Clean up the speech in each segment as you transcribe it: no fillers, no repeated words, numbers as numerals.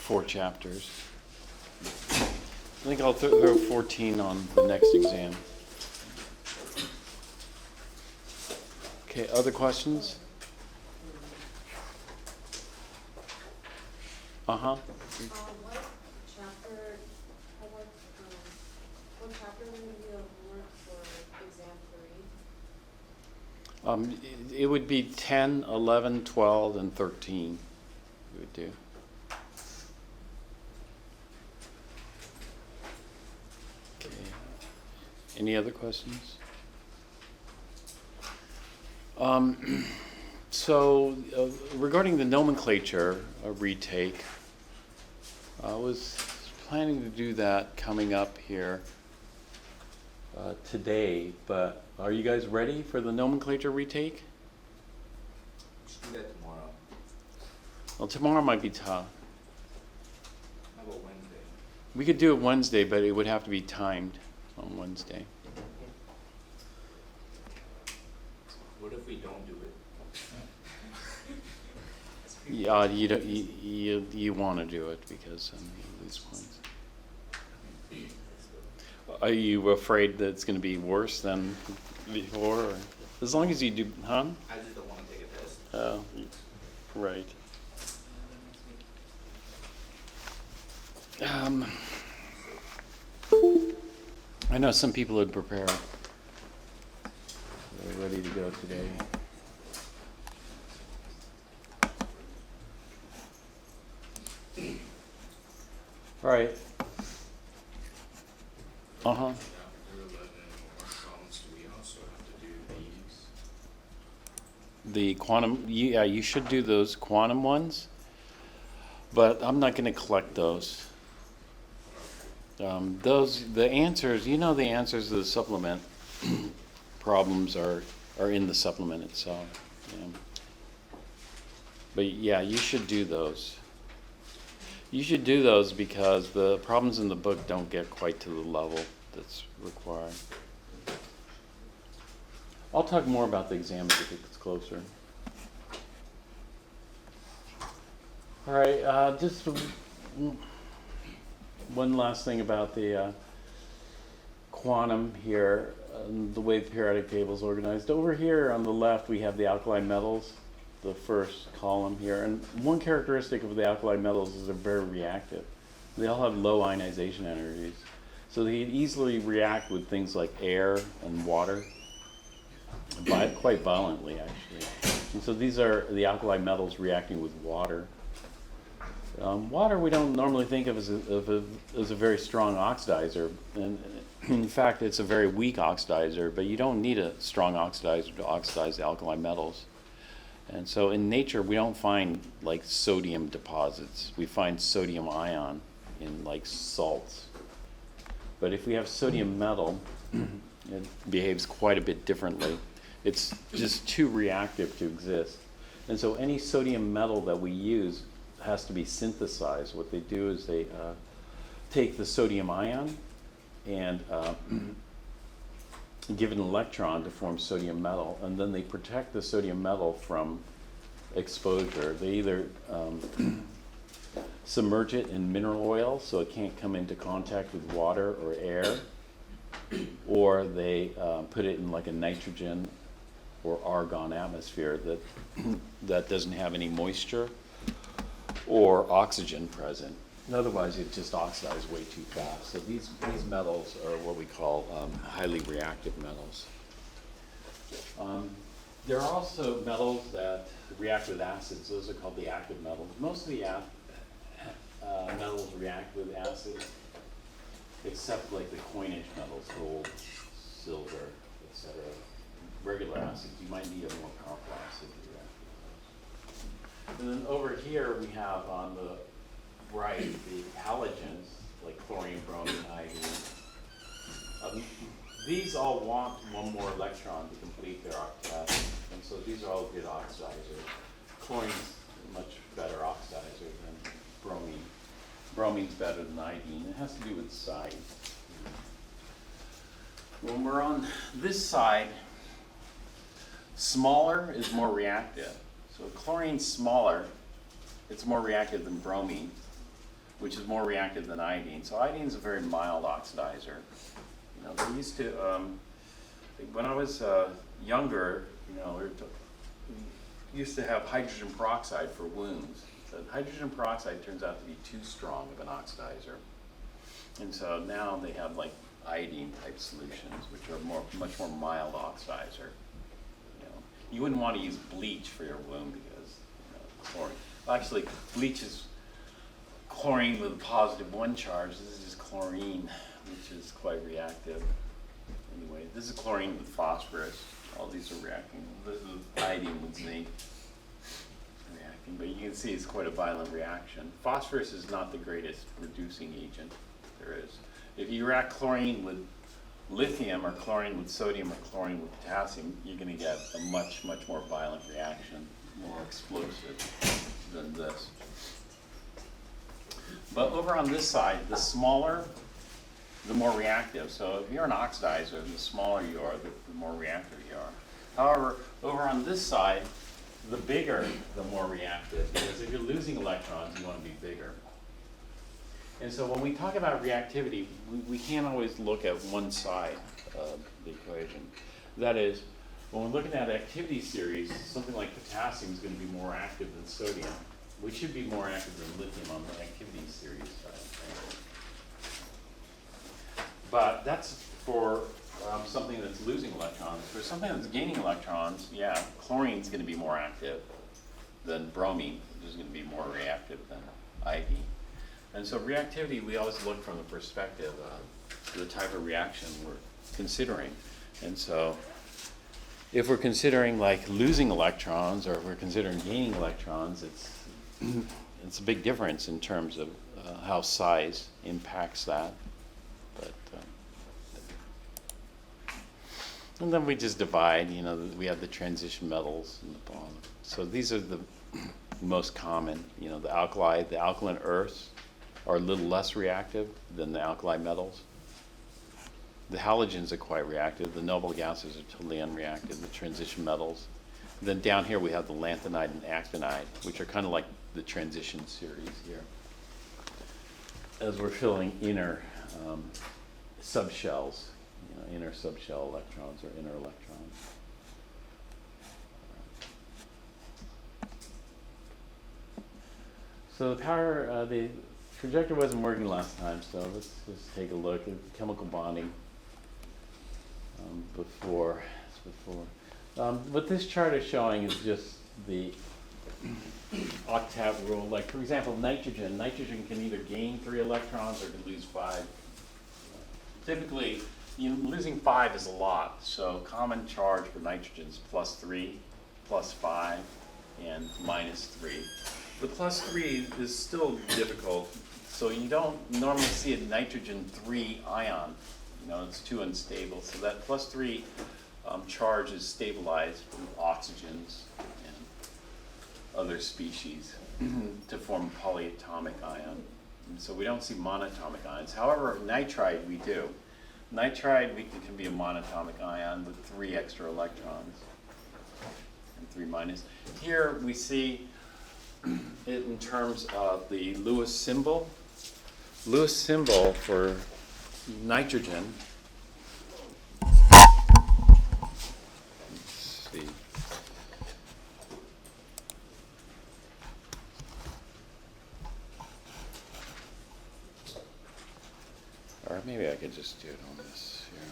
4 chapters. I think I'll throw 14 on the next exam. Okay, other questions? Uh-huh. What chapter would be the homework for exam 3? It would be 10, 11, 12, and 13 we would do. Okay. Any other questions? Regarding the nomenclature retake, I was planning to do that coming up here today, but are you guys ready for the nomenclature retake? We should do that tomorrow. Well, tomorrow might be tough. How about Wednesday? We could do it Wednesday, but it would have to be timed on Wednesday. What if we don't do it? Yeah, you want to do it because you lose points. Are you afraid that it's going to be worse than before? Or? As long as you do, huh? I just don't want to take a test. Oh, right. I know some people would prepare. They're ready to go today. All right. Uh-huh. After 11 more problems, do we also have to do these? The quantum, yeah, you should do those quantum ones, but I'm not going to collect those. The answers, the answers to the supplement problems are in the supplement itself. Yeah. But yeah, you should do those. You should do those because the problems in the book don't get quite to the level that's required. I'll talk more about the exam as it gets closer. All right, just one last thing about the quantum here, the way the periodic table is organized. Over here on the left, we have the alkali metals, the first column here. And one characteristic of the alkali metals is they're very reactive. They all have low ionization energies. So they easily react with things like air and water, quite violently actually. And so these are the alkali metals reacting with water. Water we don't normally think of as a very strong oxidizer. And in fact, it's a very weak oxidizer, but you don't need a strong oxidizer to oxidize the alkali metals. And so in nature, we don't find like sodium deposits. We find sodium ion in like salts. But if we have sodium metal, it behaves quite a bit differently. It's just too reactive to exist. And so any sodium metal that we use has to be synthesized. What they do is they take the sodium ion and give it an electron to form sodium metal, and then they protect the sodium metal from exposure. They either submerge it in mineral oil so it can't come into contact with water or air, or they put it in like a nitrogen or argon atmosphere that doesn't have any moisture or oxygen present. Otherwise, it just oxidizes way too fast. So these metals are what we call highly reactive metals. There are also metals that react with acids. Those are called the active metals. Most of the metals react with acids, except like the coinage metals, gold, silver, etc. Regular acids, you might need a more powerful acid to react with those. And then over here we have on the right the halogens, like chlorine, bromine, iodine. These all want one more electron to complete their octet, and so these are all good oxidizers. Chlorine's a much better oxidizer than bromine. Bromine's better than iodine. It has to do with size. When we're on this side, smaller is more reactive. So chlorine's smaller, it's more reactive than bromine. which is more reactive than iodine. So iodine is a very mild oxidizer. You know, they used to, when I was younger, you know, we used to have hydrogen peroxide for wounds. So hydrogen peroxide turns out to be too strong of an oxidizer. And so now they have like iodine type solutions, which are much more mild oxidizer. You know, you wouldn't want to use bleach for your wound because, you know, chlorine. Actually, bleach is chlorine with a +1 charge. This is just chlorine, which is quite reactive. Anyway, this is chlorine with phosphorus. All these are reacting. This is iodine with zinc reacting, but you can see it's quite a violent reaction. Phosphorus is not the greatest reducing agent there is. If you react chlorine with lithium, or chlorine with sodium, or chlorine with potassium, you're going to get a much, much more violent reaction, more explosive than this. But over on this side, the smaller, the more reactive. So if you're an oxidizer, the smaller you are, the more reactive you are. However, over on this side, the bigger, the more reactive, because if you're losing electrons, you want to be bigger. And so when we talk about reactivity, we can't always look at one side of the equation. That is, when we're looking at activity series, something like potassium is going to be more active than sodium. We should be more active than lithium on the activity series side. But that's for something that's losing electrons. For something that's gaining electrons, yeah, chlorine is going to be more active than bromine, which is going to be more reactive than iodine. And so reactivity, we always look from the perspective of the type of reaction we're considering. And so if we're considering like losing electrons, or if we're considering gaining electrons, it's a big difference in terms of how size impacts that. But and then we just divide, you know, we have the transition metals and the bond. So these are the most common, you know, the alkaline earths are a little less reactive than the alkali metals. The halogens are quite reactive. The noble gases are totally unreactive, the transition metals. And then down here we have the lanthanide and actinide, which are kind of like the transition series here. As we're filling inner subshells, you know, inner subshell electrons or inner electrons. So the power, the projector wasn't working last time, so let's just take a look at chemical bonding before. What this chart is showing is just the octet rule. Like, for example, nitrogen. Nitrogen can either gain 3 electrons or can lose 5. Typically, losing 5 is a lot, so common charge for nitrogen is +3, +5, and -3. The +3 is still difficult, so you don't normally see a nitrogen 3 ion. You know, it's too unstable. So that +3 charge is stabilized with oxygens and other species to form a polyatomic ion. And so we don't see monatomic ions. However, nitride we do. Nitride can be a monatomic ion with 3 extra electrons and 3 minus. Here we see it in terms of the Lewis symbol. Lewis symbol for nitrogen. Let's see. Or maybe I could just do it on this here.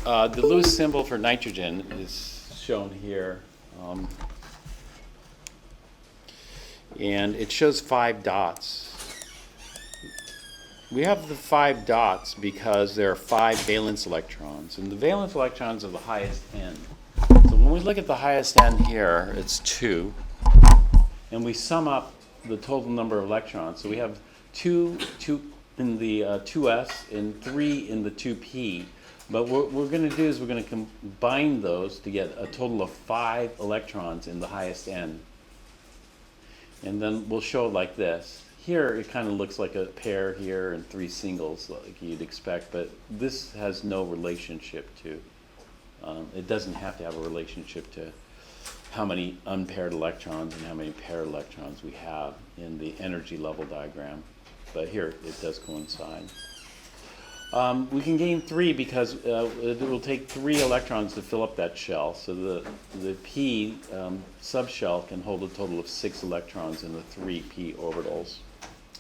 The Lewis symbol for nitrogen is shown here. And it shows 5 dots. We have the 5 dots because there are 5 valence electrons, and the valence electrons are the highest end. So when we look at the highest end here, it's 2, and we sum up the total number of electrons. So we have 2 in the 2s and 3 in the 2p. But what we're going to do is we're going to combine those to get a total of 5 electrons in the highest end. And then we'll show it like this. Here it kind of looks like a pair here and 3 singles like you'd expect, but this has no relationship to, it doesn't have to have a relationship to how many unpaired electrons and how many paired electrons we have in the energy level diagram. But here it does coincide. We can gain 3 because it will take 3 electrons to fill up that shell. So the p subshell can hold a total of 6 electrons in the 3p orbitals.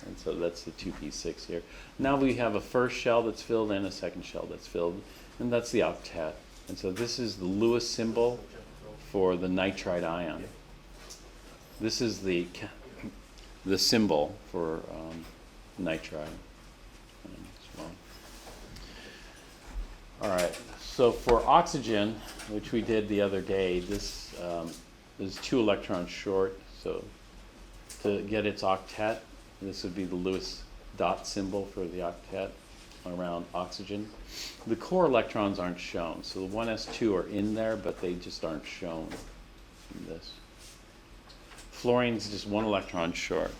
And so that's the 2p6 here. Now we have a first shell that's filled and a second shell that's filled, and that's the octet. And so this is the Lewis symbol for the nitride ion. This is the symbol for nitride as well. All right, so for oxygen, which we did the other day, this is 2 electrons short. So to get its octet, this would be the Lewis dot symbol for the octet around oxygen. The core electrons aren't shown, so the 1s2 are in there, but they just aren't shown in this. Fluorine's just 1 electron short.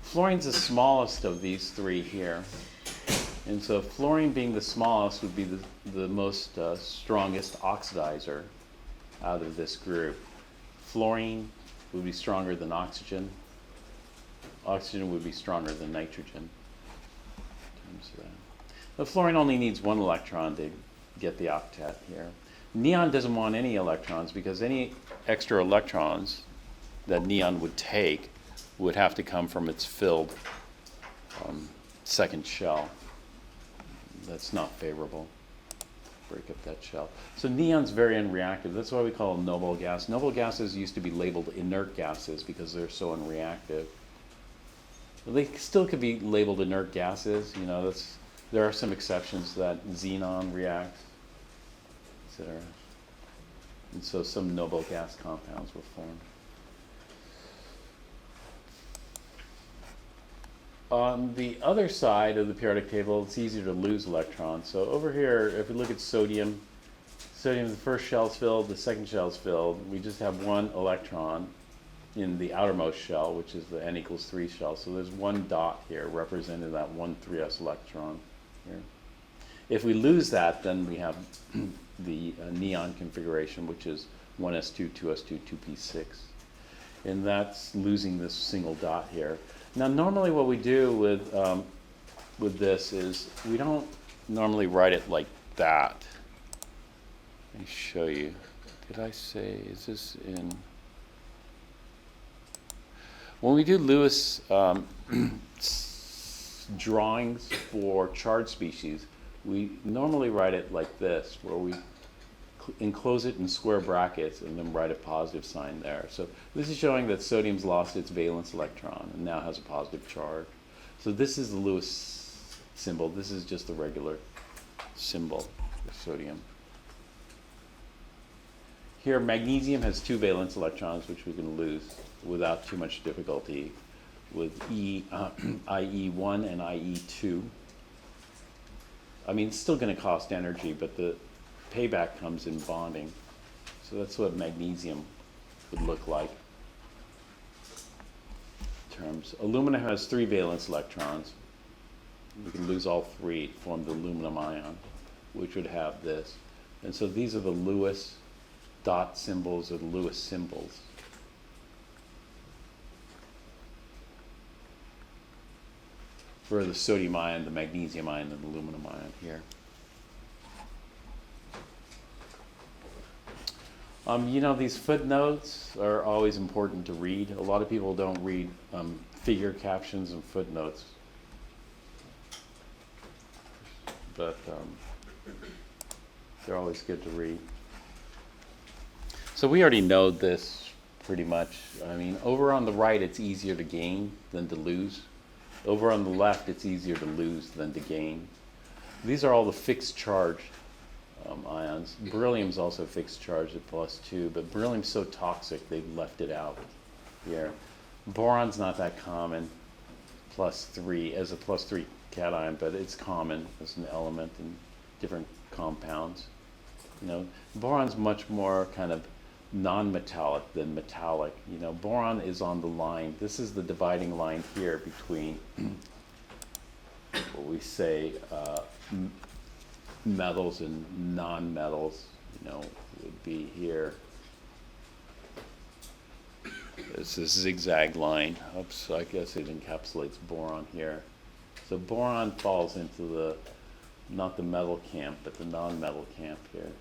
Fluorine's the smallest of these 3 here. And so fluorine being the smallest would be the most strongest oxidizer out of this group. Fluorine would be stronger than oxygen. Oxygen would be stronger than nitrogen in terms of that. But fluorine only needs 1 electron to get the octet here. Neon doesn't want any electrons because any extra electrons that neon would take would have to come from its filled second shell. That's not favorable. Break up that shell. So neon's very unreactive. That's why we call them noble gas. Noble gases used to be labeled inert gases because they're so unreactive. They still could be labeled inert gases. You know, there are some exceptions to that. Xenon reacts, etc. And so some noble gas compounds were formed. On the other side of the periodic table, it's easier to lose electrons. So over here, if we look at sodium, the first shell's filled, the second shell's filled. We just have 1 electron in the outermost shell, which is the n equals 3 shell. So there's 1 dot here representing that 1 3s electron here. If we lose that, then we have the neon configuration, which is 1s2, 2s2, 2p6. And that's losing this single dot here. Now, normally what we do with this is we don't normally write it like that. Let me show you. Did I say, is this in? When we do Lewis drawings for charged species, we normally write it like this, where we enclose it in square brackets and then write a positive sign there. So this is showing that sodium's lost its valence electron and now has a positive charge. So this is the Lewis symbol. This is just the regular symbol for sodium. Here, magnesium has 2 valence electrons, which we can lose without too much difficulty with IE1 and IE2. I mean, it's still going to cost energy, but the payback comes in bonding. So that's what magnesium would look like. Aluminum has 3 valence electrons. We can lose all 3, form the aluminum ion, which would have this. And so these are the Lewis dot symbols or the Lewis symbols. For the sodium ion, the magnesium ion, and the aluminum ion here. You know, these footnotes are always important to read. A lot of people don't read figure captions and footnotes. But they're always good to read. So we already know this pretty much. I mean, over on the right, it's easier to gain than to lose. Over on the left, it's easier to lose than to gain. These are all the fixed charge ions. Beryllium's also fixed charge at +2, but beryllium's so toxic they've left it out here. Boron's not that common, +3, as a +3 cation, but it's common as an element in different compounds. You know, boron's much more kind of non-metallic than metallic. You know, boron is on the line. This is the dividing line here between what we say metals and non-metals. You know, would be here. this zigzag line. Oops, I guess it encapsulates boron here. So boron falls into the, not the metal camp, but the non-metal camp here.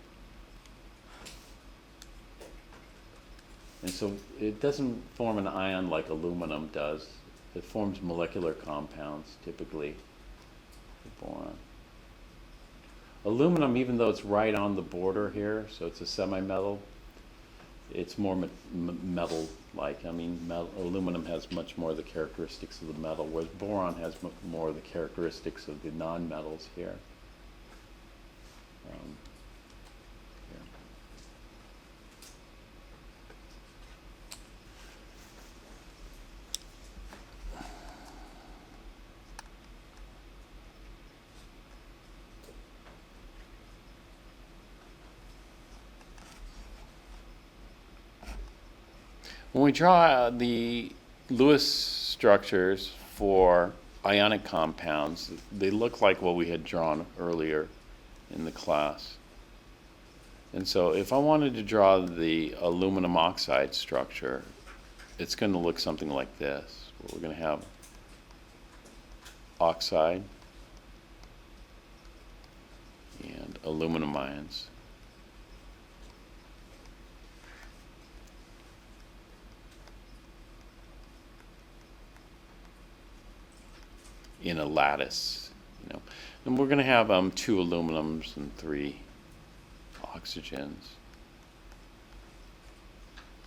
And so it doesn't form an ion like aluminum does. It forms molecular compounds, typically, for boron. Aluminum, even though it's right on the border here, so it's a semi-metal, it's more metal-like. I mean, aluminum has much more of the characteristics of the metal, whereas boron has more of the characteristics of the non-metals here. Here. When we draw the Lewis structures for ionic compounds, they look like what we had drawn earlier in the class. And so if I wanted to draw the aluminum oxide structure, it's going to look something like this. We're going to have oxide and aluminum ions. In a lattice, and we're going to have 2 aluminums and 3 oxygens.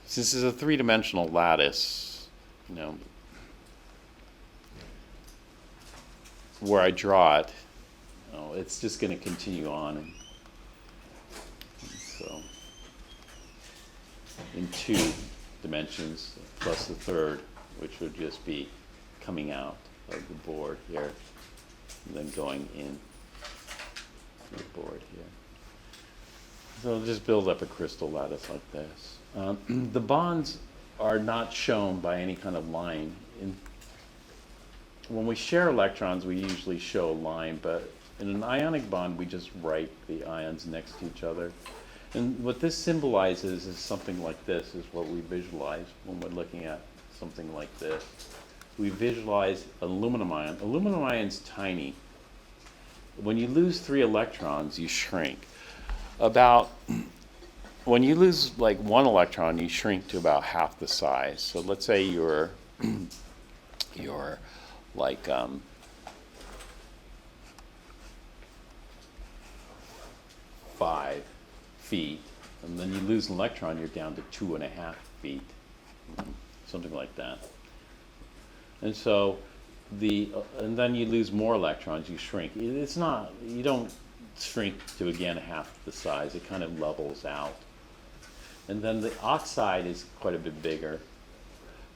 Since this is a 3-dimensional lattice, where I draw it, it's just going to continue on, and so in 2 dimensions plus the third, which would just be coming out of the board here, and then going in the board here. So I'll just build up a crystal lattice like this. The bonds are not shown by any kind of line. When we share electrons, we usually show a line, but in an ionic bond, we just write the ions next to each other. And what this symbolizes is something like this, is what we visualize when we're looking at something like this. We visualize an aluminum ion. Aluminum ion's tiny. When you lose 3 electrons, you shrink. When you lose like 1 electron, you shrink to about half the size. So let's say you're like 5 feet, and then you lose an electron, you're down to 2.5 feet, something like that. And so and then you lose more electrons, you shrink. It's not, you don't shrink to again half the size, it kind of levels out. And then the oxide is quite a bit bigger,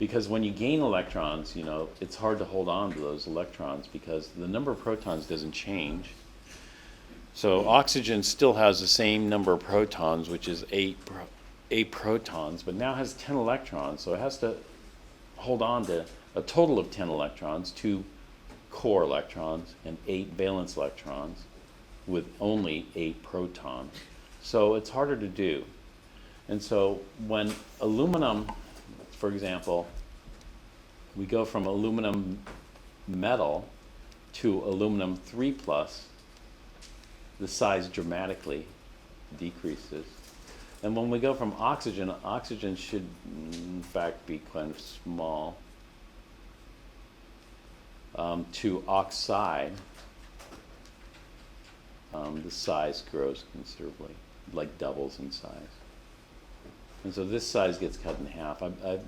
because when you gain electrons, it's hard to hold on to those electrons because the number of protons doesn't change. So oxygen still has the same number of protons, which is 8 protons, but now has 10 electrons, so it has to hold on to a total of 10 electrons, 2 core electrons and 8 valence electrons with only 8 protons. So it's harder to do. And so when aluminum, for example, we go from aluminum metal to aluminum 3+, the size dramatically decreases. And when we go from oxygen, oxygen should in fact be kind of small, to oxide, the size grows considerably, like doubles in size. And so this size gets cut in half. I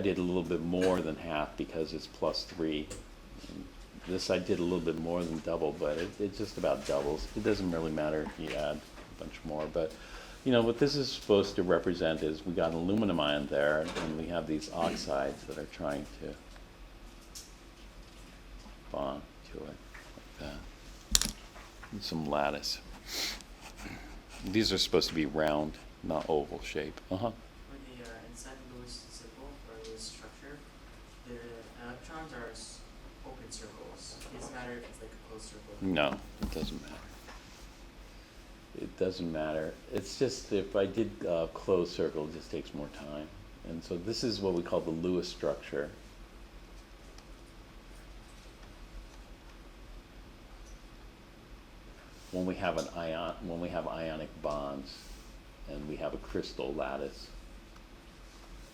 did a little bit more than half because it's +3. This I did a little bit more than double, but it just about doubles. It doesn't really matter if you add a bunch more. But what this is supposed to represent is we got an aluminum ion there, and we have these oxides that are trying to bond to it like that. And some lattice. These are supposed to be round, not oval shape. For the inside Lewis symbol or Lewis structure, the electrons are open circles. It doesn't matter if it's like a closed circle. No, it doesn't matter. It doesn't matter. It's just if I did closed circle, it just takes more time. And so this is what we call the Lewis structure. When we have ionic bonds and we have a crystal lattice.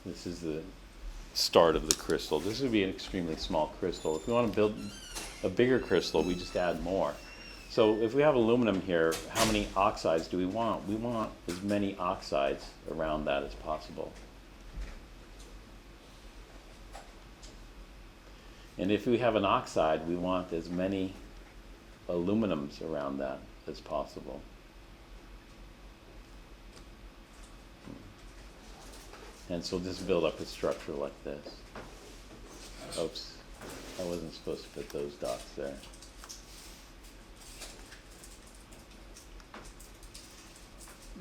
This is the start of the crystal. This would be an extremely small crystal. If we want to build a bigger crystal, we just add more. So if we have aluminum here, how many oxides do we want? We want as many oxides around that as possible. And if we have an oxide, we want as many aluminums around that as possible. And so just build up a structure like this. Oops, I wasn't supposed to put those dots there.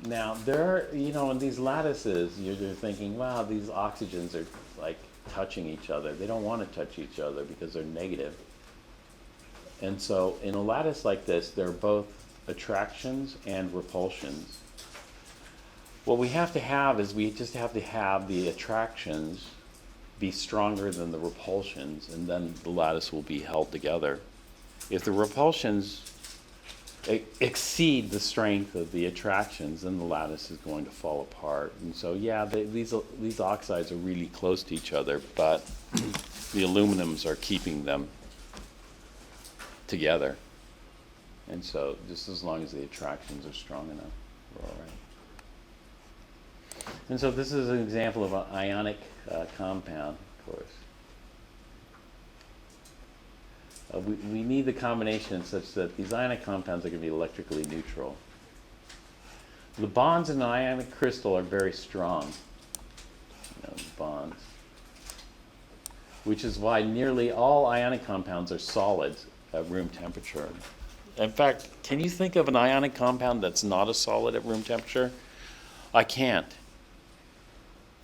Now, there are, in these lattices, you're thinking, wow, these oxygens are like touching each other. They don't want to touch each other because they're negative. And so in a lattice like this, there are both attractions and repulsions. What we have to have is we just have to have the attractions be stronger than the repulsions, and then the lattice will be held together. If the repulsions exceed the strength of the attractions, then the lattice is going to fall apart. And so, yeah, these oxides are really close to each other, but the aluminums are keeping them together. And so, just as long as the attractions are strong enough, we're all right. And so this is an example of an ionic compound, of course. We need the combination such that these ionic compounds are going to be electrically neutral. The bonds in an ionic crystal are very strong, bonds, which is why nearly all ionic compounds are solids at room temperature. In fact, can you think of an ionic compound that's not a solid at room temperature? I can't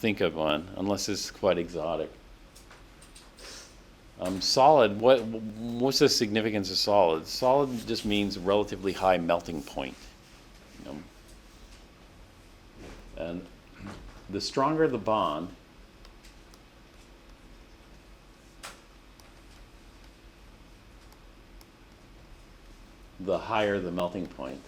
think of one unless it's quite exotic. Solid, what's the significance of solid? Solid just means relatively high melting point. And the stronger the bond, the higher the melting point.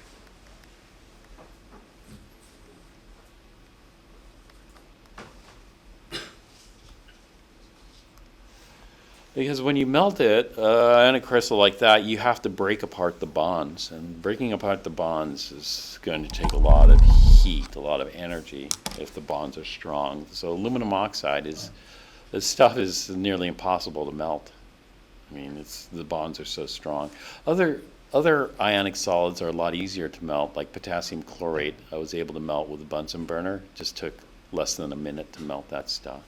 Because when you melt it in a crystal like that, you have to break apart the bonds. And breaking apart the bonds is going to take a lot of heat, a lot of energy, if the bonds are strong. So aluminum oxide this stuff is nearly impossible to melt. I mean, the bonds are so strong. Other ionic solids are a lot easier to melt, like potassium chlorate. I was able to melt with a Bunsen burner. Just took less than a minute to melt that stuff.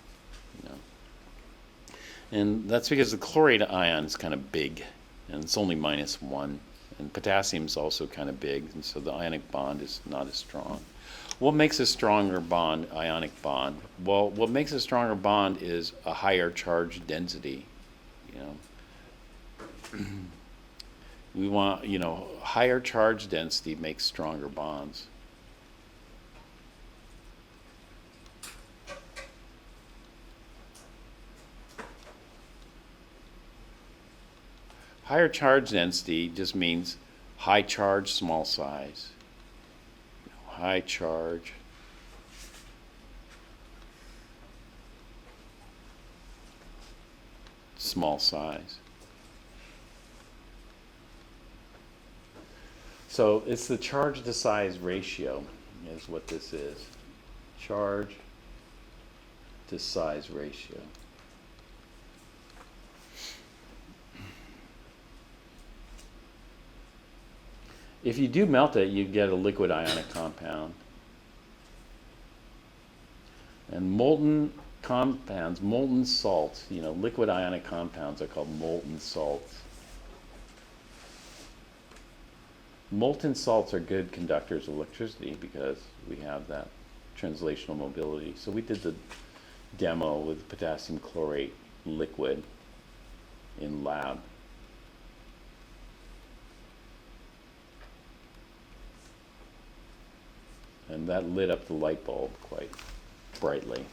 And that's because the chlorate ion is kind of big, and it's only -1. And potassium is also kind of big, and so the ionic bond is not as strong. What makes a stronger bond, ionic bond? Well, what makes a stronger bond is a higher charge density. We want, higher charge density makes stronger bonds. Higher charge density just means high charge, small size. High charge, small size. So it's the charge to size ratio is what this is. Charge to size ratio. If you do melt it, you get a liquid ionic compound. And molten compounds, molten salts, liquid ionic compounds are called molten salts. Molten salts are good conductors of electricity because we have that translational mobility. So we did the demo with potassium chlorate liquid in lab. And that lit up the light bulb quite brightly.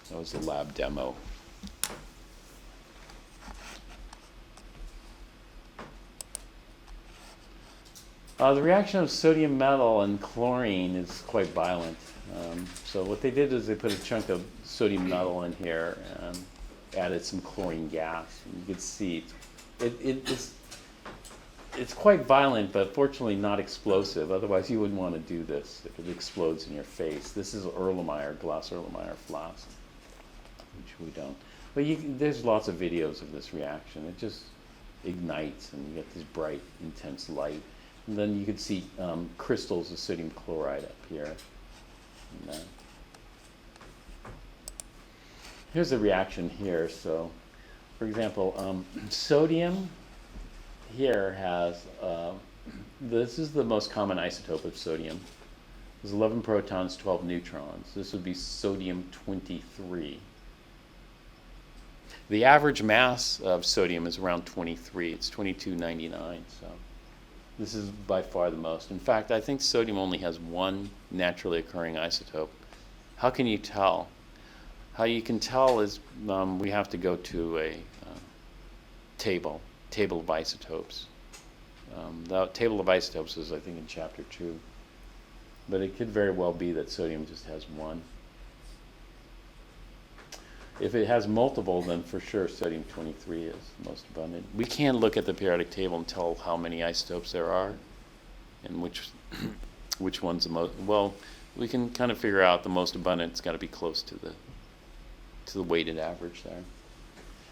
That was a lab demo. The reaction of sodium metal and chlorine is quite violent. So what they did is they put a chunk of sodium metal in here and added some chlorine gas. And you could see it's quite violent, but fortunately not explosive. Otherwise, you wouldn't want to do this if it explodes in your face. This is Erlenmeyer, glass Erlenmeyer flask, which we don't. But there's lots of videos of this reaction. It just ignites, and you get this bright, intense light. And then you could see crystals of sodium chloride up here. And, here's the reaction here. So, for example, sodium here has, this is the most common isotope of sodium. There's 11 protons, 12 neutrons. This would be sodium 23. The average mass of sodium is around 23. It's 2299. So this is by far the most. In fact, I think sodium only has one naturally occurring isotope. How can you tell? How you can tell is we have to go to a table of isotopes. The table of isotopes is, I think, in chapter 2. But it could very well be that sodium just has one. If it has multiple, then for sure sodium 23 is most abundant. We can look at the periodic table and tell how many isotopes there are and which one's the most. Well, we can kind of figure out the most abundant. It's got to be close to the weighted average there.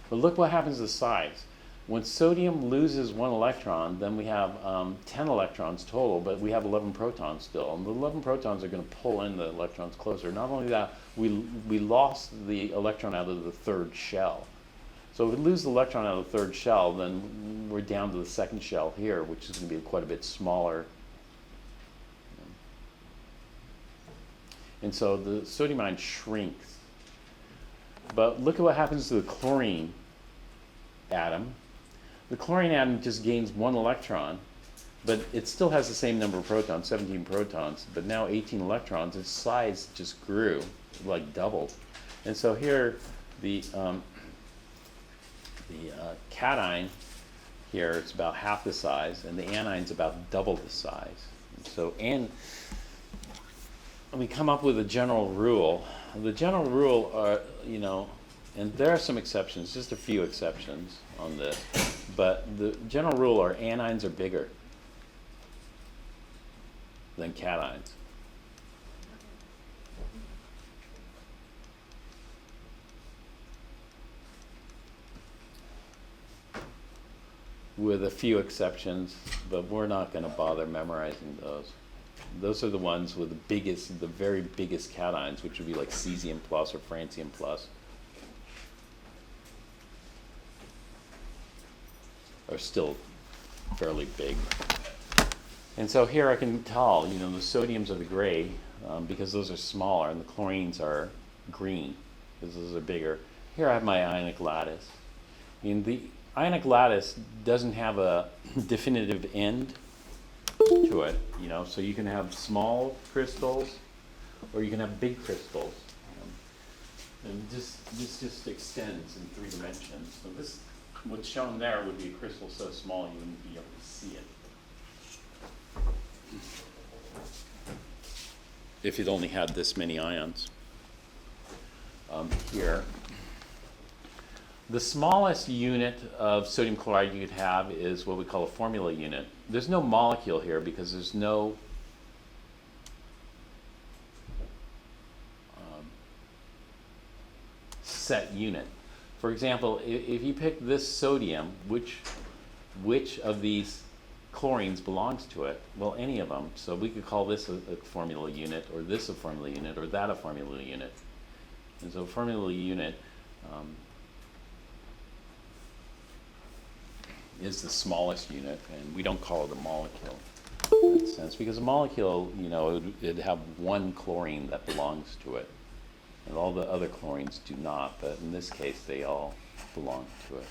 But look what happens to the size. When sodium loses one electron, then we have 10 electrons total, but we have 11 protons still. And the 11 protons are going to pull in the electrons closer. Not only that, we lost the electron out of the third shell. So if we lose the electron out of the third shell, then we're down to the second shell here, which is going to be quite a bit smaller. And so the sodium ion shrinks. But look at what happens to the chlorine atom. The chlorine atom just gains one electron, but it still has the same number of protons, 17 protons, but now 18 electrons. Its size just grew, like doubled. And so here, the cation here, it's about half the size, and the anine's about double the size. And so, we come up with a general rule. The general rule are, and there are some exceptions, just a few exceptions on this, but the general rule are anions are bigger than cations. With a few exceptions, but we're not going to bother memorizing those. Those are the ones with the very biggest cations, which would be like cesium plus or francium plus. Are still fairly big. And so here I can tell, the sodiums are the gray because those are smaller, and the chlorines are green because those are bigger. Here I have my ionic lattice. The ionic lattice doesn't have a definitive end to it, so you can have small crystals or you can have big crystals. And this just extends in 3 dimensions. So what's shown there would be a crystal so small you wouldn't be able to see it. If it only had this many ions. Here. The smallest unit of sodium chloride you could have is what we call a formula unit. There's no molecule here because there's no set unit. For example, if you pick this sodium, which of these chlorines belongs to it? Well, any of them. So we could call this a formula unit, or this a formula unit, or that a formula unit. And so a formula unit is the smallest unit, and we don't call it a molecule in that sense, because a molecule, it'd have one chlorine that belongs to it. And all the other chlorines do not, but in this case, they all belong to it.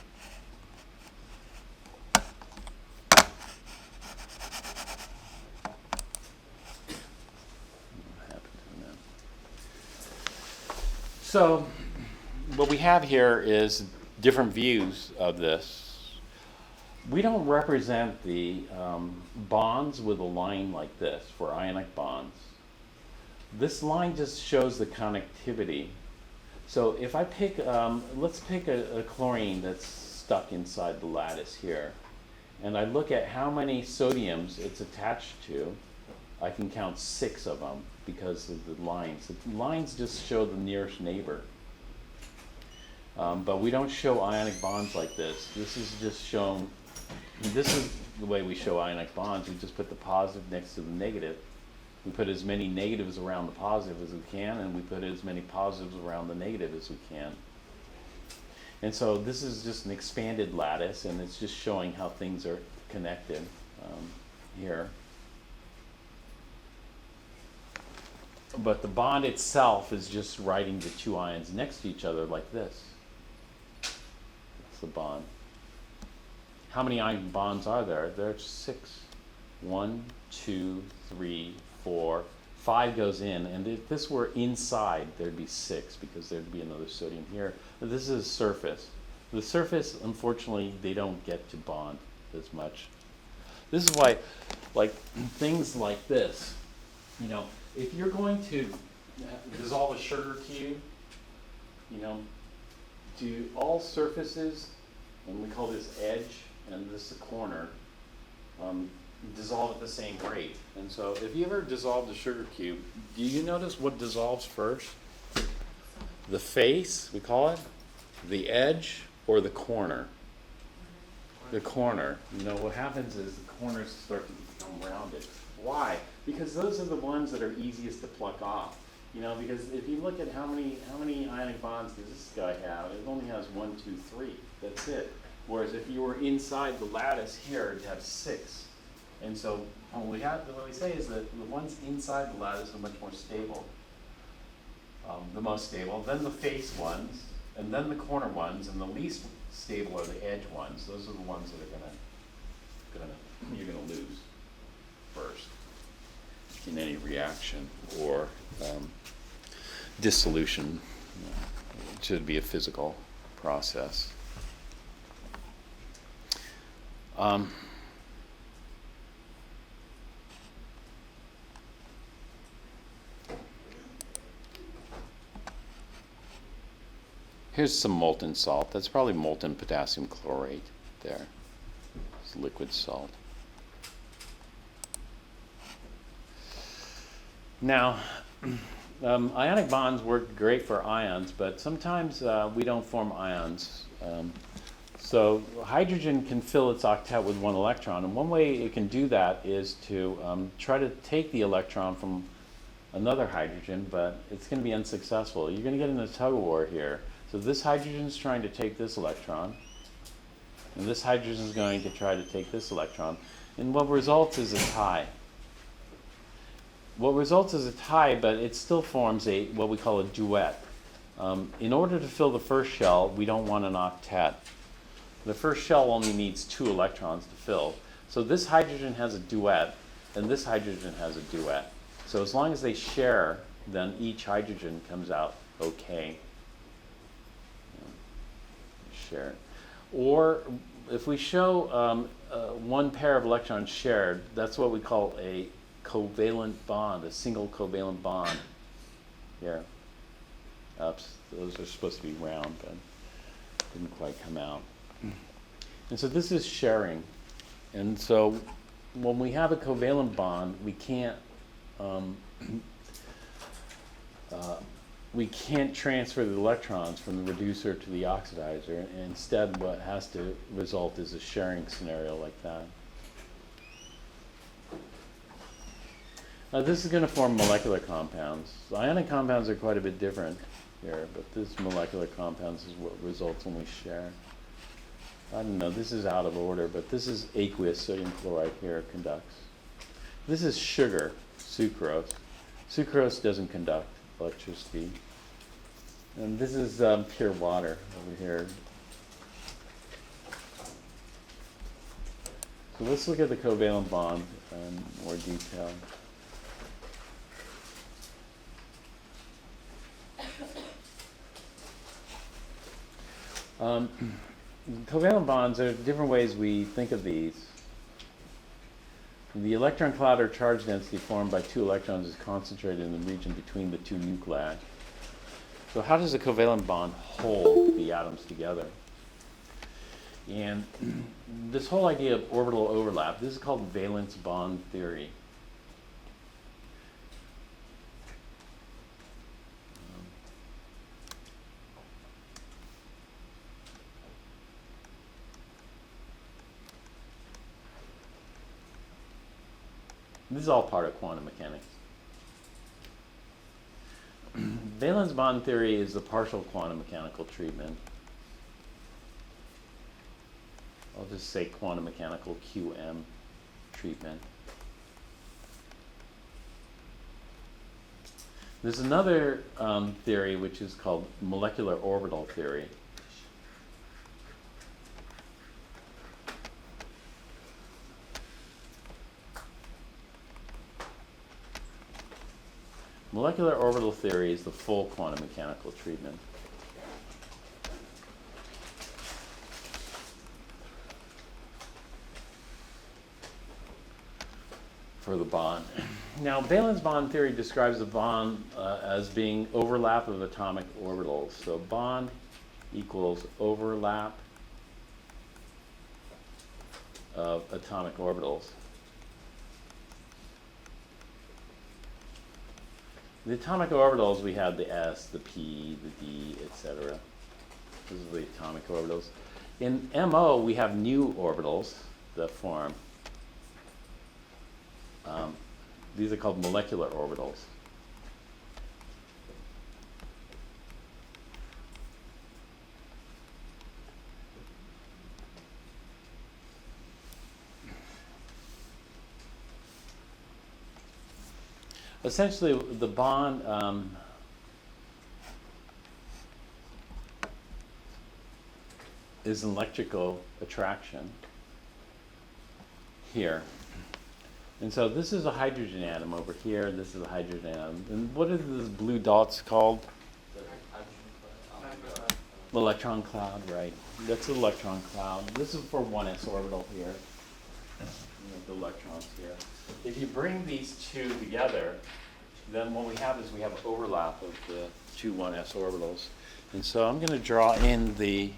What happened to them? So what we have here is different views of this. We don't represent the bonds with a line like this for ionic bonds. This line just shows the connectivity. So if I pick, let's pick a chlorine that's stuck inside the lattice here, and I look at how many sodiums it's attached to, I can count 6 of them because of the lines. The lines just show the nearest neighbor. But we don't show ionic bonds like this. This is just shown, this is the way we show ionic bonds. We just put the positive next to the negative. We put as many negatives around the positive as we can, and we put as many positives around the negative as we can. And so this is just an expanded lattice, and it's just showing how things are connected here. But the bond itself is just writing the 2 ions next to each other like this. That's the bond. How many ion bonds are there? There's 6. 1, 2, 3, 4, 5 goes in, and if this were inside, there'd be 6 because there'd be another sodium here. But this is surface. The surface, unfortunately, they don't get to bond as much. This is why, like, things like this, you know, if you're going to dissolve a sugar cube, you know, do all surfaces, and we call this edge, and this is the corner, dissolve at the same rate. And so if you ever dissolved a sugar cube, do you notice what dissolves first? The face, we call it, the edge, or the corner? The corner. You know, what happens is the corners start to become rounded. Why? Because those are the ones that are easiest to pluck off. You know, because if you look at how many ionic bonds does this guy have, it only has 1, 2, 3. That's it. Whereas if you were inside the lattice here, it'd have 6. And so what we say is that the ones inside the lattice are much more stable, the most stable. Then the face ones, and then the corner ones, and the least stable are the edge ones. Those are the ones that are you're gonna lose first in any reaction or dissolution. It should be a physical process. Here's some molten salt. That's probably molten potassium chlorate there. It's liquid salt. Now, ionic bonds work great for ions, but sometimes we don't form ions. So hydrogen can fill its octet with 1 electron, and one way it can do that is to try to take the electron from another hydrogen, but it's going to be unsuccessful. You're going to get in a tug-of-war here. So this hydrogen is trying to take this electron, and this hydrogen is going to try to take this electron, and what results is a tie. What results is a tie, but it still forms what we call a duet. In order to fill the first shell, we don't want an octet. The first shell only needs 2 electrons to fill. So this hydrogen has a duet, and this hydrogen has a duet. So as long as they share, then each hydrogen comes out okay. Share. Or if we show 1 pair of electrons shared, that's what we call a covalent bond, a single covalent bond. Here. Oops, those are supposed to be round, but didn't quite come out. And so this is sharing. And so when we have a covalent bond, we can't transfer the electrons from the reducer to the oxidizer. And instead, what has to result is a sharing scenario like that. Now this is going to form molecular compounds. Ionic compounds are quite a bit different here, but this molecular compounds is what results when we share. I don't know, this is out of order, but this is aqueous sodium chloride here conducts. This is sugar, sucrose. Sucrose doesn't conduct electricity. And this is pure water over here. So let's look at the covalent bond in more detail. Covalent bonds, there are different ways we think of these. The electron cloud or charge density formed by two electrons is concentrated in the region between the two nuclei. So how does a covalent bond hold the atoms together? And this whole idea of orbital overlap, this is called valence bond theory. This is all part of quantum mechanics. Valence bond theory is the partial quantum mechanical treatment. I'll just say quantum mechanical QM treatment. There's another theory which is called molecular orbital theory. Molecular orbital theory is the full quantum mechanical treatment. For the bond. Now, valence bond theory describes the bond as being overlap of atomic orbitals. So bond equals overlap of atomic orbitals. The atomic orbitals, we have the S, the P, the D, etc. Those are the atomic orbitals. In MO, we have new orbitals that form. These are called molecular orbitals. Essentially, the bond is an electrical attraction here. And so this is a hydrogen atom over here, this is a hydrogen atom. And what are these blue dots called? Electron cloud, right. That's an electron cloud. This is for 1s orbital here. You know, the electrons here. If you bring these two together, then what we have is we have overlap of the two 1s orbitals. And so I'm going to draw in the,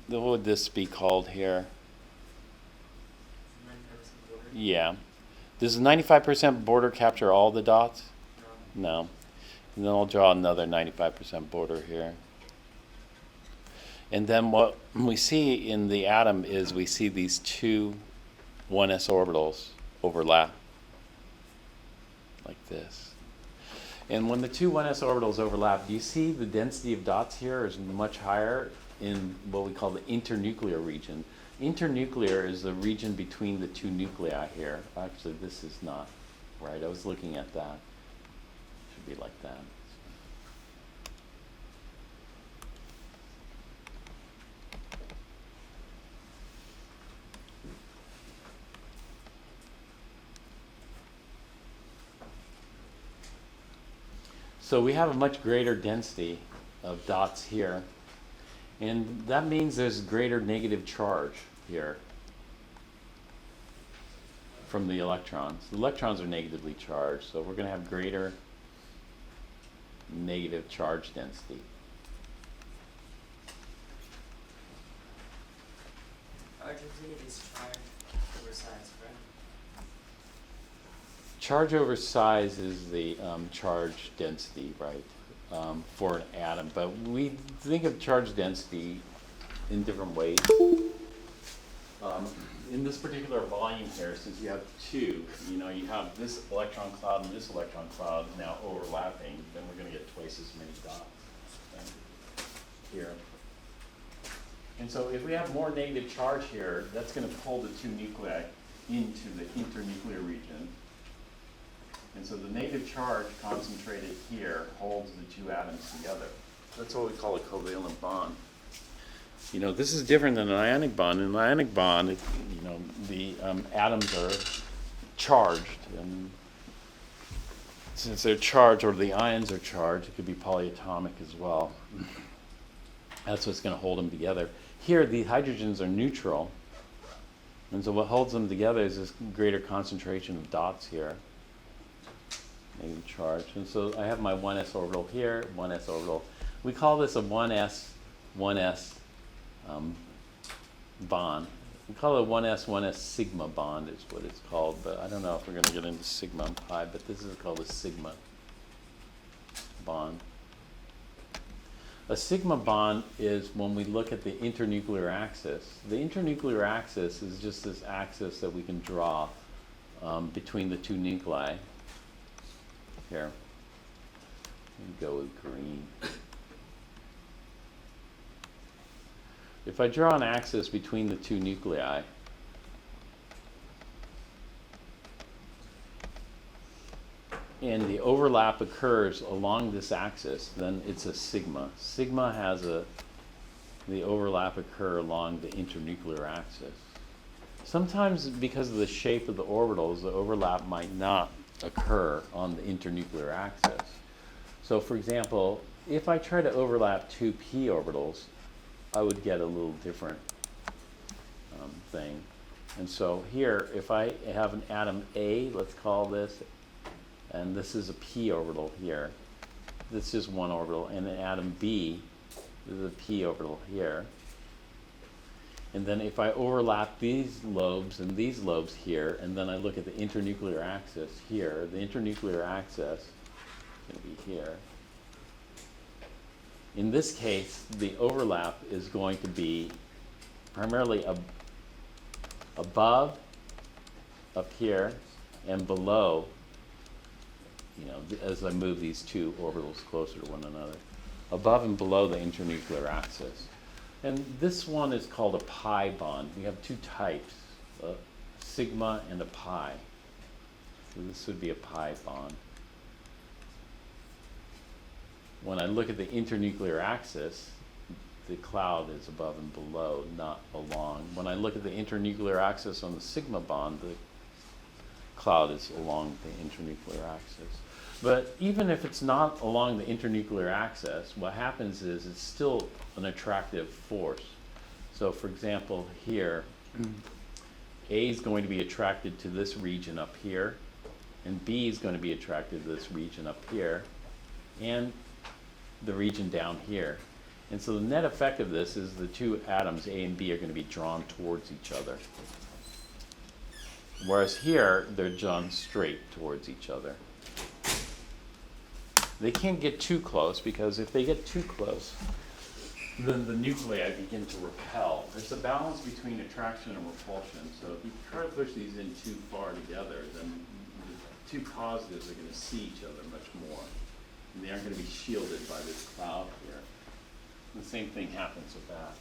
what would this be called here? Yeah. Does the 95% border capture all the dots? No. And then I'll draw another 95% border here. And then what we see in the atom is we see these two 1s orbitals overlap like this. And when the two 1s orbitals overlap, do you see the density of dots here is much higher in what we call the internuclear region. Internuclear is the region between the two nuclei here. Actually, this is not right. I was looking at that. It should be like that. So we have a much greater density of dots here. And that means there's greater negative charge here from the electrons. The electrons are negatively charged, so we're going to have greater negative charge density. RGB is charge over size, correct? Charge over size is the charge density, right? For an atom, but we think of charge density in different ways. In this particular volume here, since you have two, you have this electron cloud and this electron cloud now overlapping, then we're going to get twice as many dots here. And so if we have more negative charge here, that's going to pull the two nuclei into the internuclear region. And so the negative charge concentrated here holds the two atoms together. That's what we call a covalent bond. This is different than an ionic bond. In an ionic bond, the atoms are charged. And since they're charged, or the ions are charged, it could be polyatomic as well. That's what's going to hold them together. Here, the hydrogens are neutral, and so what holds them together is this greater concentration of dots here, negative charge. And so I have my 1s orbital here, 1s orbital. We call this a 1s bond. We call it 1s sigma bond is what it's called, but I don't know if we're going to get into sigma and pi, but this is called a sigma bond. A sigma bond is when we look at the internuclear axis. The internuclear axis is just this axis that we can draw between the two nuclei. Here, let me go with green. If I draw an axis between the two nuclei, and the overlap occurs along this axis, then it's a sigma. Sigma has the overlap occur along the internuclear axis. Sometimes because of the shape of the orbitals, the overlap might not occur on the internuclear axis. So for example, if I try to overlap two p orbitals, I would get a little different thing. And so here, if I have an atom A, let's call this, and this is a p orbital here. This is one orbital, and an atom B, this is a p orbital here. And then if I overlap these lobes and these lobes here, and then I look at the internuclear axis here, the internuclear axis is going to be here. In this case, the overlap is going to be primarily above, up here, and below, as I move these two orbitals closer to one another. Above and below the internuclear axis. And this one is called a pi bond. We have two types, a sigma and a pi. So this would be a pi bond. When I look at the internuclear axis, the cloud is above and below, not along. When I look at the internuclear axis on the sigma bond, the cloud is along the internuclear axis. But even if it's not along the internuclear axis, what happens is it's still an attractive force. So for example, here, A is going to be attracted to this region up here, and B is going to be attracted to this region up here, and the region down here. And so the net effect of this is the two atoms, A and B, are going to be drawn towards each other. Whereas here, they're drawn straight towards each other. They can't get too close, because if they get too close, then the nuclei begin to repel. There's a balance between attraction and repulsion. So if you try to push these in too far together, then the two positives are going to see each other much more. And they aren't going to be shielded by this cloud here. The same thing happens with that.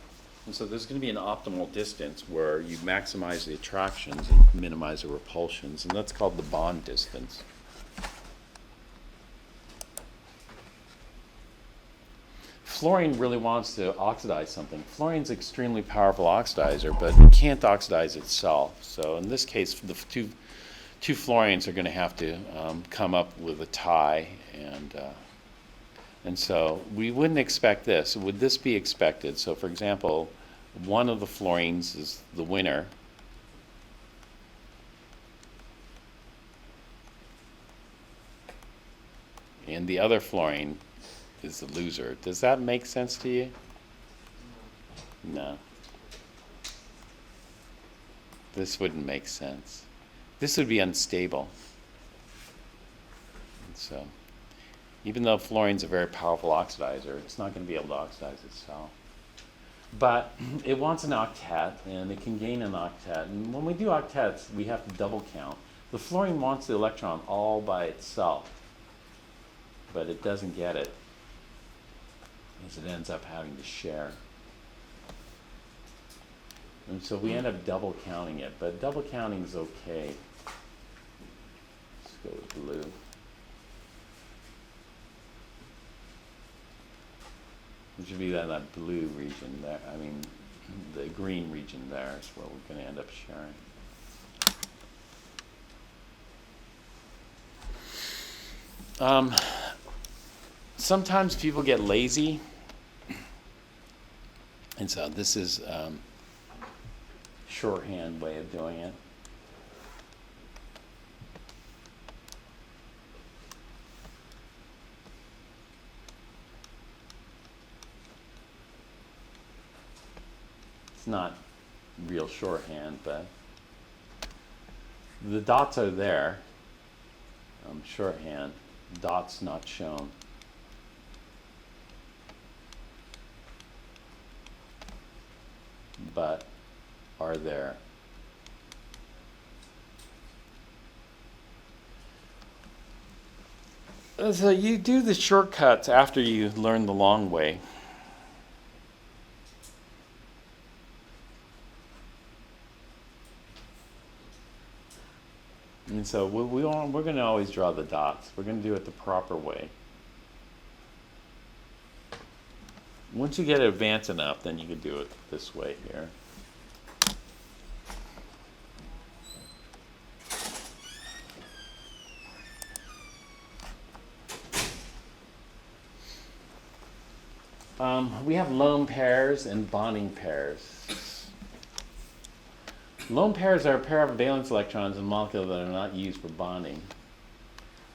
And so there's going to be an optimal distance where you maximize the attractions and minimize the repulsions, and that's called the bond distance. Fluorine really wants to oxidize something. Fluorine's an extremely powerful oxidizer, but it can't oxidize itself. So in this case, the two fluorines are going to have to come up with a tie, and so we wouldn't expect this. Would this be expected? So for example, one of the fluorines is the winner, and the other fluorine is the loser. Does that make sense to you? No. This wouldn't make sense. This would be unstable. And so, even though fluorine's a very powerful oxidizer, it's not going to be able to oxidize itself. But it wants an octet, and it can gain an octet. And when we do octets, we have to double count. The fluorine wants the electron all by itself, but it doesn't get it, as it ends up having to share. And so we end up double counting it, but double counting is okay. Let's go with blue. Which would be that blue region there. I mean, the green region there is where we're going to end up sharing. Sometimes people get lazy, and so this is shorthand way of doing it. It's not real shorthand, but the dots are there. Shorthand, dots not shown. But are there. So you do the shortcuts after you learn the long way. And so we're going to always draw the dots. We're going to do it the proper way. Once you get it advanced enough, then you can do it this way here. We have lone pairs and bonding pairs. Lone pairs are a pair of valence electrons in a molecule that are not used for bonding.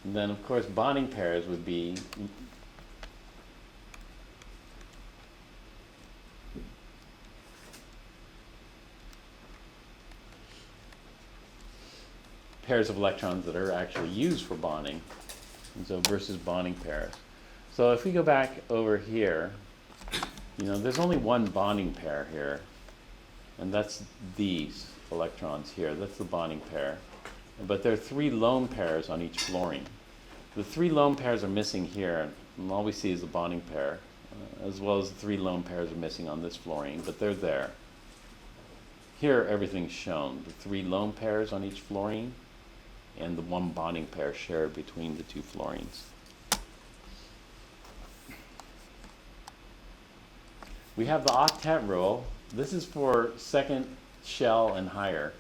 And then, of course, bonding pairs would be pairs of electrons that are actually used for bonding, and so versus bonding pairs. So if we go back over here, there's only one bonding pair here, and that's these electrons here. That's the bonding pair. But there are 3 lone pairs on each fluorine. The 3 lone pairs are missing here, and all we see is the bonding pair, as well as the 3 lone pairs are missing on this fluorine, but they're there. Here, everything's shown. The 3 lone pairs on each fluorine, and the 1 bonding pair shared between the 2 fluorines. We have the octet rule. This is for second shell and higher.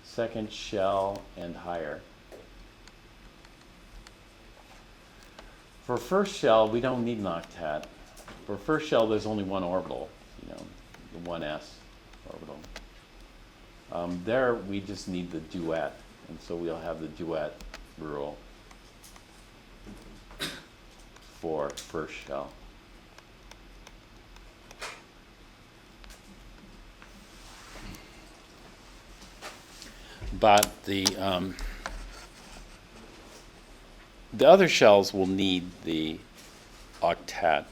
Second shell and higher. For first shell, we don't need an octet. For first shell, there's only 1 orbital, the 1s orbital. There, we just need the duet, and so we'll have the duet rule for first shell. But the other shells will need the octet.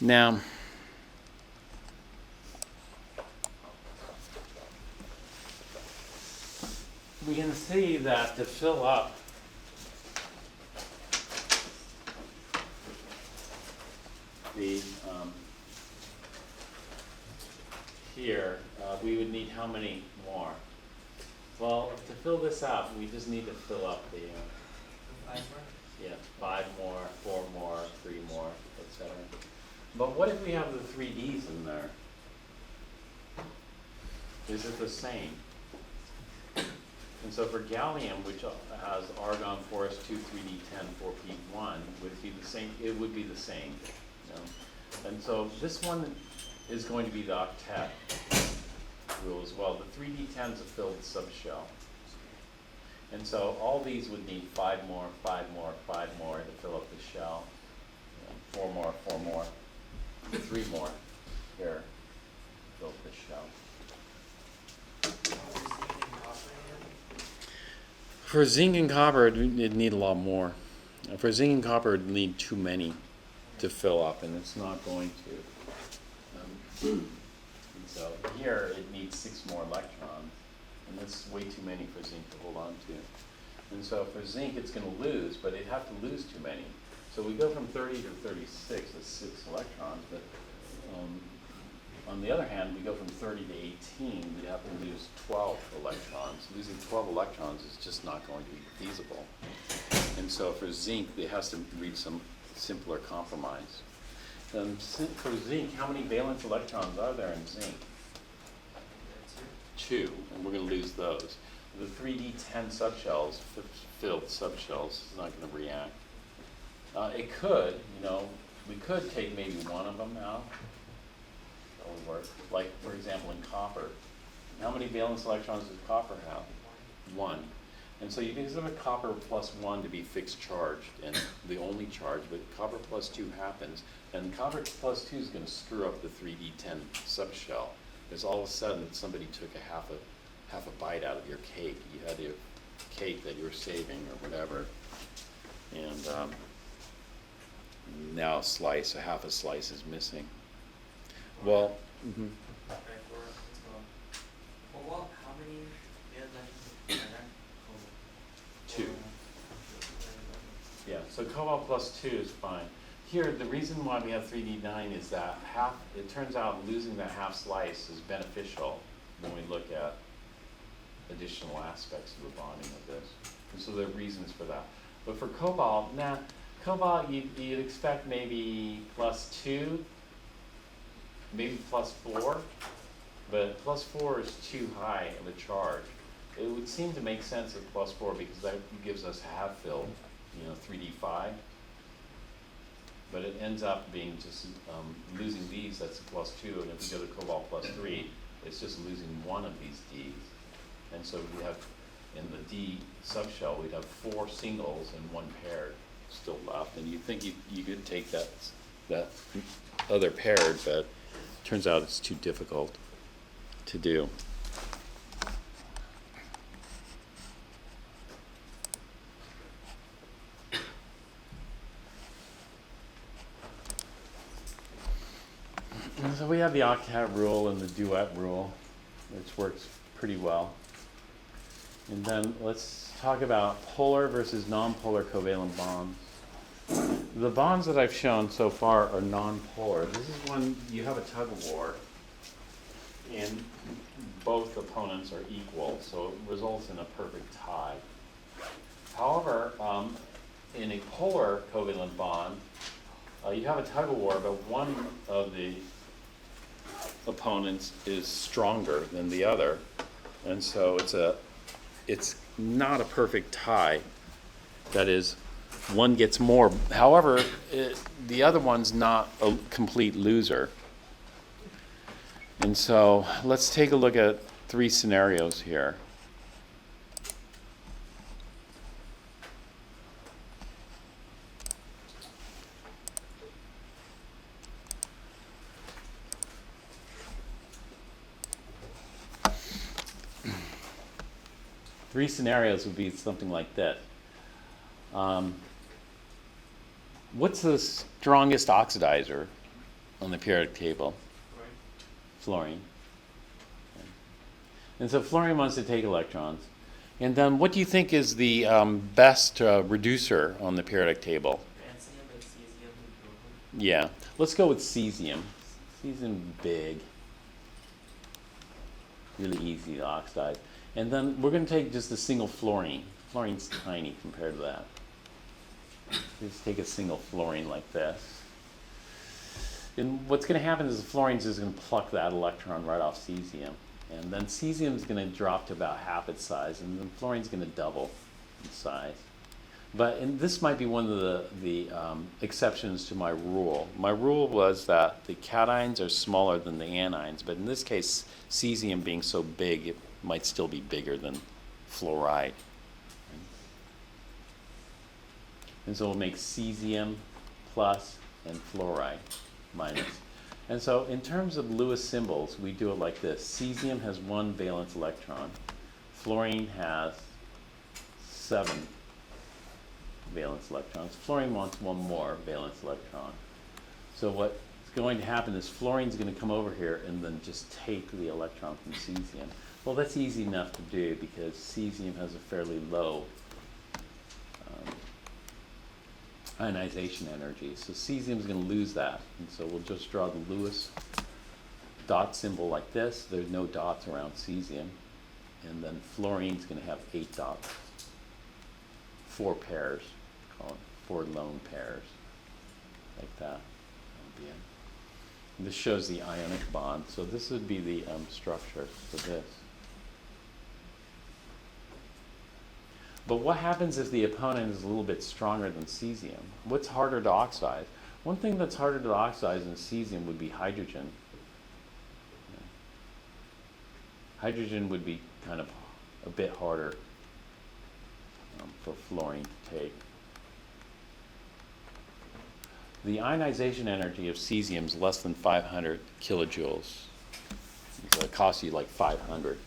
Now, we can see that to fill up the here, we would need how many more? Well, to fill this up, we just need to fill up the 5 more? yeah, 5 more, 4 more, 3 more, etc. But what if we have the 3Ds in there? Is it the same? And so for gallium, which has argon 4s2, 3d10, 4p1, would be the same. It would be the same. And so this one is going to be the octet rule as well. The 3d10 is a filled subshell. And so all these would need 5 more, 5 more, 5 more to fill up the shell. 4 more, 4 more. 3 more here, built the shell. For zinc and copper, it'd need a lot more. For zinc and copper, it'd need too many to fill up, and it's not going to. And so here, it needs 6 more electrons. And that's way too many for zinc to hold on to. And so for zinc, it's going to lose, but it'd have to lose too many. So we go from 30 to 36, that's 6 electrons, but on the other hand, we go from 30 to 18, we'd have to lose 12 electrons. Losing 12 electrons is just not going to be feasible. And so for zinc, it has to reach some simpler compromise. For zinc, how many valence electrons are there in zinc? Two, and we're going to lose those. The 3D10 subshells, filled subshells, is not going to react. It could, we could take maybe one of them out. That would work. Like, for example, in copper. How many valence electrons does copper have? One. And so you consider copper plus 1 to be fixed charged and the only charge, but copper plus 2 happens. And copper plus 2 is going to screw up the 3D10 subshell. Because all of a sudden somebody took a half a bite out of your cake. You had your cake that you were saving or whatever. And now a half a slice is missing. Well, Right, let's go. Well, how many electrons are there? Two. Yeah, so cobalt plus 2 is fine. Here, the reason why we have 3D9 is that it turns out losing that half slice is beneficial when we look at additional aspects of the bonding of this. And so there are reasons for that. But for cobalt, cobalt you'd expect maybe plus 2, maybe plus 4, but plus 4 is too high of a charge. It would seem to make sense at plus 4 because that gives us half filled, 3D5. But it ends up being just losing these, that's a plus 2, and if we go to cobalt plus 3, it's just losing one of these Ds. And so we have, in the D subshell, we'd have 4 singles and 1 paired still left. And you'd think you could take that other paired, but turns out it's too difficult to do. And so we have the octet rule and the duet rule, which works pretty well. And then let's talk about polar versus nonpolar covalent bonds. The bonds that I've shown so far are nonpolar. This is when you have a tug of war and both opponents are equal, so it results in a perfect tie. However, in a polar covalent bond, you have a tug of war, but one of the opponents is stronger than the other, and so it's not a perfect tie. That is, one gets more. However, the other one's not a complete loser. And so let's take a look at 3 scenarios here. Three scenarios would be something like this. What's the strongest oxidizer on the periodic table? Fluorine. And so fluorine wants to take electrons. And then what do you think is the best reducer on the periodic table? Francium and cesium and bromine. Yeah, let's go with cesium. Cesium big. Really easy to oxidize. And then we're going to take just a single fluorine. Fluorine's tiny compared to that. Just take a single fluorine like this. And what's going to happen is the fluorine's just going to pluck that electron right off cesium. And then cesium's going to drop to about half its size, and then fluorine's going to double in size. And this might be one of the exceptions to my rule. My rule was that the cations are smaller than the anions, but in this case, cesium being so big, it might still be bigger than fluoride. And so we'll make cesium plus and fluoride minus. And so in terms of Lewis symbols, we do it like this. Cesium has 1 valence electron. Fluorine has 7 valence electrons. Fluorine wants 1 more valence electron. So what's going to happen is fluorine's going to come over here and then just take the electron from cesium. Well, that's easy enough to do because cesium has a fairly low ionization energy. So cesium's going to lose that. And so we'll just draw the Lewis dot symbol like this. There's no dots around cesium. And then fluorine's going to have 8 dots. 4 pairs, call it 4 lone pairs, like that. That'll be it. And this shows the ionic bond. So this would be the structure for this. But what happens if the opponent is a little bit stronger than cesium? What's harder to oxidize? One thing that's harder to oxidize than cesium would be hydrogen. Hydrogen would be kind of a bit harder for fluorine to take. The ionization energy of cesium is less than 500 kilojoules. So it costs you like $500.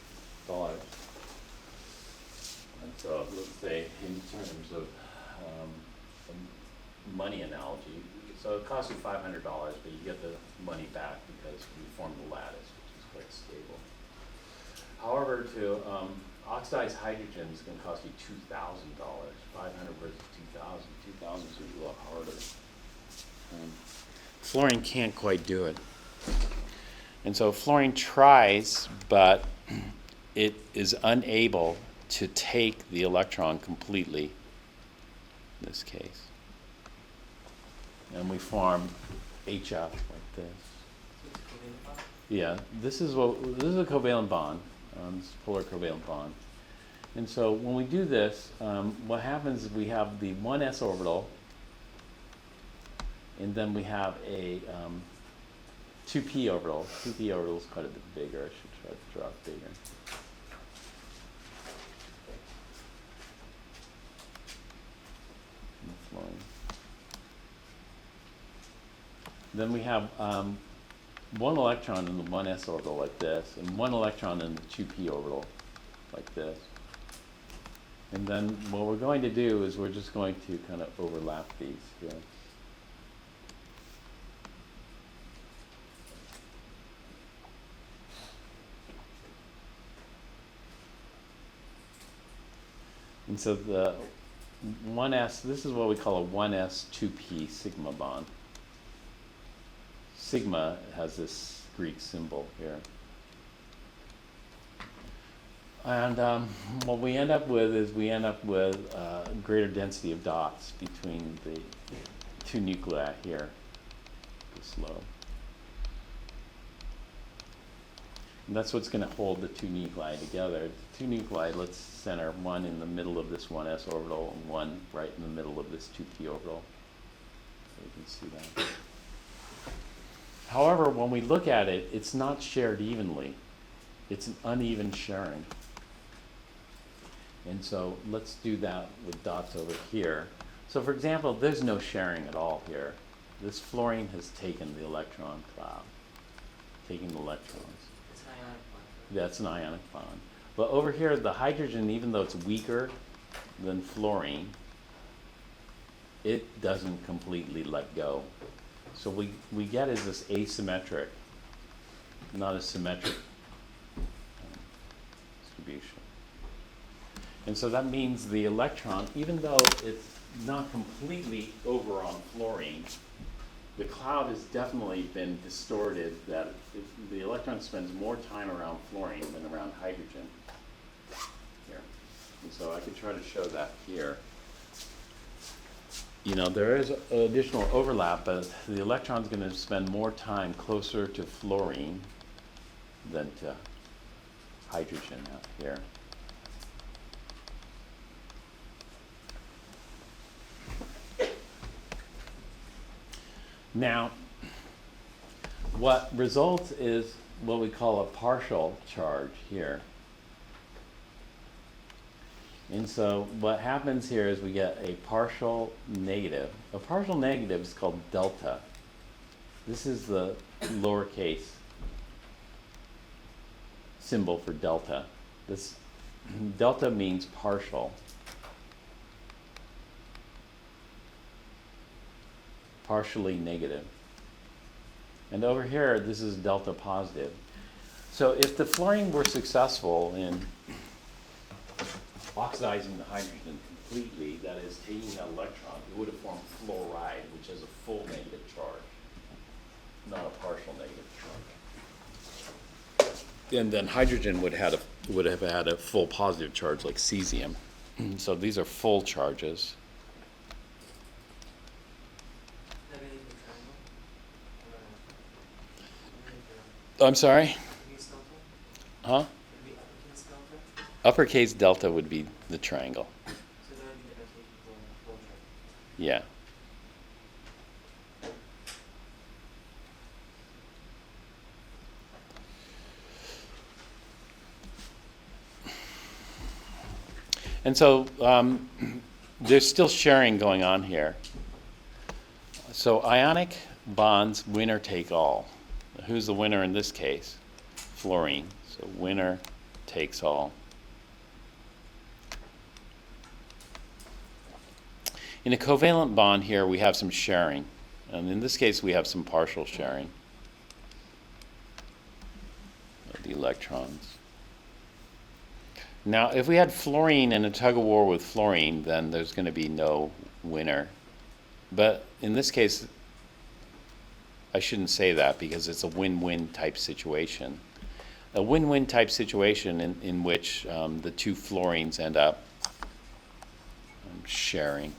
And so let's say in terms of a money analogy, so it costs you $500, but you get the money back because we form the lattice, which is quite stable. However, to oxidize hydrogen is going to cost you $2,000. 500 versus 2,000. 2,000 is a lot harder. Fluorine can't quite do it. And so fluorine tries, but it is unable to take the electron completely in this case. And we form HF like this. So it's covalent bond? Yeah, this is a covalent bond. This is a polar covalent bond. And so when we do this, what happens is we have the 1s orbital, and then we have a 2p orbital. 2p orbital is quite a bit bigger. I should try to draw it bigger. Then we have 1 electron in the 1s orbital like this, and 1 electron in the 2p orbital like this. And then what we're going to do is we're just going to kind of overlap these here. And so the 1s, this is what we call a 1s 2p sigma bond. Sigma has this Greek symbol here. And what we end up with is greater density of dots between the 2 nuclei here, this low. And that's what's going to hold the 2 nuclei together. The 2 nuclei, let's center 1 in the middle of this 1s orbital and 1 right in the middle of this 2p orbital. So you can see that. However, when we look at it, it's not shared evenly. It's an uneven sharing. And so let's do that with dots over here. So for example, there's no sharing at all here. This fluorine has taken the electron cloud, taking the electrons. It's an ionic bond. That's an ionic bond. But over here, the hydrogen, even though it's weaker than fluorine, it doesn't completely let go. So we get is this asymmetric, not a symmetric distribution. And so that means the electron, even though it's not completely over on fluorine, the cloud has definitely been distorted, that the electron spends more time around fluorine than around hydrogen here. And so I could try to show that here. You know, there is additional overlap, but the electron's going to spend more time closer to fluorine than to hydrogen out here. Now, what results is what we call a partial charge here. And so what happens here is we get a partial negative. A partial negative is called delta. This is the lowercase symbol for delta. This delta means partial. Partially negative. And over here, this is delta positive. So if the fluorine were successful in oxidizing the hydrogen completely, that is taking that electron, it would have formed fluoride, which has a full negative charge, not a partial negative charge. And then hydrogen would have had a full positive charge like cesium. So these are full charges. That really big triangle? I'm sorry? Uppercase delta? Huh? Would it be uppercase delta? Uppercase delta would be the triangle. So that would be the rotation flow chart. Yeah. And so there's still sharing going on here. So ionic bonds, winner take all. Who's the winner in this case? Fluorine. So winner takes all. In a covalent bond here, we have some sharing. And in this case, we have some partial sharing of the electrons. Now, if we had fluorine in a tug of war with fluorine, then there's going to be no winner. But in this case, I shouldn't say that because it's a win-win type situation. A win-win type situation in which the two fluorines end up sharing.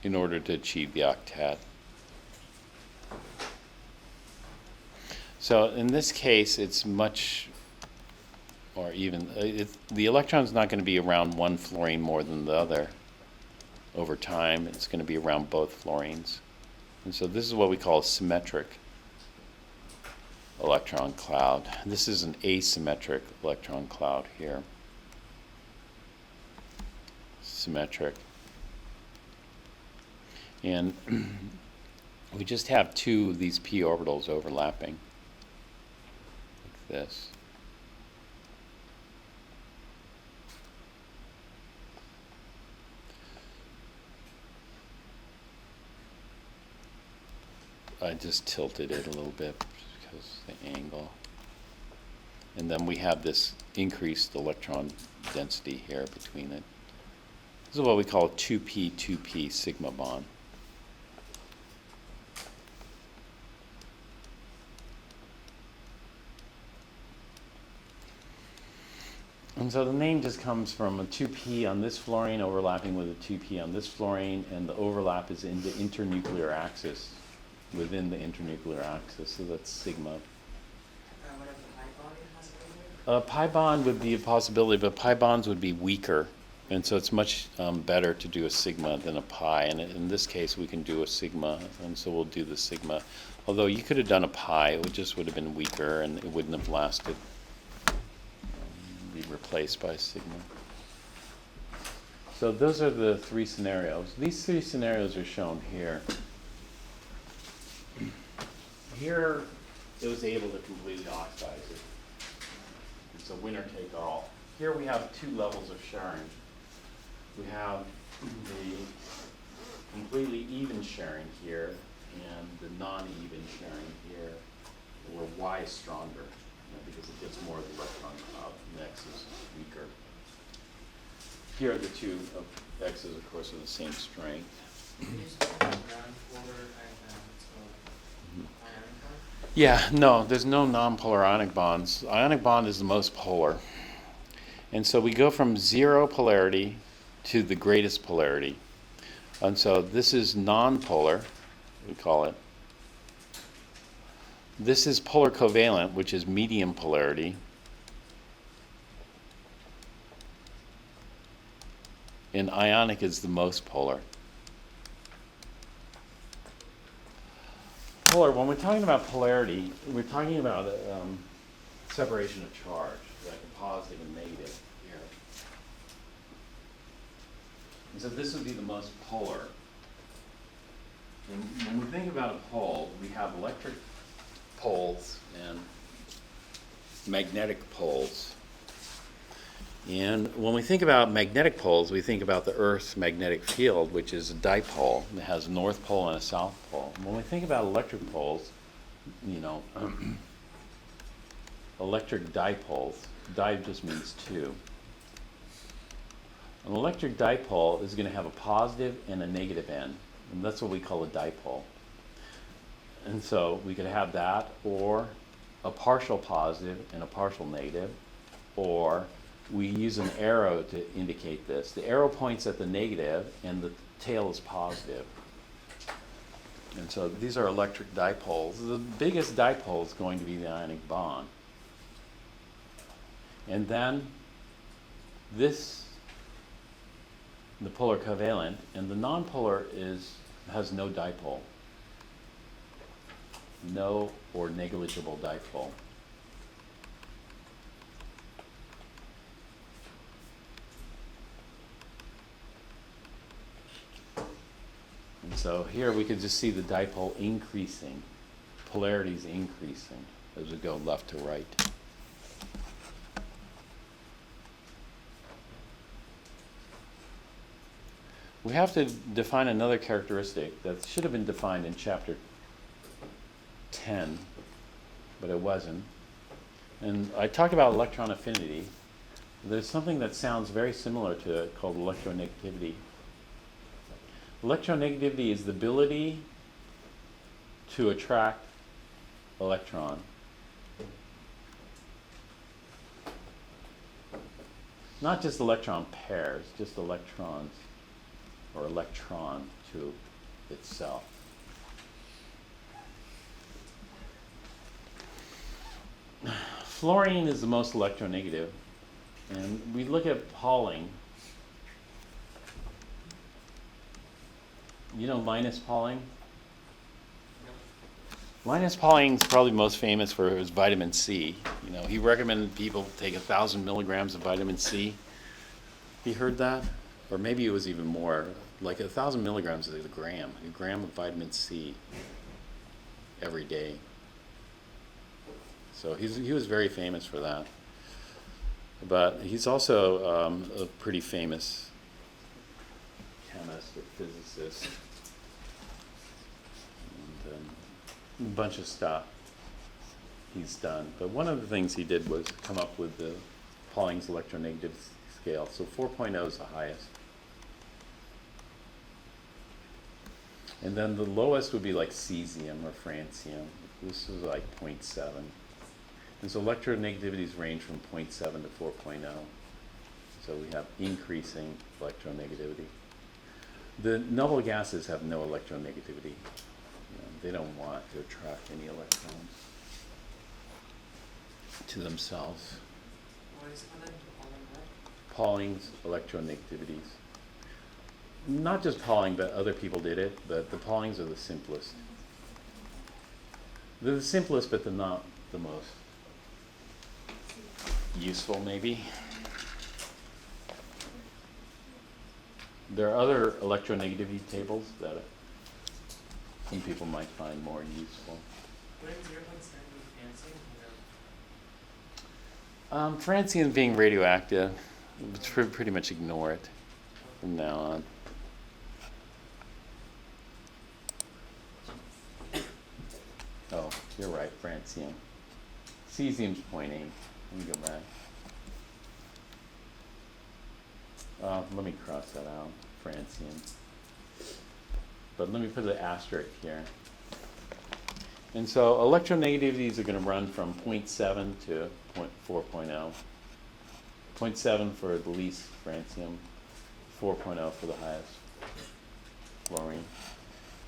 In order to achieve the octet. So in this case, it's much, or even, the electron's not going to be around one fluorine more than the other. Over time, it's going to be around both fluorines. And so this is what we call a symmetric electron cloud. This is an asymmetric electron cloud here. Symmetric. And we just have two of these p orbitals overlapping. This. I just tilted it a little bit because of the angle. And then we have this increased electron density here between it. This is what we call a 2p sigma bond. And so the name just comes from a 2p on this fluorine overlapping with a 2p on this fluorine, and the overlap is in the internuclear axis, within the internuclear axis, so that's sigma. What if the pi bond has a layer? Pi bond would be a possibility, but pi bonds would be weaker, and so it's much better to do a sigma than a pi, and in this case we can do a sigma, and so we'll do the sigma. Although you could have done a pi, it just would have been weaker and it wouldn't have lasted. Be replaced by sigma. So those are the three scenarios. These three scenarios are shown here. Here, it was able to completely oxidize it. It's a winner take all. Here we have two levels of sharing. We have the completely even sharing here and the non-even sharing here, where Y is stronger, because it gets more of the electron cloud, and X is weaker. Here are the two of X's, of course, are the same strength. Can you just put non-polar and ionic bond? Yeah, no, there's no non-polar ionic bonds. Ionic bond is the most polar. And so we go from zero polarity to the greatest polarity. And so this is non-polar, we call it. This is polar covalent, which is medium polarity. And ionic is the most polar. Polar, when we're talking about polarity, we're talking about separation of charge, like a positive and negative here. And so this would be the most polar. And when we think about a pole, we have electric poles and magnetic poles. And when we think about magnetic poles, we think about the Earth's magnetic field, which is a dipole. It has a north pole and a south pole. When we think about electric poles, you know, electric dipoles, di just means two. An electric dipole is going to have a positive and a negative end, and that's what we call a dipole. And so we could have that, or a partial positive and a partial negative, or we use an arrow to indicate this. The arrow points at the negative and the tail is positive. And so these are electric dipoles. The biggest dipole is going to be the ionic bond. And then this, the polar covalent, and the nonpolar has no dipole. No or negligible dipole. And so here we could just see the dipole increasing, polarities increasing as we go left to right. We have to define another characteristic that should have been defined in chapter 10, but it wasn't. And I talked about electron affinity. There's something that sounds very similar to it called electronegativity. Electronegativity is the ability to attract electron. Not just electron pairs, just electrons or electron to itself. Fluorine is the most electronegative, and we look at Pauling. You know Linus Pauling? Linus Pauling is probably most famous for his vitamin C. You know, he recommended people take 1,000 milligrams of vitamin C. You heard that? Or maybe it was even more. Like 1,000 milligrams is a gram of vitamin C every day. So he was very famous for that. But he's also a pretty famous chemist or physicist. And a bunch of stuff he's done. But one of the things he did was come up with the Pauling's electronegative scale. So 4.0 is the highest. And then the lowest would be like cesium or francium. This is like 0.7. And so electronegativities range from 0.7 to 4.0. So we have increasing electronegativity. The noble gases have no electronegativity. They don't want to attract any electrons to themselves. What is it called? Pauling's electronegativities. Not just Pauling, but other people did it, but the Paulings are the simplest. They're the simplest, but they're not the most useful, maybe. There are other electronegativity tables that some people might find more useful. What is your concern with francium? Francium being radioactive, pretty much ignore it from now on. Oh, you're right, francium. Cesium's 0.8. Let me go back. Let me cross that out, francium. But let me put the asterisk here. And so electronegativities are going to run from 0.7 to 4.0. 0.7 for the least francium, 4.0 for the highest fluorine.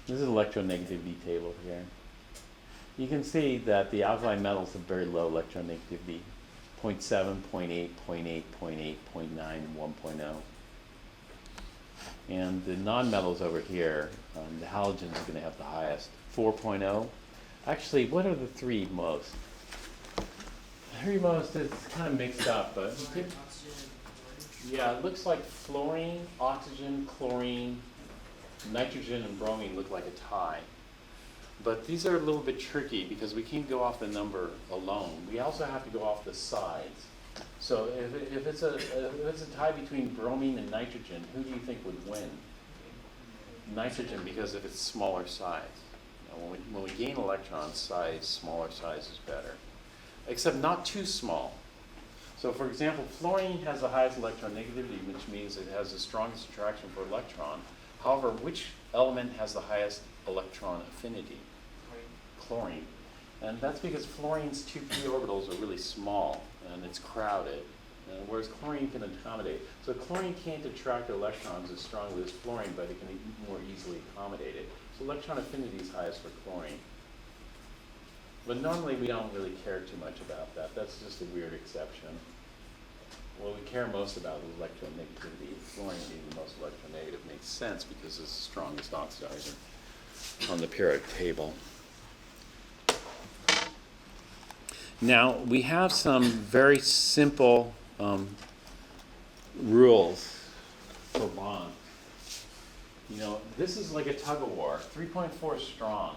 This is an electronegativity table here. You can see that the alkali metals have very low electronegativity, 0.7, 0.8, 0.8, 0.8, 0.9, and 1.0. And the nonmetals over here, the halogens are going to have the highest, 4.0. Actually, what are the three most? The three most is kind of mixed up, but Fluorine, oxygen, and chlorine? yeah, it looks like fluorine, oxygen, chlorine, nitrogen, and bromine look like a tie. But these are a little bit tricky because we can't go off the number alone. We also have to go off the sides. So if it's a tie between bromine and nitrogen, who do you think would win? Nitrogen, because of its smaller size. You know, when we gain electrons, smaller size is better. Except not too small. So for example, fluorine has the highest electronegativity, which means it has the strongest attraction for electron. However, which element has the highest electron affinity? Chlorine. And that's because fluorine's 2p orbitals are really small, and it's crowded, whereas chlorine can accommodate. So chlorine can't attract electrons as strongly as fluorine, but it can more easily accommodate it. So electron affinity is highest for chlorine. But normally we don't really care too much about that. That's just a weird exception. What we care most about is electronegativity. Fluorine being the most electronegative makes sense because it's the strongest oxidizer on the periodic table. Now, we have some very simple rules for bonds. You know, this is like a tug of war. 3.4 is strong.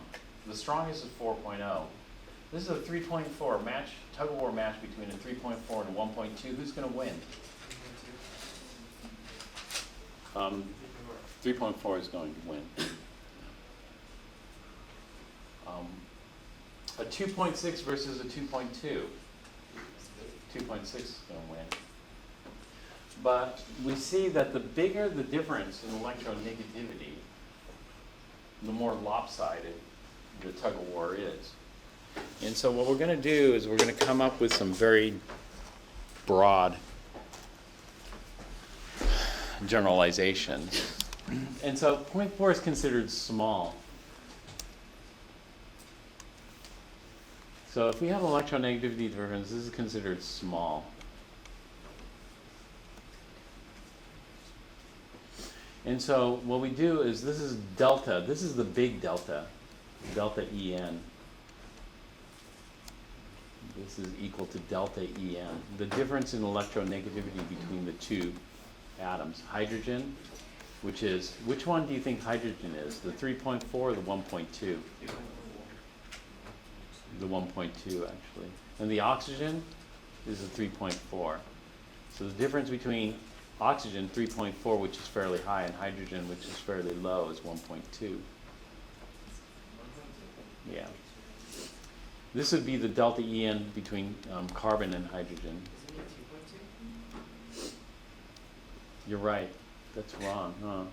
The strongest is 4.0. This is a 3.4 match, tug of war match between a 3.4 and a 1.2. Who's going to win? 3.4 is going to win. A 2.6 versus a 2.2. 2.6 is going to win. But we see that the bigger the difference in electronegativity, the more lopsided the tug of war is. And so what we're going to do is we're going to come up with some very broad generalizations. And so 0.4 is considered small. So if we have electronegativity difference, this is considered small. And so what we do is this is delta. This is the big delta, delta En. This is equal to delta En. The difference in electronegativity between the two atoms. Hydrogen, which one do you think hydrogen is? The 3.4 or the 1.2? The 1.2 actually. And the oxygen is a 3.4. So the difference between oxygen 3.4, which is fairly high, and hydrogen, which is fairly low, is 1.2. Yeah. This would be the delta En between carbon and hydrogen. Isn't it 2.2? You're right. That's wrong, huh?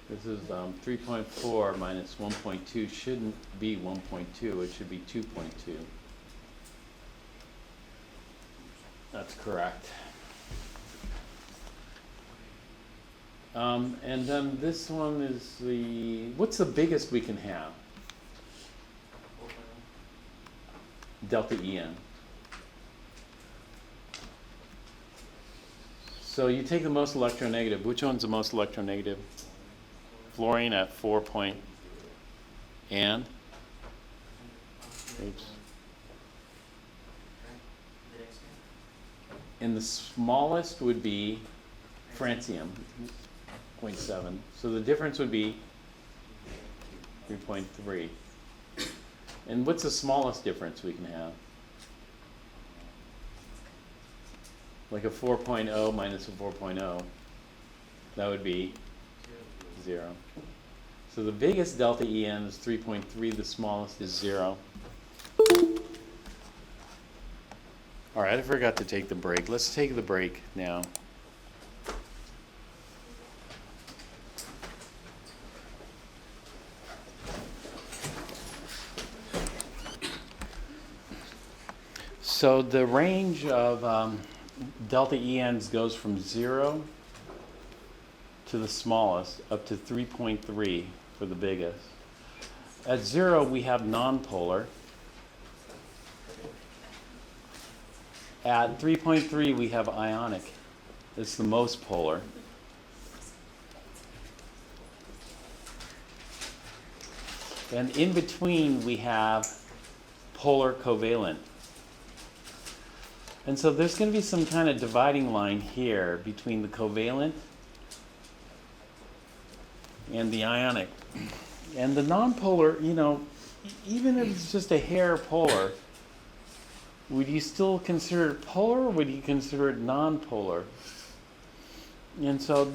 This is 3.4 minus 1.2 shouldn't be 1.2. It should be 2.2. That's correct. And then this one is what's the biggest we can have? Delta En. So you take the most electronegative. Which one's the most electronegative? Fluorine at 4 point and? Oops. And the smallest would be francium, 0.7. So the difference would be 3.3. And what's the smallest difference we can have? Like a 4.0 minus a 4.0. That would be 0. So the biggest delta En is 3.3, the smallest is 0. All right, I forgot to take the break. Let's take the break now. So the range of delta ENs goes from 0 to the smallest up to 3.3 for the biggest. At 0, we have nonpolar. At 3.3, we have ionic. It's the most polar. And in between, we have polar covalent. And so there's going to be some kind of dividing line here between the covalent and the ionic. And the nonpolar, you know, even if it's just a hair polar, would you still consider it polar or would you consider it non-polar? And so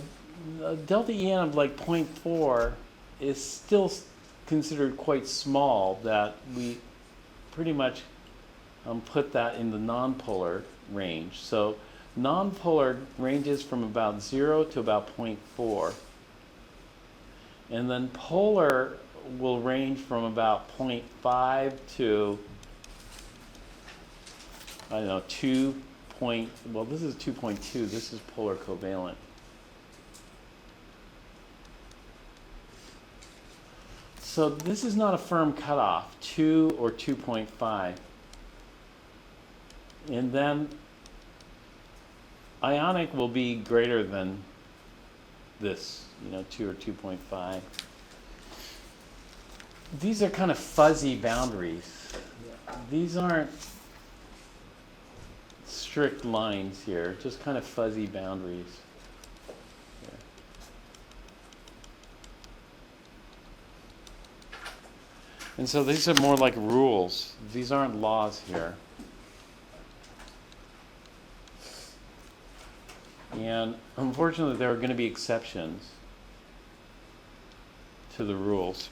delta En of like 0.4 is still considered quite small, that we pretty much put that in the non-polar range. So non-polar ranges from about 0 to about 0.4. And then polar will range from about 0.5 to, I don't know, 2 point, well, this is 2.2, this is polar covalent. So this is not a firm cutoff, 2 or 2.5. And then ionic will be greater than this, 2 or 2.5. These are kind of fuzzy boundaries. These aren't strict lines here, just kind of fuzzy boundaries. And so these are more like rules. These aren't laws here. And unfortunately, there are going to be exceptions to the rules.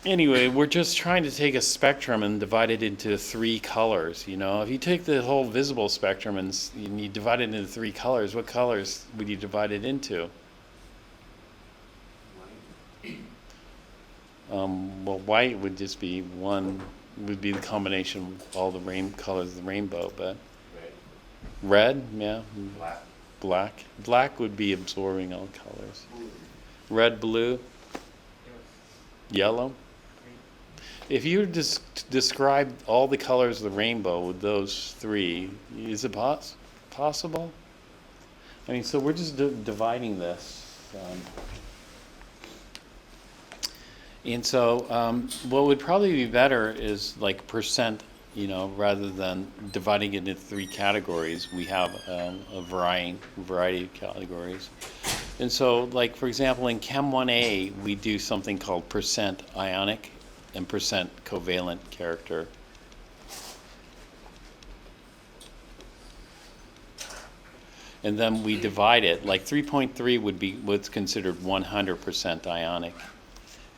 Anyway, we're just trying to take a spectrum and divide it into 3 colors. If you take the whole visible spectrum and you divide it into 3 colors, what colors would you divide it into? Well, white would just be would be the combination of all the colors of the rainbow, but red, yeah, black would be absorbing all colors. Red, blue, yellow. If you were to describe all the colors of the rainbow with those 3, is it possible? I mean, so we're just dividing this. And so what would probably be better is like percent, rather than dividing it into 3 categories. We have a variety of categories. And so, like, for example, in Chem 1A, we do something called percent ionic and percent covalent character. And then we divide it, like 3.3 would be what's considered 100% ionic.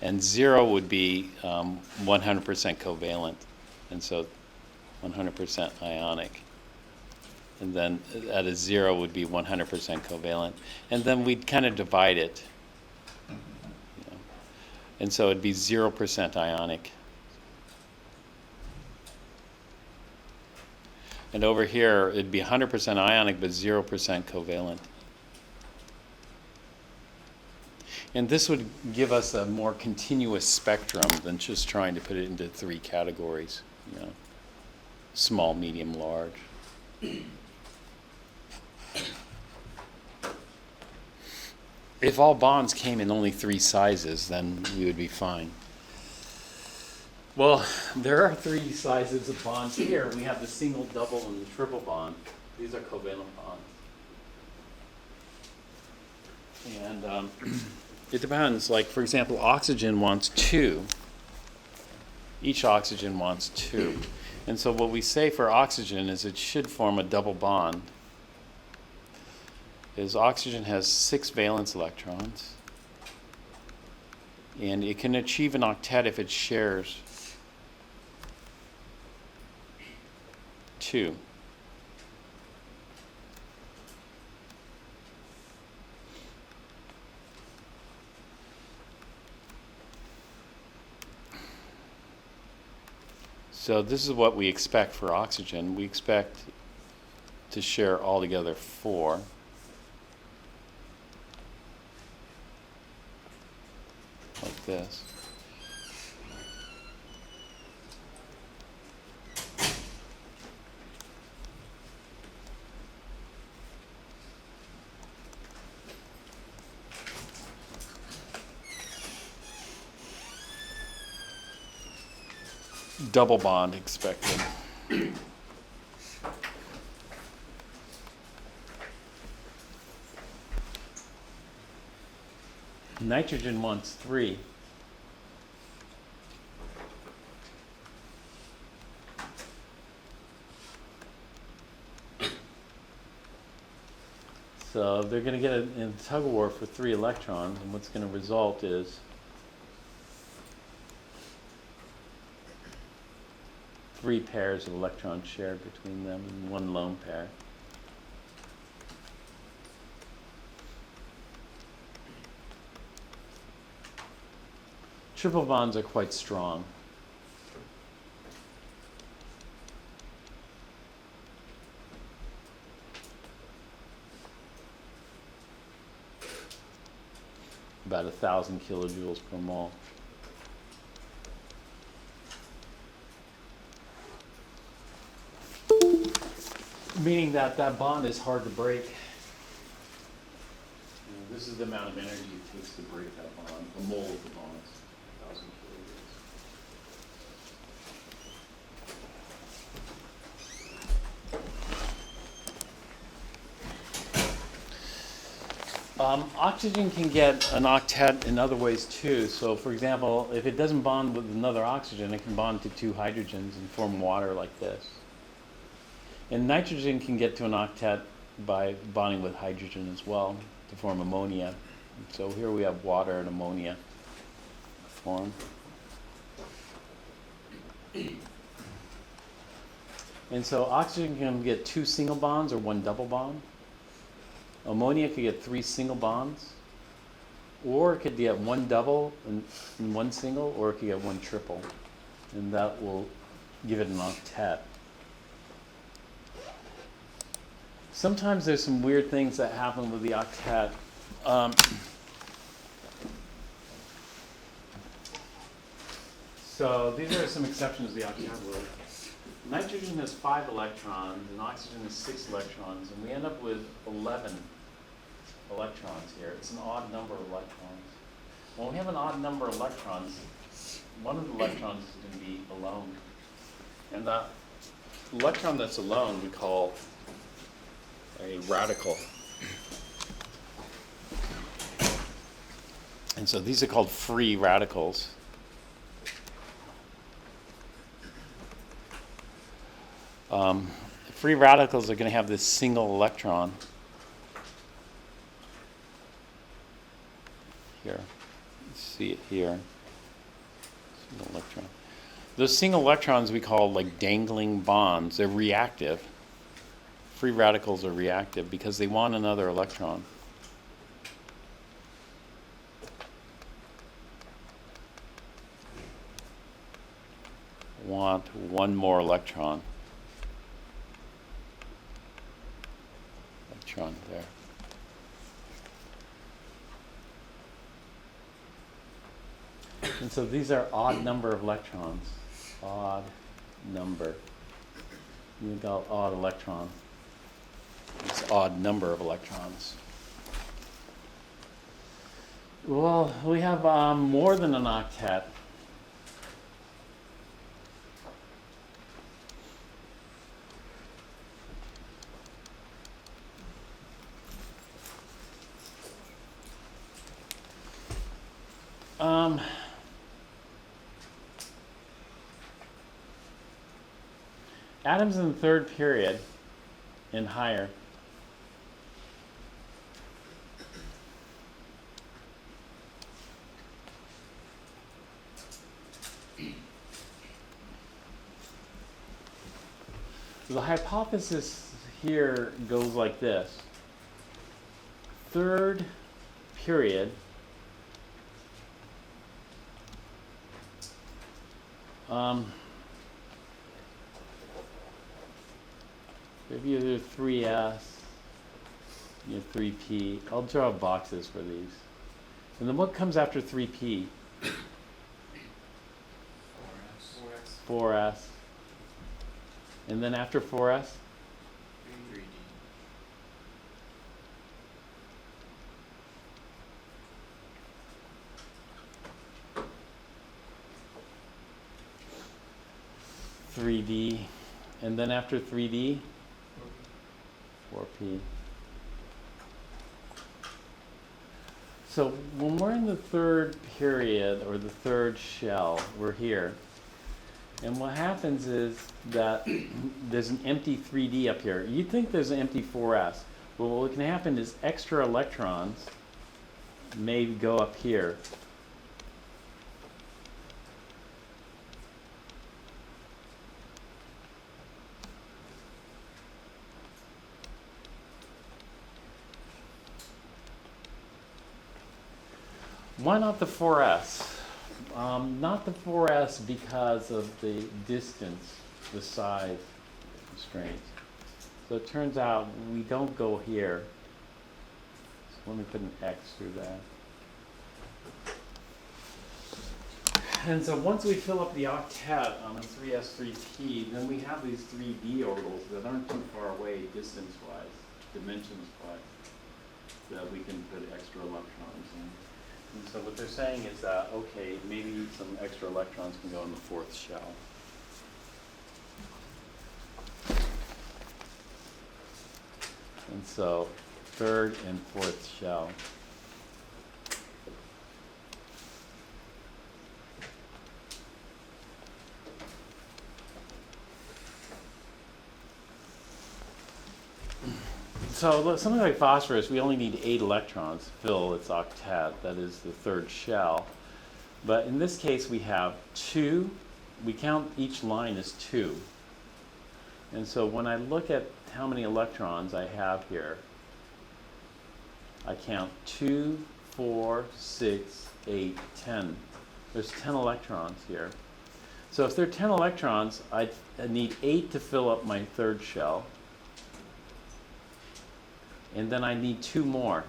And 0 would be 100% covalent. And so 100% ionic. And then at a 0 would be 100% covalent. And then we'd kind of divide it. And so it'd be 0% ionic. And over here, it'd be 100% ionic, but 0% covalent. And this would give us a more continuous spectrum than just trying to put it into 3 categories, small, medium, large. If all bonds came in only 3 sizes, then we would be fine. Well, there are 3 sizes of bonds here. We have the single, double, and the triple bond. These are covalent bonds. And it depends. Like, for example, oxygen wants 2. Each oxygen wants 2. And so what we say for oxygen is it should form a double bond. Is oxygen has 6 valence electrons, and it can achieve an octet if it shares 2. So this is what we expect for oxygen. We expect to share altogether 4. Like this. Double bond expected. Nitrogen wants 3. So they're going to get in a tug of war for 3 electrons, and what's going to result is 3 pairs of electrons shared between them and 1 lone pair. Triple bonds are quite strong. About 1,000 kilojoules per mole. Meaning that that bond is hard to break. And this is the amount of energy it takes to break that bond, a mole of the bonds, 1,000 kilojoules. Oxygen can get an octet in other ways too. So for example, if it doesn't bond with another oxygen, it can bond to 2 hydrogens and form water like this. And nitrogen can get to an octet by bonding with hydrogen as well to form ammonia. So here we have water and ammonia formed. And so oxygen can get 2 single bonds or 1 double bond. Ammonia could get 3 single bonds, or it could get 1 double and 1 single, or it could get 1 triple. And that will give it an octet. Sometimes there's some weird things that happen with the octet. So these are some exceptions to the octet rule. Nitrogen has 5 electrons, and oxygen has 6 electrons, and we end up with 11 electrons here. It's an odd number of electrons. When we have an odd number of electrons, one of the electrons is going to be alone. And that electron that's alone we call a radical. And so these are called free radicals. Free radicals are going to have this single electron here. You see it here. Single electron. Those single electrons we call like dangling bonds. They're reactive. Free radicals are reactive because they want another electron. Want 1 more electron. Electron there. And so these are odd number of electrons. Odd number. You got odd electron. It's odd number of electrons. Well, we have more than an octet. Atoms in the 3rd period and higher so the hypothesis here goes like this. 3rd period if you do 3s, you have 3p. I'll draw boxes for these. And then what comes after 3p? 4s. And then after 4s? 3d. And then after 3d? 4p. So when we're in the 3rd period or the 3rd shell, we're here. And what happens is that there's an empty 3d up here. You'd think there's an empty 4s. Well, what can happen is extra electrons may go up here. Why not the 4s? Not the 4s because of the distance, the size constraints. So it turns out we don't go here. So let me put an X through that. And so once we fill up the octet on a 3s3p, then we have these 3d orbitals that aren't too far away distance-wise, dimensions-wise, that we can put extra electrons in. And so what they're saying is that, okay, maybe some extra electrons can go in the fourth shell. And so third and fourth shell. So something like phosphorus, we only need 8 electrons to fill its octet, that is the third shell. But in this case we have 2, we count each line as 2. And so when I look at how many electrons I have here, I count 2, 4, 6, 8, 10. There's 10 electrons here. So if there are 10 electrons, I need 8 to fill up my third shell. And then I need 2 more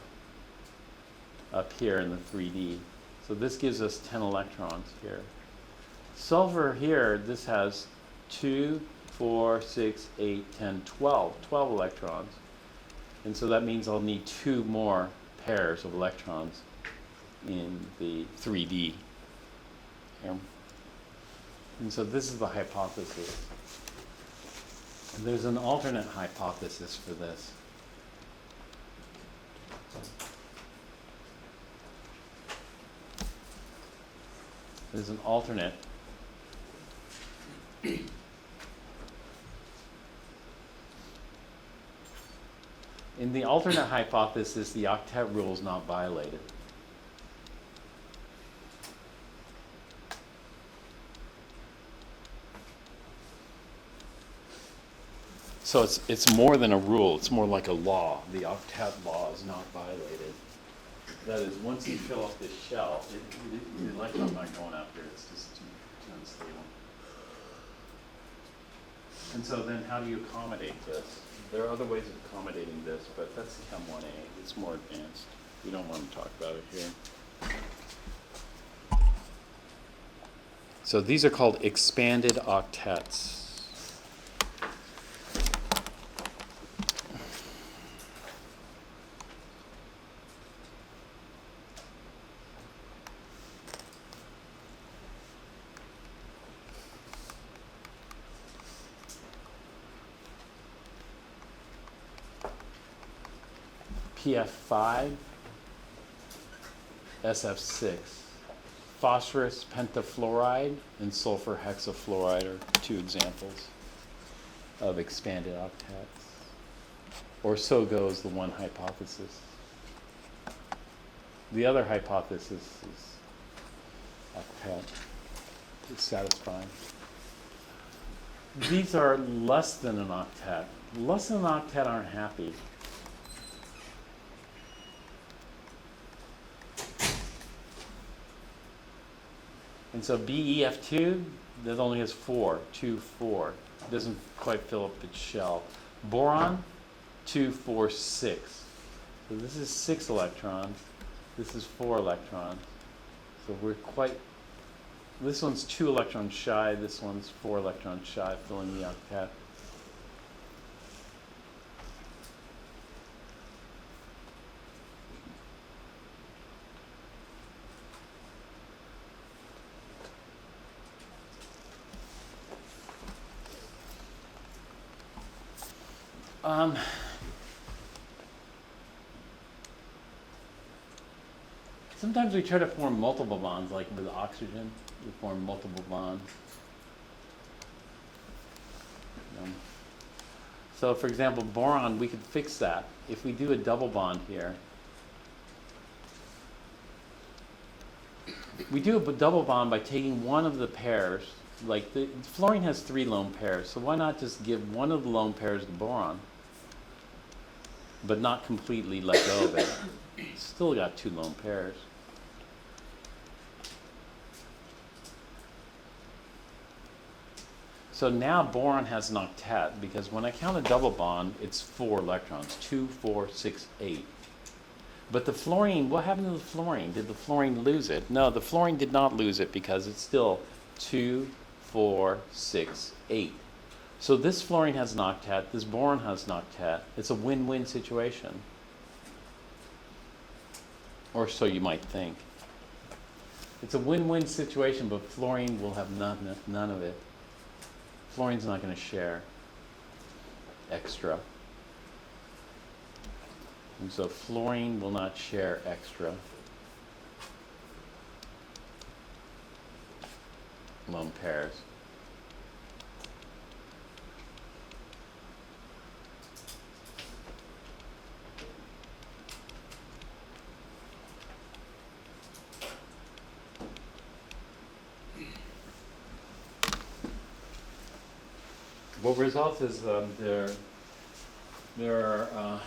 up here in the 3D. So this gives us 10 electrons here. Sulfur here, this has 2, 4, 6, 8, 10, 12 electrons. And so that means I'll need 2 more pairs of electrons in the 3D. And so this is the hypothesis. And there's an alternate hypothesis for this. There's an alternate. In the alternate hypothesis, the octet rule is not violated. So it's more than a rule, it's more like a law. The octet law is not violated. That is, once you fill up this shell, the electron's not going up here, it's just too unstable. And so then how do you accommodate this? There are other ways of accommodating this, but that's Chem 1A. It's more advanced. We don't want to talk about it here. So these are called expanded octets. PF5, SF6. Phosphorus pentafluoride and sulfur hexafluoride are 2 examples of expanded octets. Or so goes the one hypothesis. The other hypothesis is octet is satisfying. These are less than an octet. Less than an octet aren't happy. And so BEF2, that only has 4, 2, 4. It doesn't quite fill up its shell. Boron, 2, 4, 6. So this is 6 electrons. This is 4 electrons. So we're quite, this one's 2 electrons shy, this one's 4 electrons shy, filling the octet. Sometimes we try to form multiple bonds, like with oxygen, we form multiple bonds. So for example, boron, we could fix that. If we do a double bond here, we do a double bond by taking one of the pairs, like the fluorine has 3 lone pairs, so why not just give one of the lone pairs to boron, but not completely let go of it. Still got 2 lone pairs. So now boron has an octet because when I count a double bond, it's 4 electrons, 2, 4, 6, 8. But the fluorine, what happened to the fluorine? Did the fluorine lose it? No, the fluorine did not lose it because it's still 2, 4, 6, 8. So this fluorine has an octet, this boron has an octet. It's a win-win situation. Or so you might think. It's a win-win situation, but fluorine will have none of it. Fluorine's not going to share extra. And so fluorine will not share extra lone pairs. What results is there are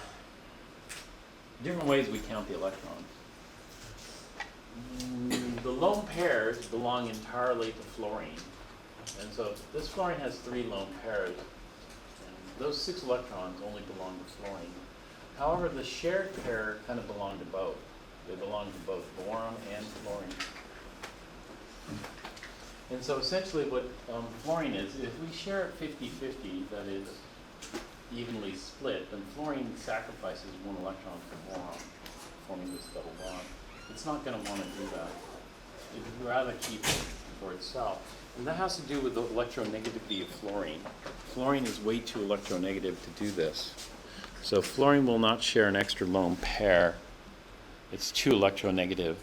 different ways we count the electrons. The lone pairs belong entirely to fluorine. And so this fluorine has 3 lone pairs. And those 6 electrons only belong to fluorine. However, the shared pair kind of belong to both. They belong to both boron and fluorine. And so essentially what fluorine is, if we share it 50-50, that is evenly split, then fluorine sacrifices 1 electron for boron, forming this double bond. It's not going to want to do that. It would rather keep it for itself. And that has to do with the electronegativity of fluorine. Fluorine is way too electronegative to do this. So fluorine will not share an extra lone pair. It's too electronegative.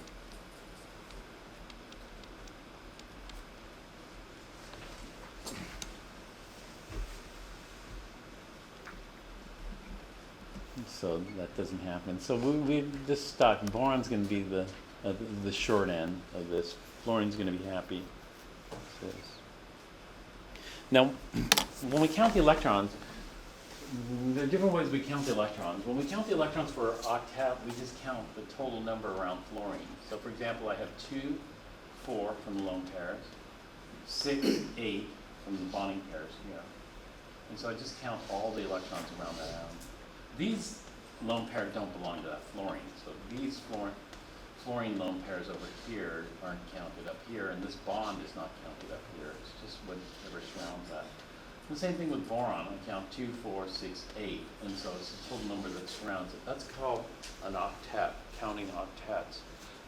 So that doesn't happen. So we just stuck. Boron's going to be the short end of this. Fluorine's going to be happy. Now, when we count the electrons, there are different ways we count the electrons. When we count the electrons for octet, we just count the total number around fluorine. So for example, I have 2, 4 from the lone pairs, 6, 8 from the bonding pairs here. And so I just count all the electrons around that atom. These lone pairs don't belong to that fluorine. So these fluorine lone pairs over here aren't counted up here, and this bond is not counted up here. It's just whatever surrounds that. The same thing with boron. I count 2, 4, 6, 8, and so it's the total number that surrounds it. That's called an octet, counting octets.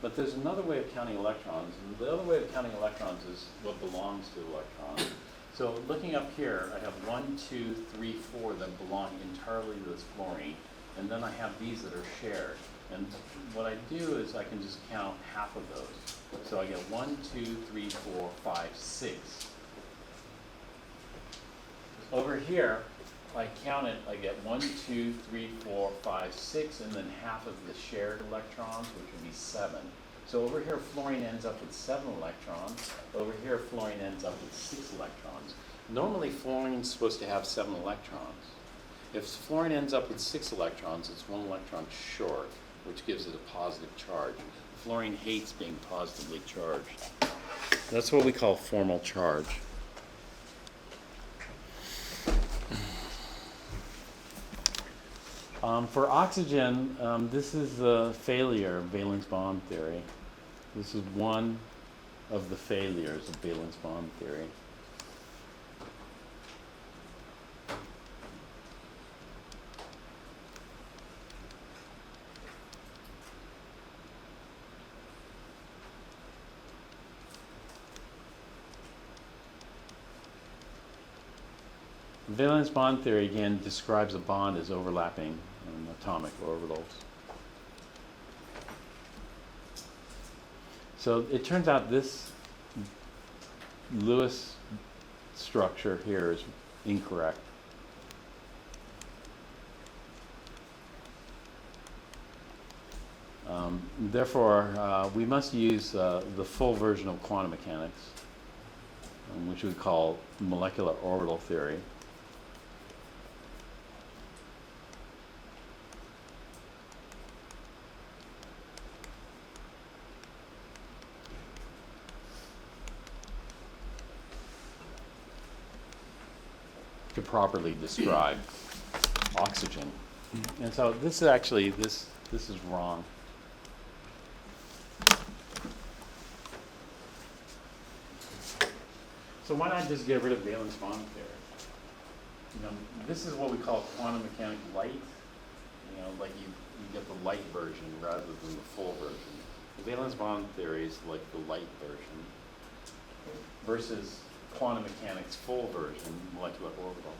But there's another way of counting electrons, and the other way of counting electrons is what belongs to electrons. So looking up here, I have 1, 2, 3, 4 that belong entirely to this fluorine, and then I have these that are shared. And what I do is I can just count half of those. So I get 1, 2, 3, 4, 5, 6. Over here, I count it, I get 1, 2, 3, 4, 5, 6, and then half of the shared electrons, which would be 7. So over here, fluorine ends up with 7 electrons. Over here, fluorine ends up with 6 electrons. Normally, fluorine is supposed to have 7 electrons. If fluorine ends up with 6 electrons, it's 1 electron short, which gives it a positive charge. Fluorine hates being positively charged. That's what we call formal charge. For oxygen, this is the failure of valence bond theory. This is one of the failures of valence bond theory. Valence bond theory, again, describes a bond as overlapping atomic orbitals. So it turns out this Lewis structure here is incorrect. Therefore, we must use the full version of quantum mechanics, which we call molecular orbital theory. To properly describe oxygen. And so this is actually, this is wrong. So why not just get rid of valence bond theory? You know, this is what we call quantum mechanics light. You know, like you get the light version rather than the full version. The valence bond theory is like the light version versus quantum mechanics full version, molecular orbital.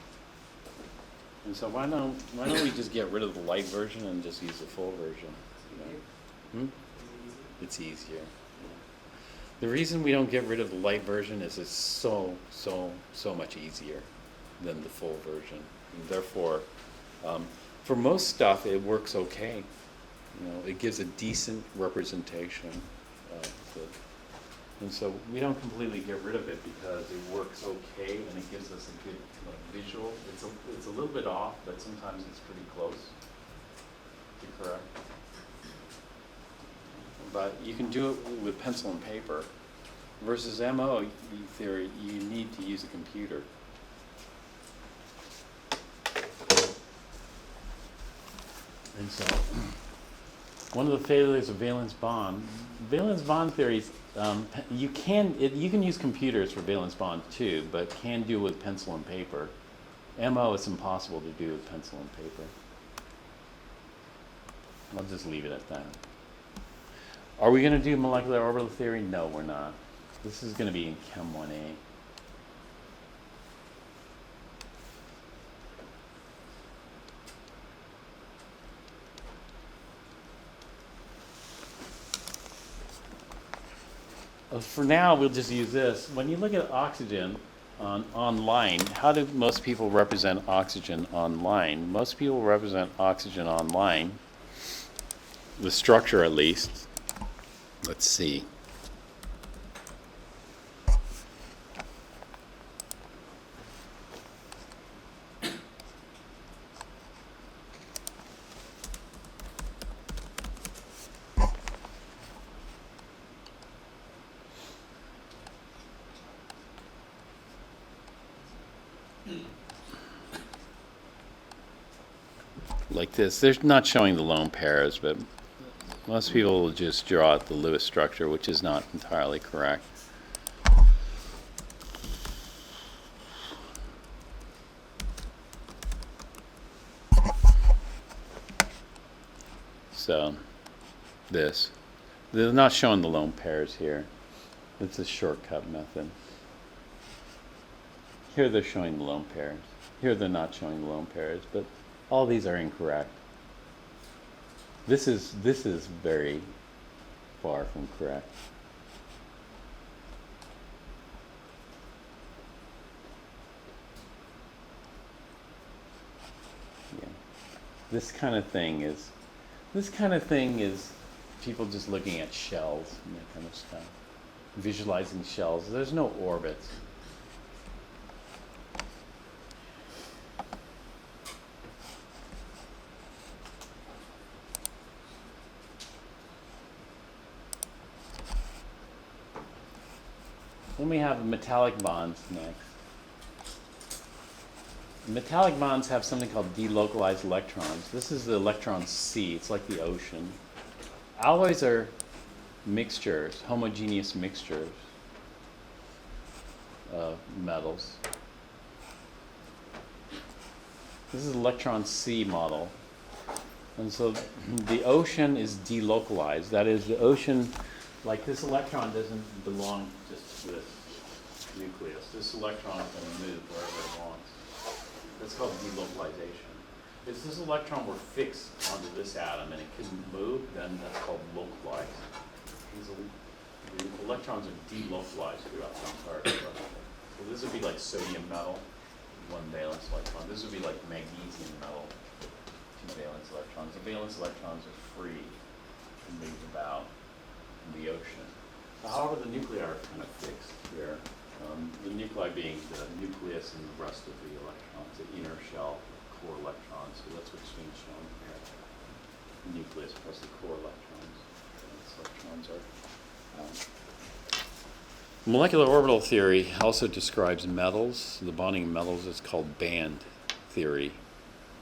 And so why don't we just get rid of the light version and just use the full version? You know? It's easier. Yeah. The reason we don't get rid of the light version is it's so much easier than the full version. And therefore, for most stuff, it works okay. You know, it gives a decent representation of the. And so we don't completely get rid of it because it works okay and it gives us a good visual. It's a little bit off, but sometimes it's pretty close to correct. But you can do it with pencil and paper. Versus MO theory, you need to use a computer. And so, one of the failures of valence bond theories, you can use computers for valence bond too, but can do it with pencil and paper. MO it's impossible to do with pencil and paper. I'll just leave it at that. Are we going to do molecular orbital theory? No, we're not. This is going to be in Chem 1A. For now, we'll just use this. When you look at oxygen online, how do most people represent oxygen online? Most people represent oxygen online, the structure at least. Let's see. Like this. They're not showing the lone pairs, but most people will just draw out the Lewis structure, which is not entirely correct. So, this. They're not showing the lone pairs here. It's a shortcut method. Here they're showing the lone pairs. Here they're not showing the lone pairs, but all these are incorrect. This is very far from correct. Yeah. This kind of thing is people just looking at shells and that kind of stuff. Visualizing shells. There's no orbits. Then we have metallic bonds next. Metallic bonds have something called delocalized electrons. This is the electron sea. It's like the ocean. Alloys are mixtures, homogeneous mixtures of metals. This is electron sea model. And so the ocean is delocalized. That is, the ocean, like this electron doesn't belong just to this nucleus. This electron can move wherever it wants. That's called delocalization. If this electron were fixed onto this atom and it couldn't move, then that's called localized. The electrons are delocalized throughout the entire structure. So this would be like sodium metal, one valence electron. This would be like magnesium metal, two valence electrons. The valence electrons are free in the the ocean. However, the nuclei are kind of fixed here. The nuclei being the nucleus and the rest of the electrons, the inner shell core electrons. So that's what's being shown here. The nucleus plus the core electrons. These electrons are. Molecular orbital theory also describes metals. The bonding of metals is called band theory.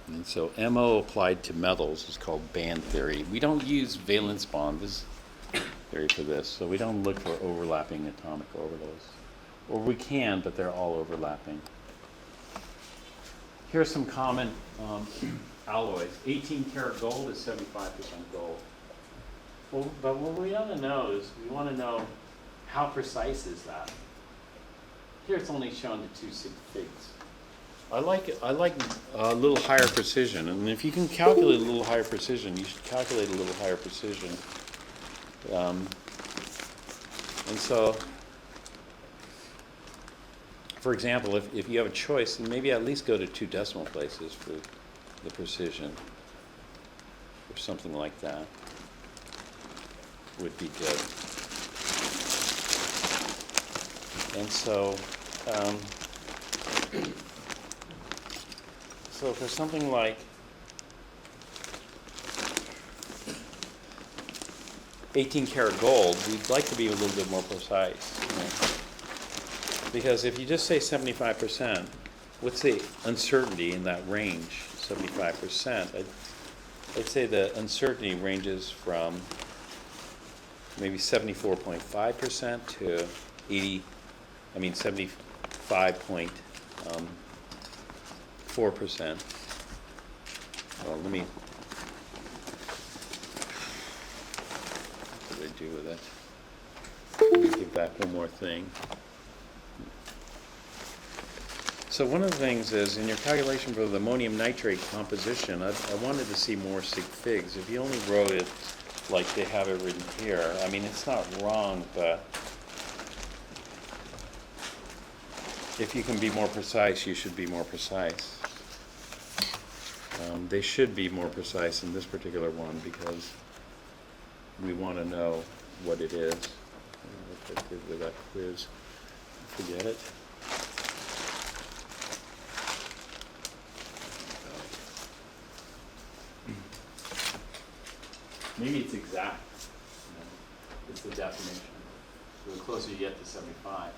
And so MO applied to metals is called band theory. We don't use valence bond theory for this, so we don't look for overlapping atomic orbitals. Or we can, but they're all overlapping. Here are some common alloys. 18 karat gold is 75% gold. Well, but what we want to know is, we want to know how precise is that. Here it's only shown to 2 sig figs. I like a little higher precision, and if you can calculate a little higher precision, you should calculate a little higher precision. And so, for example, if you have a choice, then maybe at least go to 2 decimal places for the precision, or something like that would be good. And so, so for something like 18 karat gold, we'd like to be a little bit more precise. You know? Because if you just say 75%, what's the uncertainty in that range, 75%? I'd say the uncertainty ranges from maybe 74.5% to 75.4%. Well, let me, what did I do with it? Let me give back one more thing. So one of the things is, in your calculation for the ammonium nitrate composition, I wanted to see more sig figs. If you only wrote it like they have it written here, I mean, it's not wrong, but if you can be more precise, you should be more precise. They should be more precise in this particular one because we want to know what it is. I don't know what I did with that quiz. Forget it. Maybe it's exact. You know, it's the definition. So the closer you get to 75.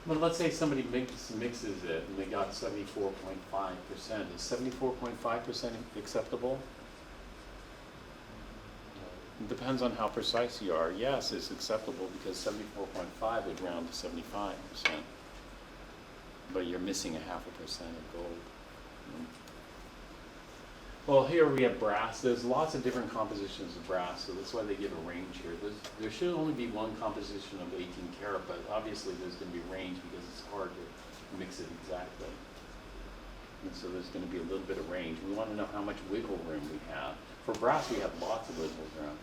But let's say somebody mixes it and they got 74.5%. Is 74.5% acceptable? It depends on how precise you are. Yes, it's acceptable because 74.5 would round to 75%. But you're missing 0.5% of gold. Well, here we have brass. There's lots of different compositions of brass, so that's why they give a range here. There should only be one composition of 18 karat, but obviously there's going to be range because it's hard to mix it exactly. And so there's going to be a little bit of range. We want to know how much wiggle room we have. For brass, we have lots of wiggle room.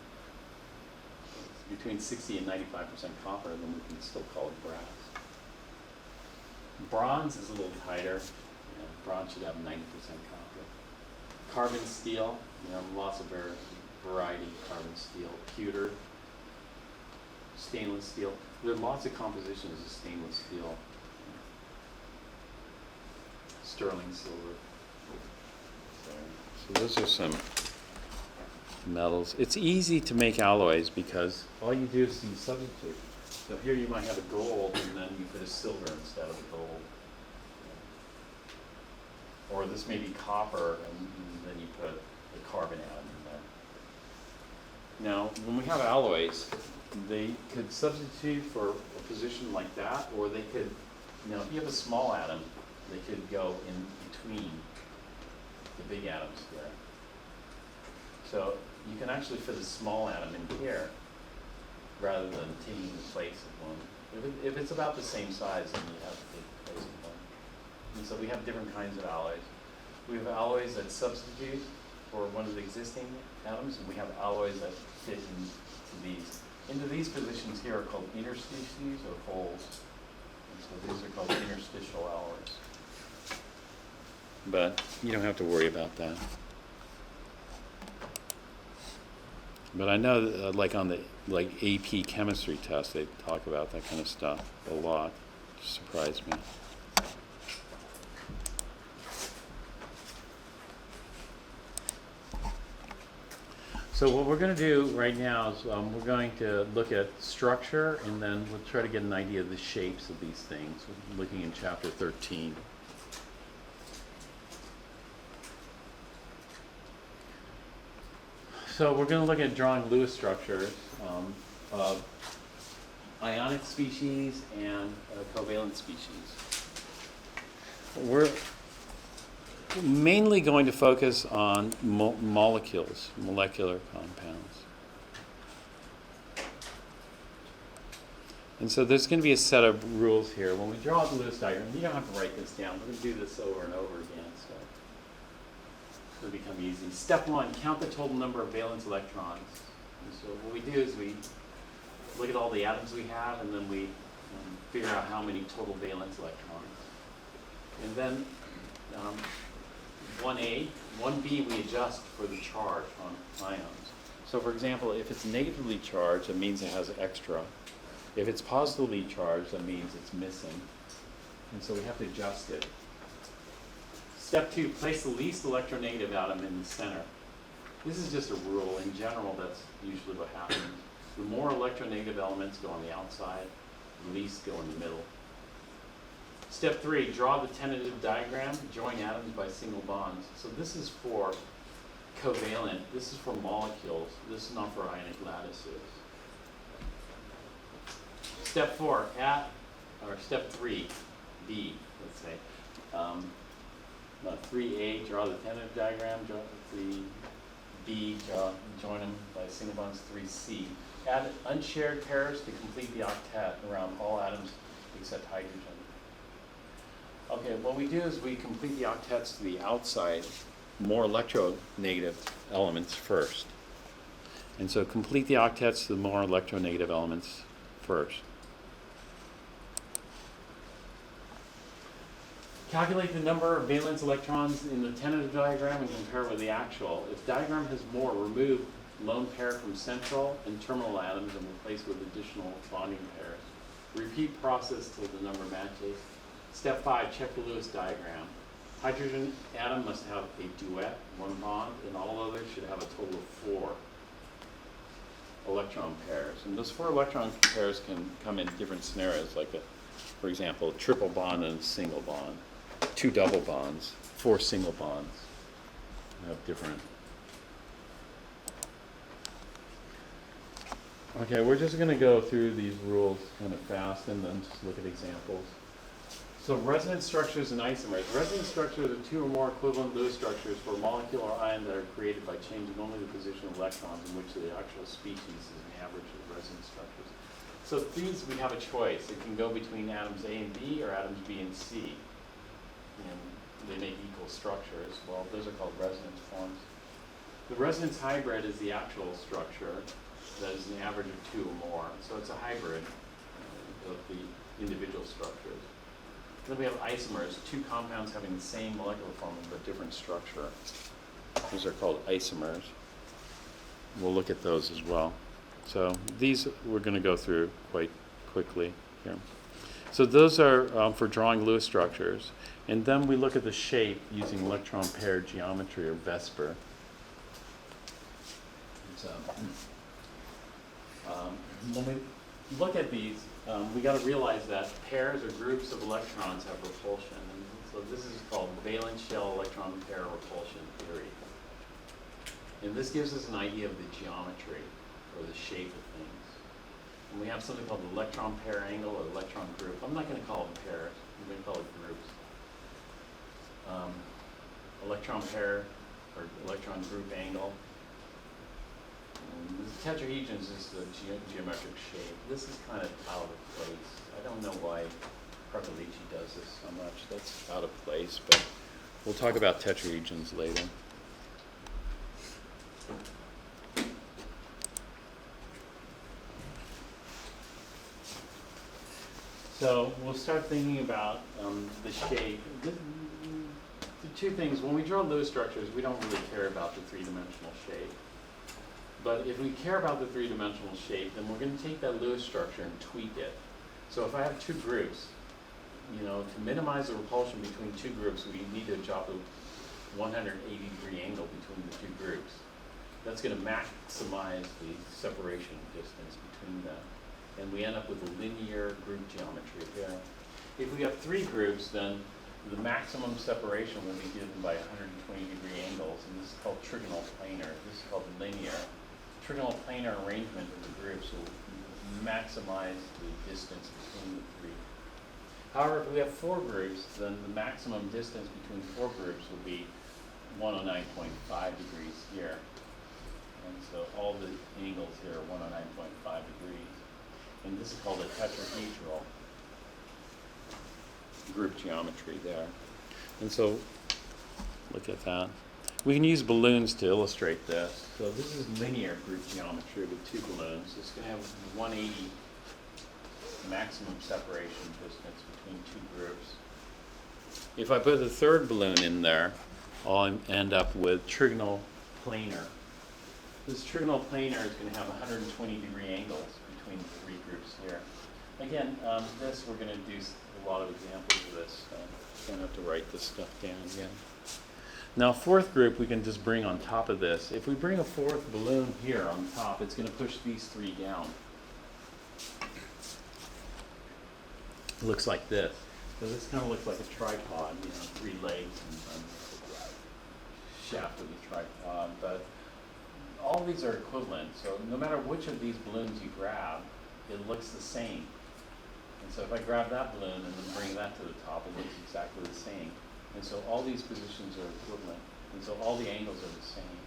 It's between 60 and 95% copper, then we can still call it brass. Bronze is a little tighter. You know, bronze should have 90% copper. Carbon steel, you know, lots of variety of carbon steel. Pewter, stainless steel. There are lots of compositions of stainless steel. Sterling silver. So those are some metals. It's easy to make alloys because all you do is you substitute. So here you might have a gold and then you put a silver instead of a gold. Or this may be copper, and then you put the carbon atom in there. Now, when we have alloys, they could substitute for a position like that, or they could, you know, if you have a small atom, they could go in between the big atoms here. So you can actually fit a small atom in here, rather than taking the place of one. If it's about the same size, then you have to take the place of one. And so we have different kinds of alloys. We have alloys that substitute for one of the existing atoms, and we have alloys that fit into these. Into these positions here are called interstices or holes. And so these are called interstitial alloys. But you don't have to worry about that. But I know that, like on the AP chemistry test, they talk about that kind of stuff a lot. Surprised me. So what we're going to do right now is we're going to look at structure, and then we'll try to get an idea of the shapes of these things, looking in chapter 13. So we're going to look at drawing Lewis structures of ionic species and covalent species. We're mainly going to focus on molecules, molecular compounds. And so there's going to be a set of rules here. When we draw the Lewis diagram, you don't have to write this down. We're going to do this over and over again, so it'll become easy. Step 1, count the total number of valence electrons. And so what we do is we look at all the atoms we have, and then we figure out how many total valence electrons. And then 1A, 1B, we adjust for the charge on ions. So for example, if it's negatively charged, it means it has extra. If it's positively charged, that means it's missing. And so we have to adjust it. Step 2, place the least electronegative atom in the center. This is just a rule. In general, that's usually what happens. The more electronegative elements go on the outside, the least go in the middle. Step 3, draw the tentative diagram, join atoms by single bonds. So this is for covalent, this is for molecules, this is not for ionic lattices. Step 4, step 3, B, let's say. 3A, draw the tentative diagram, draw 3B, join them by single bonds, 3C. Add unshared pairs to complete the octet around all atoms except hydrogen. Okay, what we do is we complete the octets to the outside, more electronegative elements first. And so complete the octets to the more electronegative elements first. Calculate the number of valence electrons in the tentative diagram and compare with the actual. If diagram has more, remove lone pair from central and terminal atoms and replace with additional bonding pairs. Repeat process till the number matches. Step 5, check the Lewis diagram. Hydrogen atom must have a duet, one bond, and all others should have a total of 4 electron pairs. And those 4 electron pairs can come in different scenarios, like, for example, a triple bond and a single bond, 2 double bonds, 4 single bonds. Have different. Okay, we're just going to go through these rules kind of fast and then just look at examples. So resonance structures and isomers. Resonance structures are 2 or more equivalent Lewis structures for a molecule or ion that are created by changing only the position of electrons in which the actual species is an average of resonance structures. So these, we have a choice. It can go between atoms A and B or atoms B and C. And they make equal structures. Well, those are called resonance forms. The resonance hybrid is the actual structure that is an average of 2 or more. So it's a hybrid of the individual structures. Then we have isomers, 2 compounds having the same molecular formula but different structure. Those are called isomers. We'll look at those as well. So these we're going to go through quite quickly here. So those are for drawing Lewis structures. And then we look at the shape using electron pair geometry or VESPER. So, when we look at these, we got to realize that pairs or groups of electrons have repulsion. And so this is called valence shell electron pair repulsion theory. And this gives us an idea of the geometry or the shape of things. And we have something called the electron pair angle or electron group. I'm not going to call them pairs. I'm going to call it groups. Electron pair or electron group angle. And the tetrahedrons is the geometric shape. This is kind of out of place. I don't know why Praglici does this so much. That's out of place, but we'll talk about tetrahedrons later. So we'll start thinking about the shape. The 2 things, when we draw Lewis structures, we don't really care about the 3-dimensional shape. But if we care about the three-dimensional shape, then we're going to take that Lewis structure and tweak it. So if I have two groups, to minimize the repulsion between two groups, we need to drop a 180-degree angle between the two groups. That's going to maximize the separation distance between them. And we end up with a linear group geometry here. If we have three groups, then the maximum separation will be given by 120-degree angles, and this is called trigonal planar. This is called linear. Trigonal planar arrangement of the groups will maximize the distance between the three. However, if we have four groups, then the maximum distance between four groups will be 109.5 degrees here. And so all the angles here are 109.5 degrees. And this is called a tetrahedral group geometry there. And so, look at that. We can use balloons to illustrate this. So this is linear group geometry with two balloons. It's going to have 180 maximum separation distance between two groups. If I put a third balloon in there, I'll end up with trigonal planar. This trigonal planar is going to have 120-degree angles between the three groups here. Again, this we're going to do a lot of examples of this. So don't have to write this stuff down again. Now, fourth group we can just bring on top of this. If we bring a fourth balloon here on top, it's going to push these three down. It looks like this. So this kind of looks like a tripod, three legs and shaft of the tripod. But all these are equivalent. So no matter which of these balloons you grab, it looks the same. And so if I grab that balloon and then bring that to the top, it looks exactly the same. And so all these positions are equivalent. And so all the angles are the same.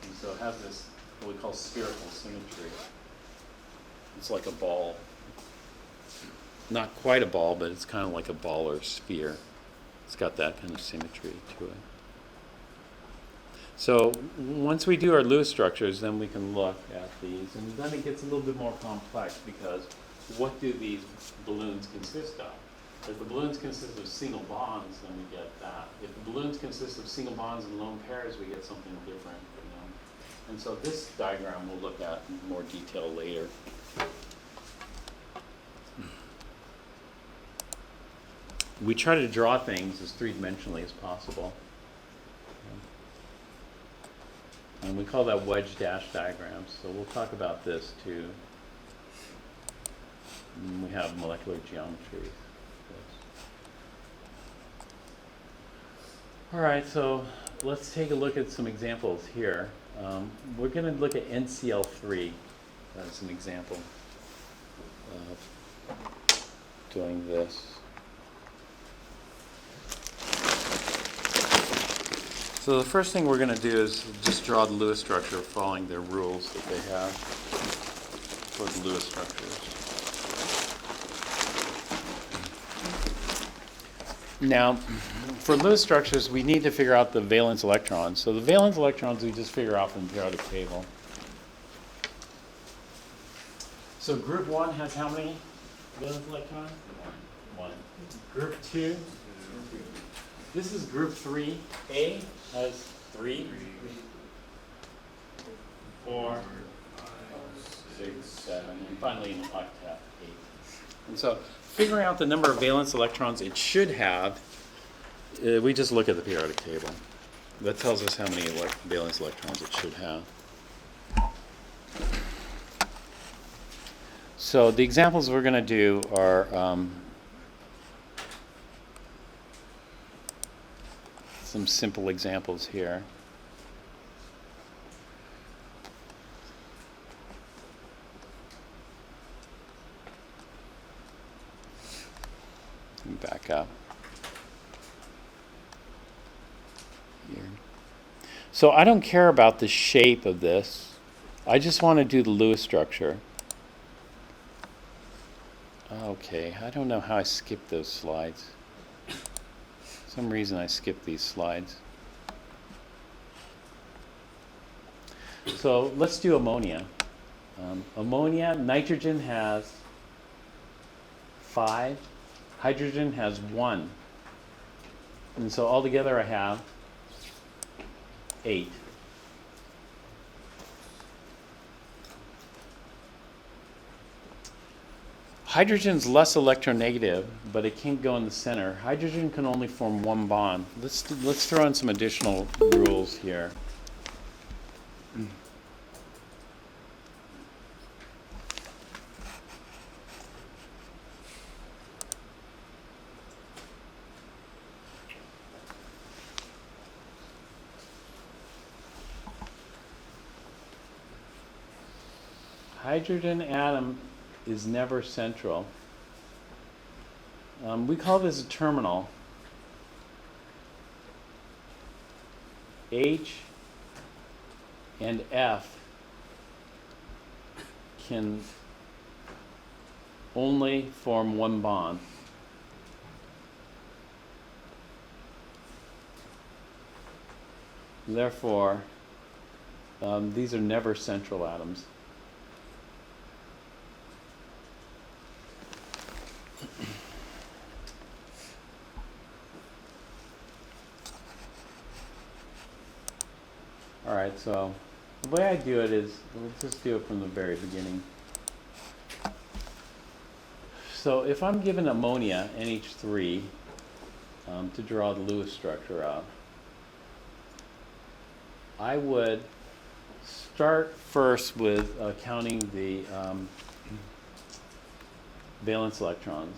And so it has this, what we call spherical symmetry. It's like a ball. Not quite a ball, but it's kind of like a ball or a sphere. It's got that kind of symmetry to it. So once we do our Lewis structures, then we can look at these. And then it gets a little bit more complex because what do these balloons consist of? If the balloons consist of single bonds, then we get that. If the balloons consist of single bonds and lone pairs, we get something different. And so this diagram we'll look at in more detail later. We try to draw things as three-dimensionally as possible. And we call that wedge dash diagrams. So we'll talk about this too. And we have molecular geometry. All right, so let's take a look at some examples here. We're going to look at NCl3 as an example of doing this. So the first thing we're going to do is just draw the Lewis structure following their rules that they have for the Lewis structures. Now, for Lewis structures, we need to figure out the valence electrons. So the valence electrons we just figure out from the periodic table. So group 1 has how many valence electrons? 1. Group 2? This is group 3. A has 3, 4, 6, 7, and finally an octet, 8. And so figuring out the number of valence electrons it should have, we just look at the periodic table. That tells us how many valence electrons it should have. So the examples we're going to do are some simple examples here. Let me back up here. So I don't care about the shape of this. I just want to do the Lewis structure. Okay, I don't know how I skipped those slides. For some reason I skipped these slides. So let's do ammonia. Ammonia, nitrogen has 5, hydrogen has 1. And so altogether I have 8. Hydrogen's less electronegative, but it can't go in the center. Hydrogen can only form one bond. Let's throw in some additional rules here. Hydrogen atom is never central. We call this a terminal. H and F can only form one bond. Therefore, these are never central atoms. All right, so the way I do it is, let's just do it from the very beginning. So if I'm given ammonia, NH3, to draw the Lewis structure out, I would start first with counting the valence electrons.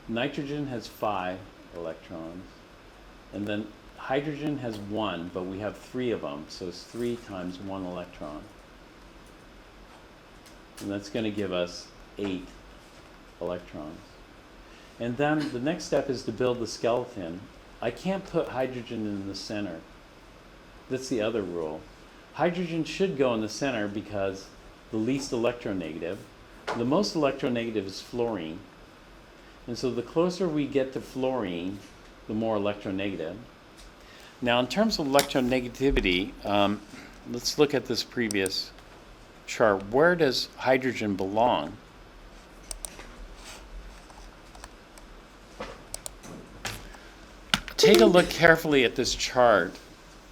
Nitrogen has 5 electrons, and then hydrogen has 1, but we have 3 of them, so it's 3 times 1 electron. And that's going to give us 8 electrons. And then the next step is to build the skeleton. I can't put hydrogen in the center. That's the other rule. Hydrogen should go in the center because the least electronegative. The most electronegative is fluorine. And so the closer we get to fluorine, the more electronegative. Now, in terms of electronegativity, let's look at this previous chart. Where does hydrogen belong? Take a look carefully at this chart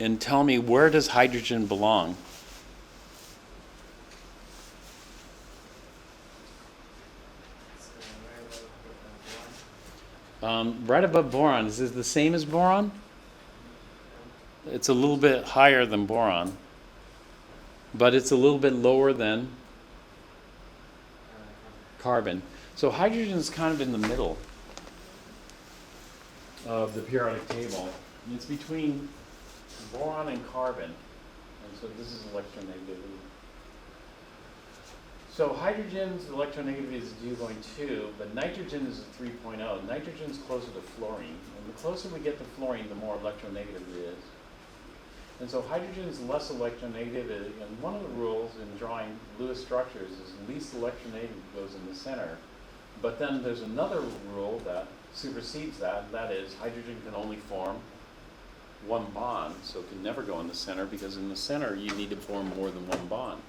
and tell me, where does hydrogen belong? It's right above boron. Right above boron. Is this the same as boron? It's a little bit higher than boron, but it's a little bit lower than carbon. So hydrogen is kind of in the middle of the periodic table. And it's between boron and carbon. And so this is electronegativity. So hydrogen's electronegativity is due going 2, but nitrogen is a 3.0. Nitrogen's closer to fluorine. And the closer we get to fluorine, the more electronegative it is. And so hydrogen is less electronegative, and one of the rules in drawing Lewis structures is least electronegative goes in the center. But then there's another rule that supersedes that, and that is hydrogen can only form one bond, so it can never go in the center, because in the center you need to form more than one bond.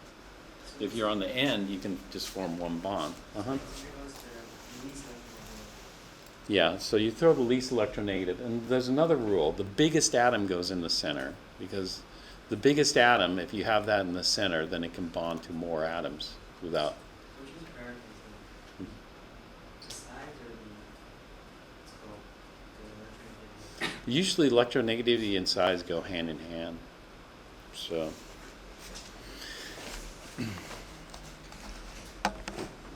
If you're on the end, you can just form one bond. Here goes the least electronegative. Yeah, so you throw the least electronegative, and there's another rule. The biggest atom goes in the center, because the biggest atom, if you have that in the center, then it can bond to more atoms without. Which is priority? The size or it's called the electronegativity? Usually electronegativity and size go hand in hand. So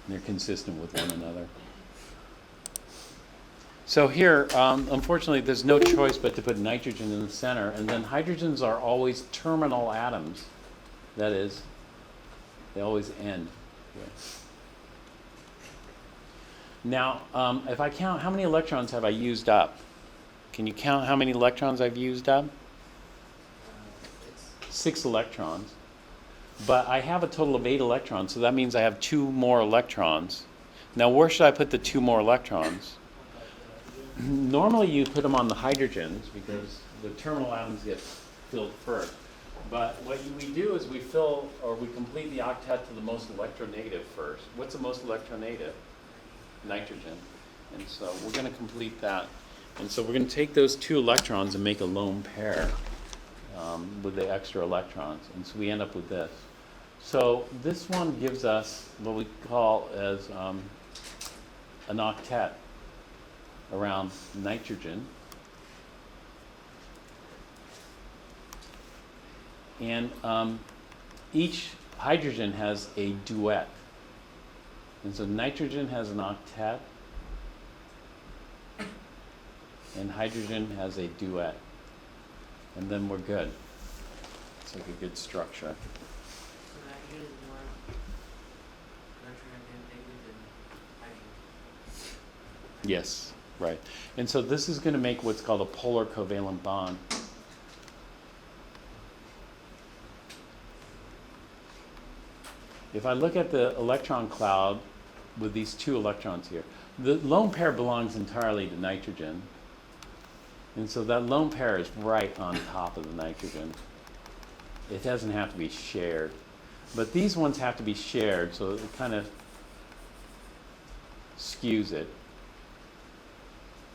they're consistent with one another. So here, unfortunately, there's no choice but to put nitrogen in the center, and then hydrogens are always terminal atoms. That is, they always end here. Now, if I count, how many electrons have I used up? Can you count how many electrons I've used up? It's 6 electrons. But I have a total of 8 electrons, so that means I have 2 more electrons. Now, where should I put the 2 more electrons? Normally you put them on the hydrogens because the terminal atoms get filled first. But what we do is we fill, or we complete the octet to the most electronegative first. What's the most electronegative? Nitrogen. And so we're going to complete that. And so we're going to take those 2 electrons and make a lone pair with the extra electrons. And so we end up with this. So this one gives us what we call as an octet around nitrogen. And each hydrogen has a duet. And so nitrogen has an octet, and hydrogen has a duet. And then we're good. It's like a good structure. So nitrogen is more electronegative than hydrogen. Yes, right. And so this is going to make what's called a polar covalent bond. If I look at the electron cloud with these two electrons here, the lone pair belongs entirely to nitrogen. And so that lone pair is right on top of the nitrogen. It doesn't have to be shared. But these ones have to be shared, so it kind of skews it.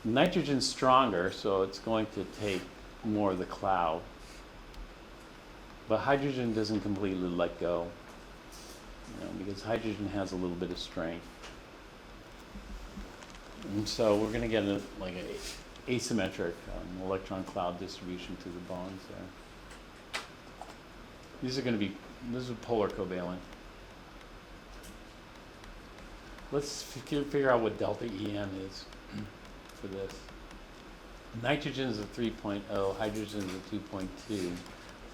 Nitrogen's stronger, so it's going to take more of the cloud. But hydrogen doesn't completely let go, because hydrogen has a little bit of strength. And so we're going to get a asymmetric electron cloud distribution to the bonds there. This is polar covalent. Let's figure out what delta En is for this. Nitrogen is a 3.0, hydrogen is a 2.2,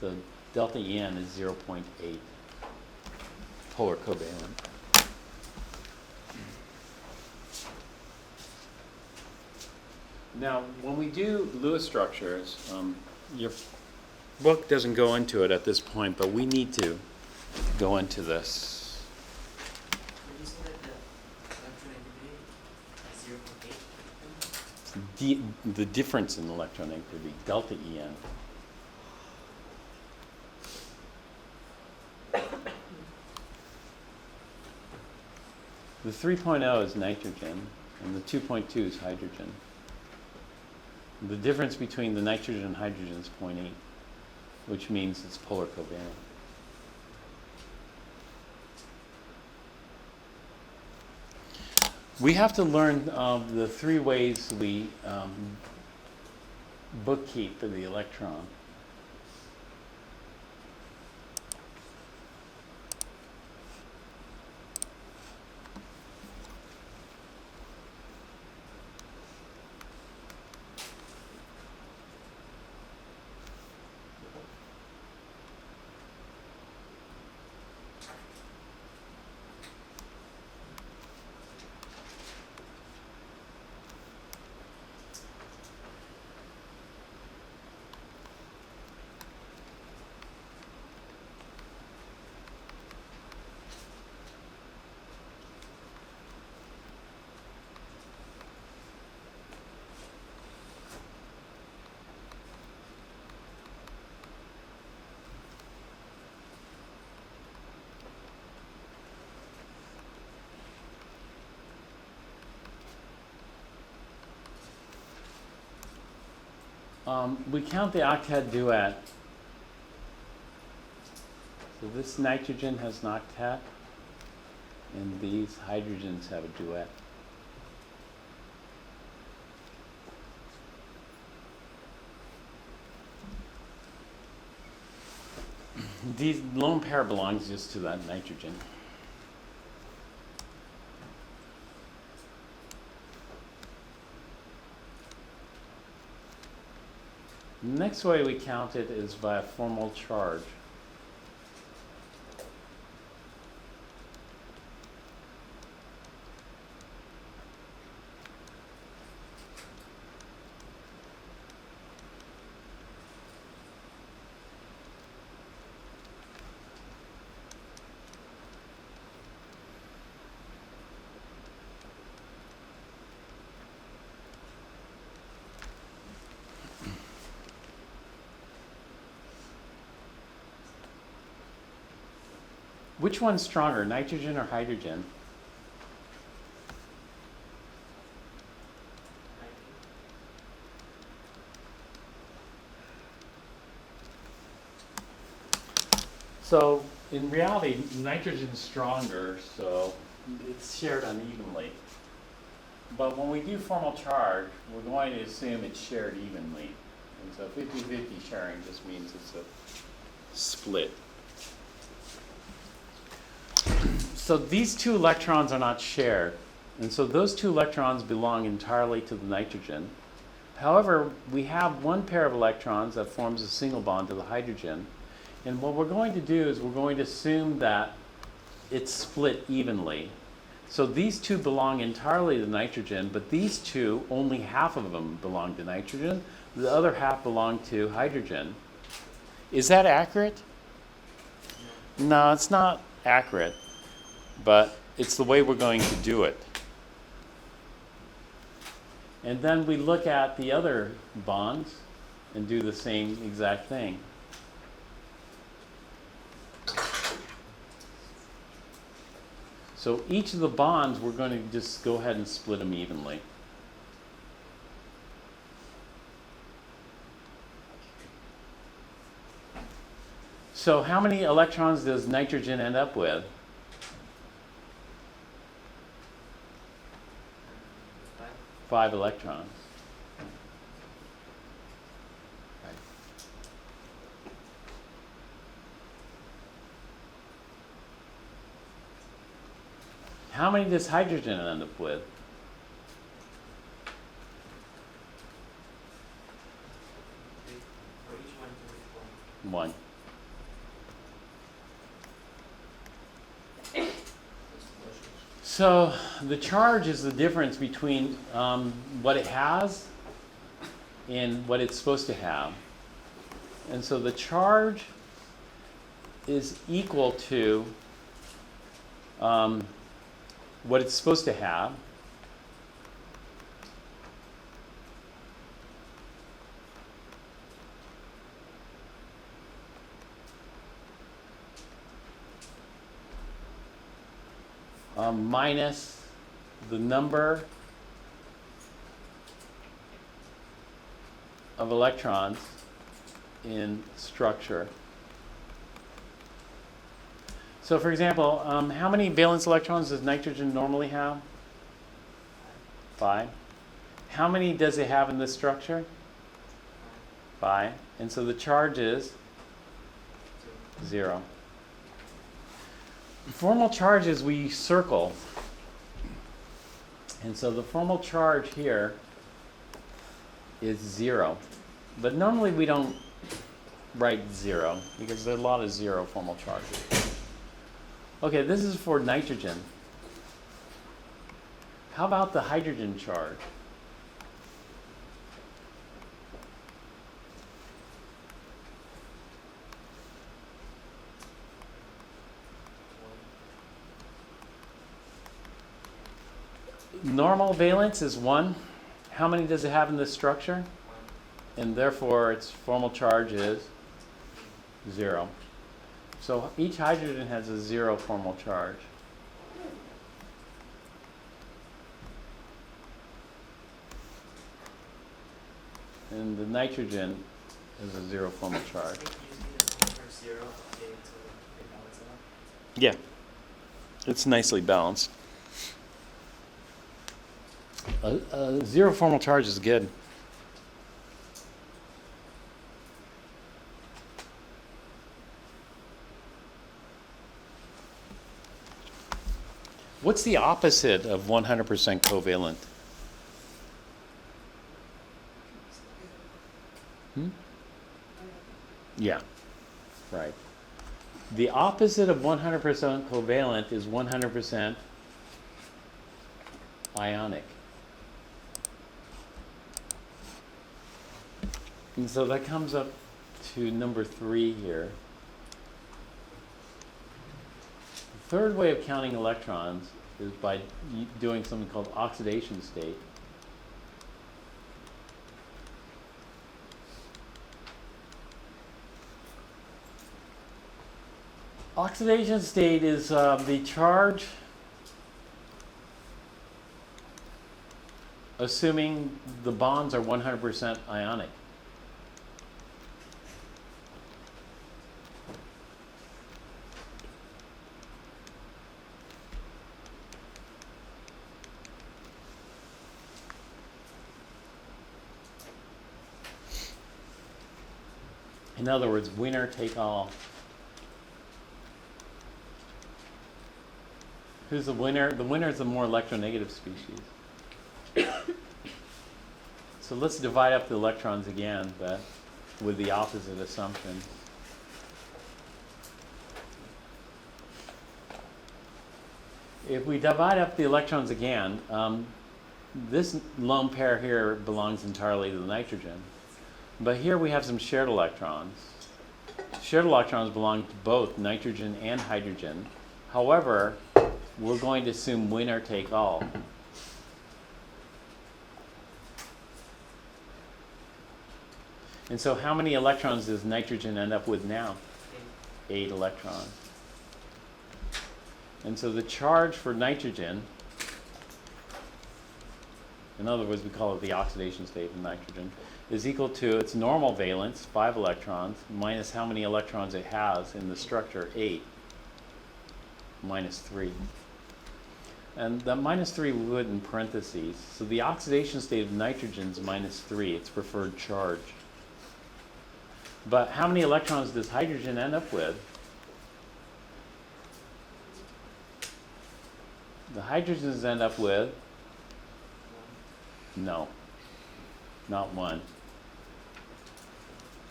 so delta En is 0.8. Polar covalent. Now, when we do Lewis structures, your book doesn't go into it at this point, but we need to go into this. Did you say that the electronegativity is 0.8? The difference in electronegativity, delta En. The 3.0 is nitrogen, and the 2.2 is hydrogen. The difference between the nitrogen and hydrogen is 0.8, which means it's polar covalent. We have to learn the three ways we bookkeep for the electron. We count the octet duet. So this nitrogen has an octet, and these hydrogens have a duet. These lone pair belongs just to that nitrogen. The next way we count it is by a formal charge. Which one's stronger, nitrogen or hydrogen? So in reality, nitrogen's stronger, so it's shared unevenly. but when we do formal charge, we're going to assume it's shared evenly. And so 50-50 sharing just means it's a split. So these two electrons are not shared. And so those two electrons belong entirely to the nitrogen. However, we have one pair of electrons that forms a single bond to the hydrogen. And what we're going to do is we're going to assume that it's split evenly. So these two belong entirely to nitrogen, but these two, only half of them belong to nitrogen. The other half belong to hydrogen. Is that accurate? No, it's not accurate, but it's the way we're going to do it. And then we look at the other bonds and do the same exact thing. So each of the bonds, we're going to just go ahead and split them evenly. So how many electrons does nitrogen end up with? 5 electrons. How many does hydrogen end up with? 3. For each one, 4. 1. So the charge is the difference between what it has and what it's supposed to have. And so the charge is equal to what it's supposed to have. Minus the number of electrons in structure. So for example, how many valence electrons does nitrogen normally have? 5. How many does it have in this structure? 5. And so the charge is 0. Formal charges we circle. And so the formal charge here is 0. But normally we don't write 0 because there are a lot of 0 formal charges. Okay, this is for nitrogen. How about the hydrogen charge? Normal valence is 1. How many does it have in this structure? 1. And therefore its formal charge is 0. So each hydrogen has a 0 formal charge. And the nitrogen is a 0 formal charge. So usually the numbers are 0 okay, to rebalance it out. Yeah, it's nicely balanced. A 0 formal charge is good. What's the opposite of 100% covalent? Yeah, right. The opposite of 100% covalent is 100% ionic. And so that comes up to number 3 here. The third way of counting electrons is by doing something called oxidation state. Oxidation state is the charge assuming the bonds are 100% ionic. In other words, winner take all. Who's the winner? The winner is the more electronegative species. So let's divide up the electrons again, but with the opposite assumption. If we divide up the electrons again, this lone pair here belongs entirely to the nitrogen. But here we have some shared electrons. Shared electrons belong to both nitrogen and hydrogen. However, we're going to assume winner take all. And so how many electrons does nitrogen end up with now? 8 electrons. And so the charge for nitrogen, in other words, we call it the oxidation state of nitrogen, is equal to its normal valence, 5 electrons, minus how many electrons it has in the structure, 8, minus 3. And that minus 3 we put in parentheses. So the oxidation state of nitrogen is minus 3, its preferred charge. But how many electrons does hydrogen end up with? The hydrogens end up with, no, not 1,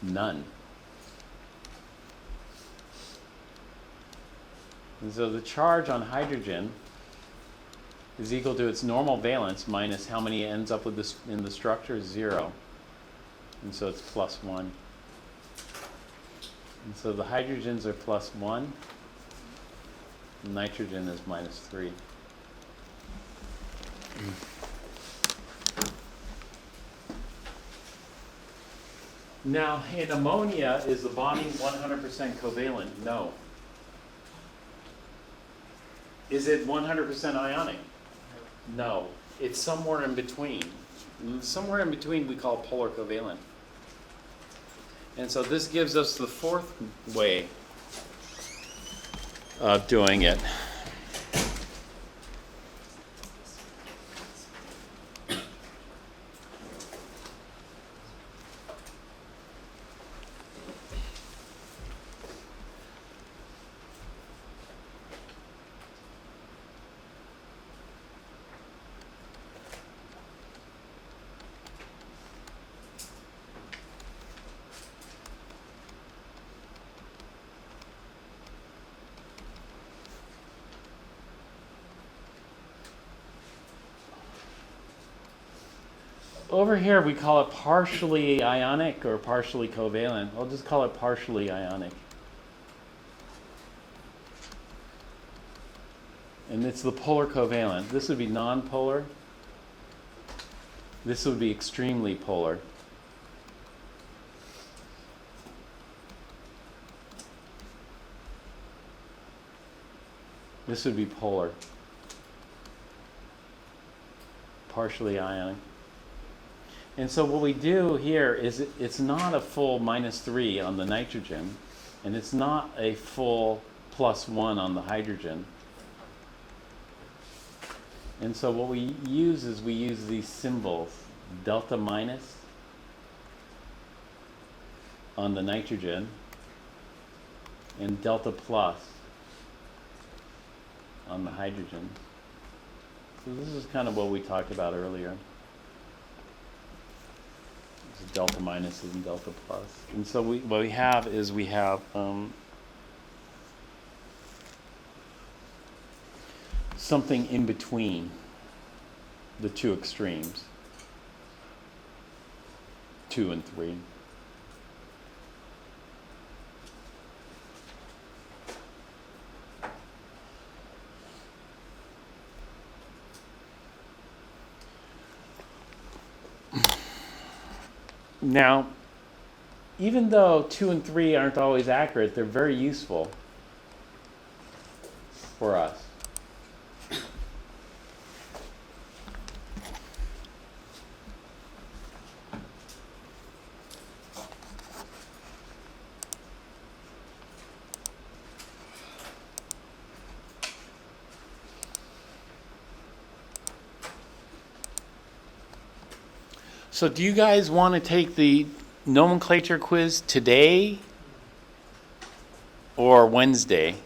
none. And so the charge on hydrogen is equal to its normal valence minus how many ends up with this in the structure, 0. And so it's plus 1. And so the hydrogens are plus 1, nitrogen is minus 3. Now, in ammonia, is the bonding 100% covalent? No. Is it 100% ionic? No. It's somewhere in between. Somewhere in between we call polar covalent. And so this gives us the fourth way of doing it. Over here we call it partially ionic or partially covalent. I'll just call it partially ionic. And it's the polar covalent. This would be nonpolar. This would be extremely polar. This would be polar. Partially ionic. And so what we do here is it's not a full minus 3 on the nitrogen, and it's not a full plus 1 on the hydrogen. And so what we use is we use these symbols, delta minus on the nitrogen and delta plus on the hydrogen. So this is kind of what we talked about earlier. Delta minuses and delta plus. And so what we have is we have something in between the two extremes, 2 and 3. Now, even though 2 and 3 aren't always accurate, they're very useful for us. So do you guys want to take the nomenclature quiz today or Wednesday? Wednesday.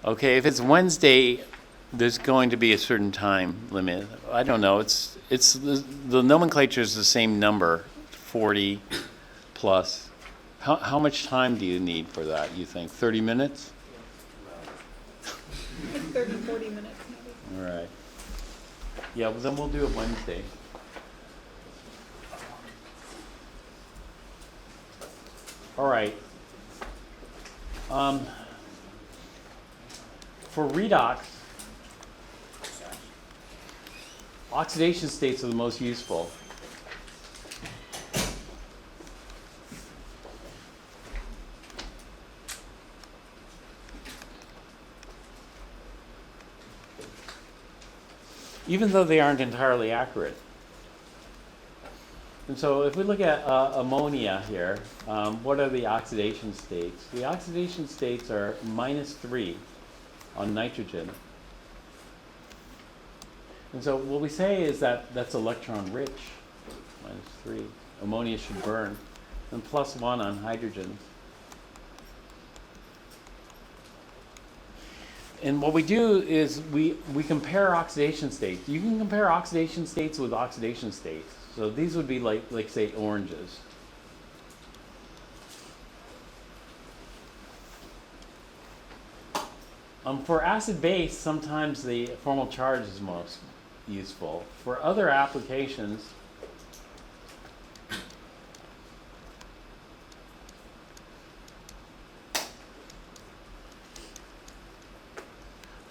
Okay, if it's Wednesday, there's going to be a certain time limit. I don't know. It's the nomenclature is the same number, 40 plus. How much time do you need for that? You think 30 minutes? 30, 40 minutes maybe. All right. Yeah, well, then we'll do it Wednesday. All right. For redox, oxidation states are the most useful. Even though they aren't entirely accurate. And so if we look at ammonia here, what are the oxidation states? The oxidation states are -3 on nitrogen. And so what we say is that that's electron rich, -3. Ammonia should burn. And +1 on hydrogen. And what we do is we compare oxidation states. You can compare oxidation states with oxidation states. So these would be like say oranges. For acid base, sometimes the formal charge is most useful. For other applications,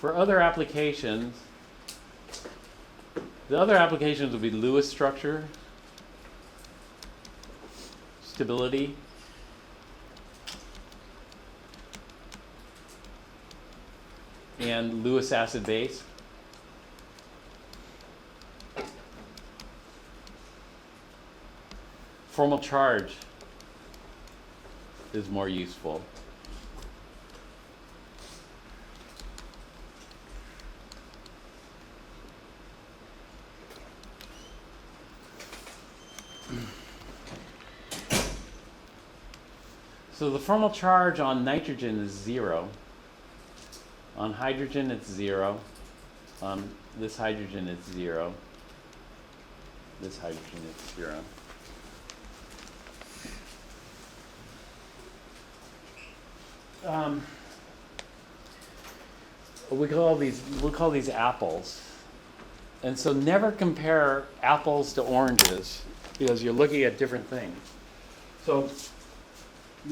the other applications would be Lewis structure, stability, and Lewis acid base. Formal charge is more useful. So the formal charge on nitrogen is 0. On hydrogen, it's 0. On this hydrogen, it's 0. This hydrogen is 0. We'll call these apples. And so never compare apples to oranges because you're looking at different things. So,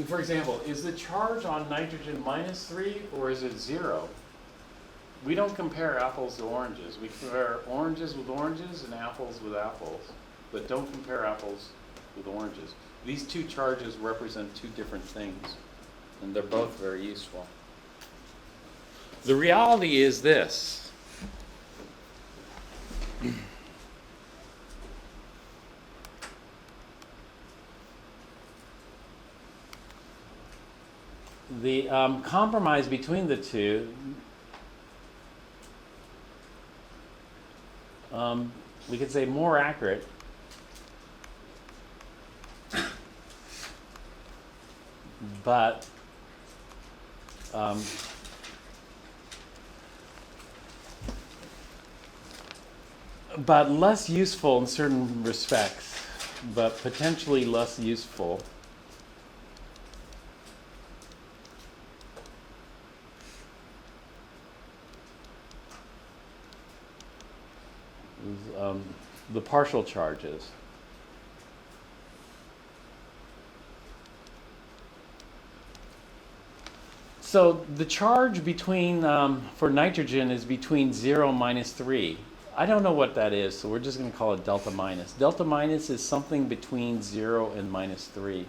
for example, is the charge on nitrogen -3 or is it 0? We don't compare apples to oranges. We compare oranges with oranges and apples with apples, but don't compare apples with oranges. These two charges represent two different things, and they're both very useful. The reality is this. The compromise between the two, we could say more accurate, but less useful in certain respects, but potentially less useful. The partial charges. So the charge between for nitrogen is between 0 and -3. I don't know what that is, so we're just going to call it delta minus. Delta minus is something between 0 and -3.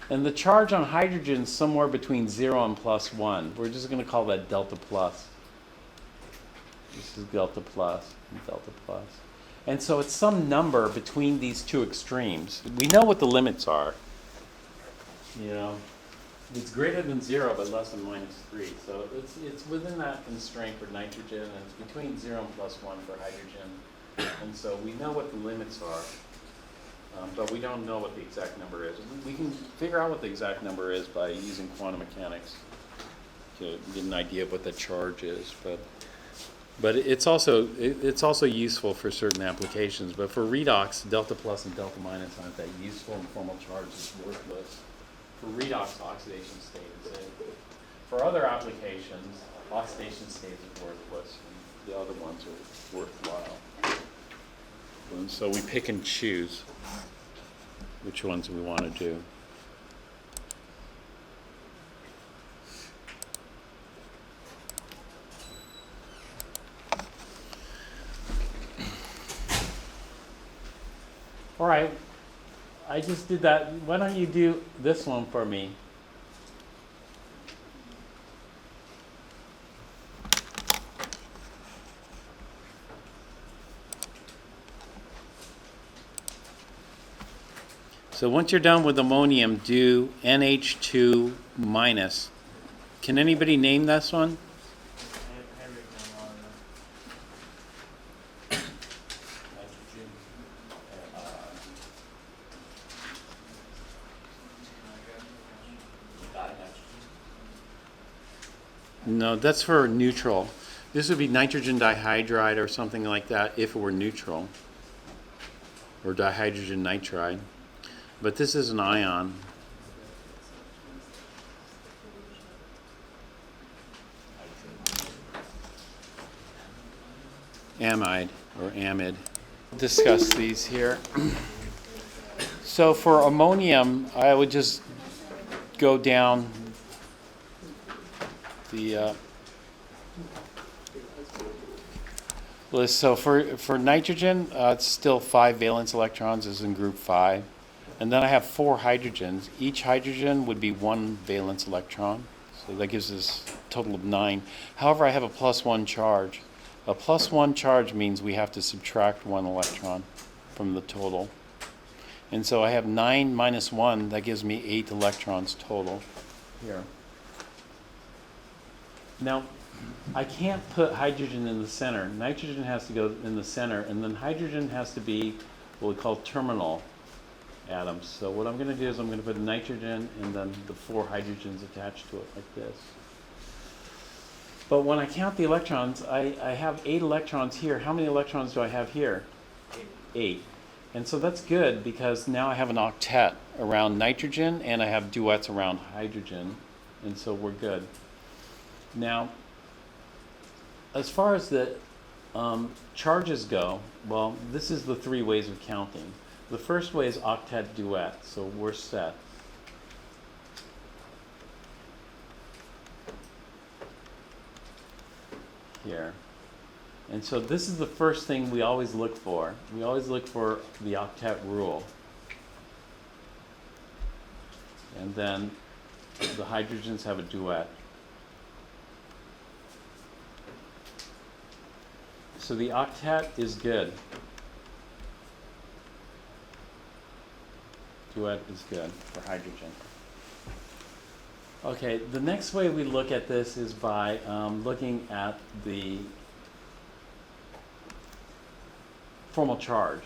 And the charge on hydrogen is somewhere between 0 and +1. We're just going to call that delta plus. This is delta plus and delta plus. And so it's some number between these two extremes. We know what the limits are. You know, it's greater than 0 but less than -3. So it's within that constraint for nitrogen, and it's between 0 and +1 for hydrogen. And so we know what the limits are. but we don't know what the exact number is. We can figure out what the exact number is by using quantum mechanics to get an idea of what the charge is. But it's also useful for certain applications. But for redox, delta plus and delta minus aren't that useful, and formal charge is worthless. For redox, oxidation state is it. For other applications, oxidation state is worthless, and the other ones are worthwhile. And so we pick and choose which ones we want to do. All right, I just did that. Why don't you do this one for me? So once you're done with ammonium, do NH2 minus. Can anybody name this one? I have written down all of them. Nitrogen. No, that's for neutral. This would be nitrogen dihydride or something like that if it were neutral, or dihydrogen nitride. But this is an ion. Amide or amide. Discuss these here. So for ammonium, I would just go down the list. So for nitrogen, it's still 5 valence electrons, is in group 5. And then I have 4 hydrogens. Each hydrogen would be 1 valence electron. So that gives us a total of 9. However, I have a +1 charge. A +1 charge means we have to subtract 1 electron from the total. And so I have 9 minus 1. That gives me 8 electrons total here. Now, I can't put hydrogen in the center. Nitrogen has to go in the center, and then hydrogen has to be what we call terminal atoms. So what I'm going to do is I'm going to put nitrogen and then the 4 hydrogens attached to it like this. But when I count the electrons, I have 8 electrons here. How many electrons do I have here? 8. And so that's good because now I have an octet around nitrogen and I have duets around hydrogen. And so we're good. Now, as far as the charges go, well, this is the 3 ways of counting. The first way is octet duet, so we're set. Here. And so this is the first thing we always look for. We always look for the octet rule. And then the hydrogens have a duet. So the octet is good. Duet is good for hydrogen. Okay, the next way we look at this is by looking at the formal charge.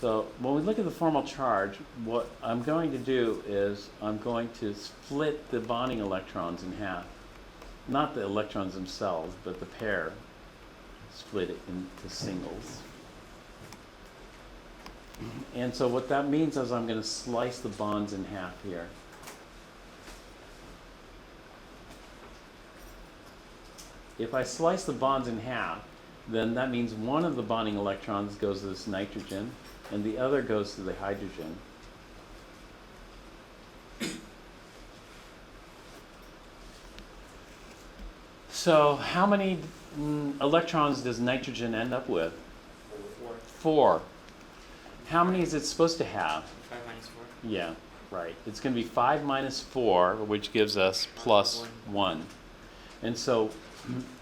So when we look at the formal charge, what I'm going to do is I'm going to split the bonding electrons in half. Not the electrons themselves, but the pair. Split it into singles. And so what that means is I'm going to slice the bonds in half here. If I slice the bonds in half, then that means one of the bonding electrons goes to this nitrogen and the other goes to the hydrogen. So how many electrons does nitrogen end up with? 4. How many is it supposed to have? 5 minus 4. Yeah, right. It's going to be 5 minus 4, which gives us plus 1. And so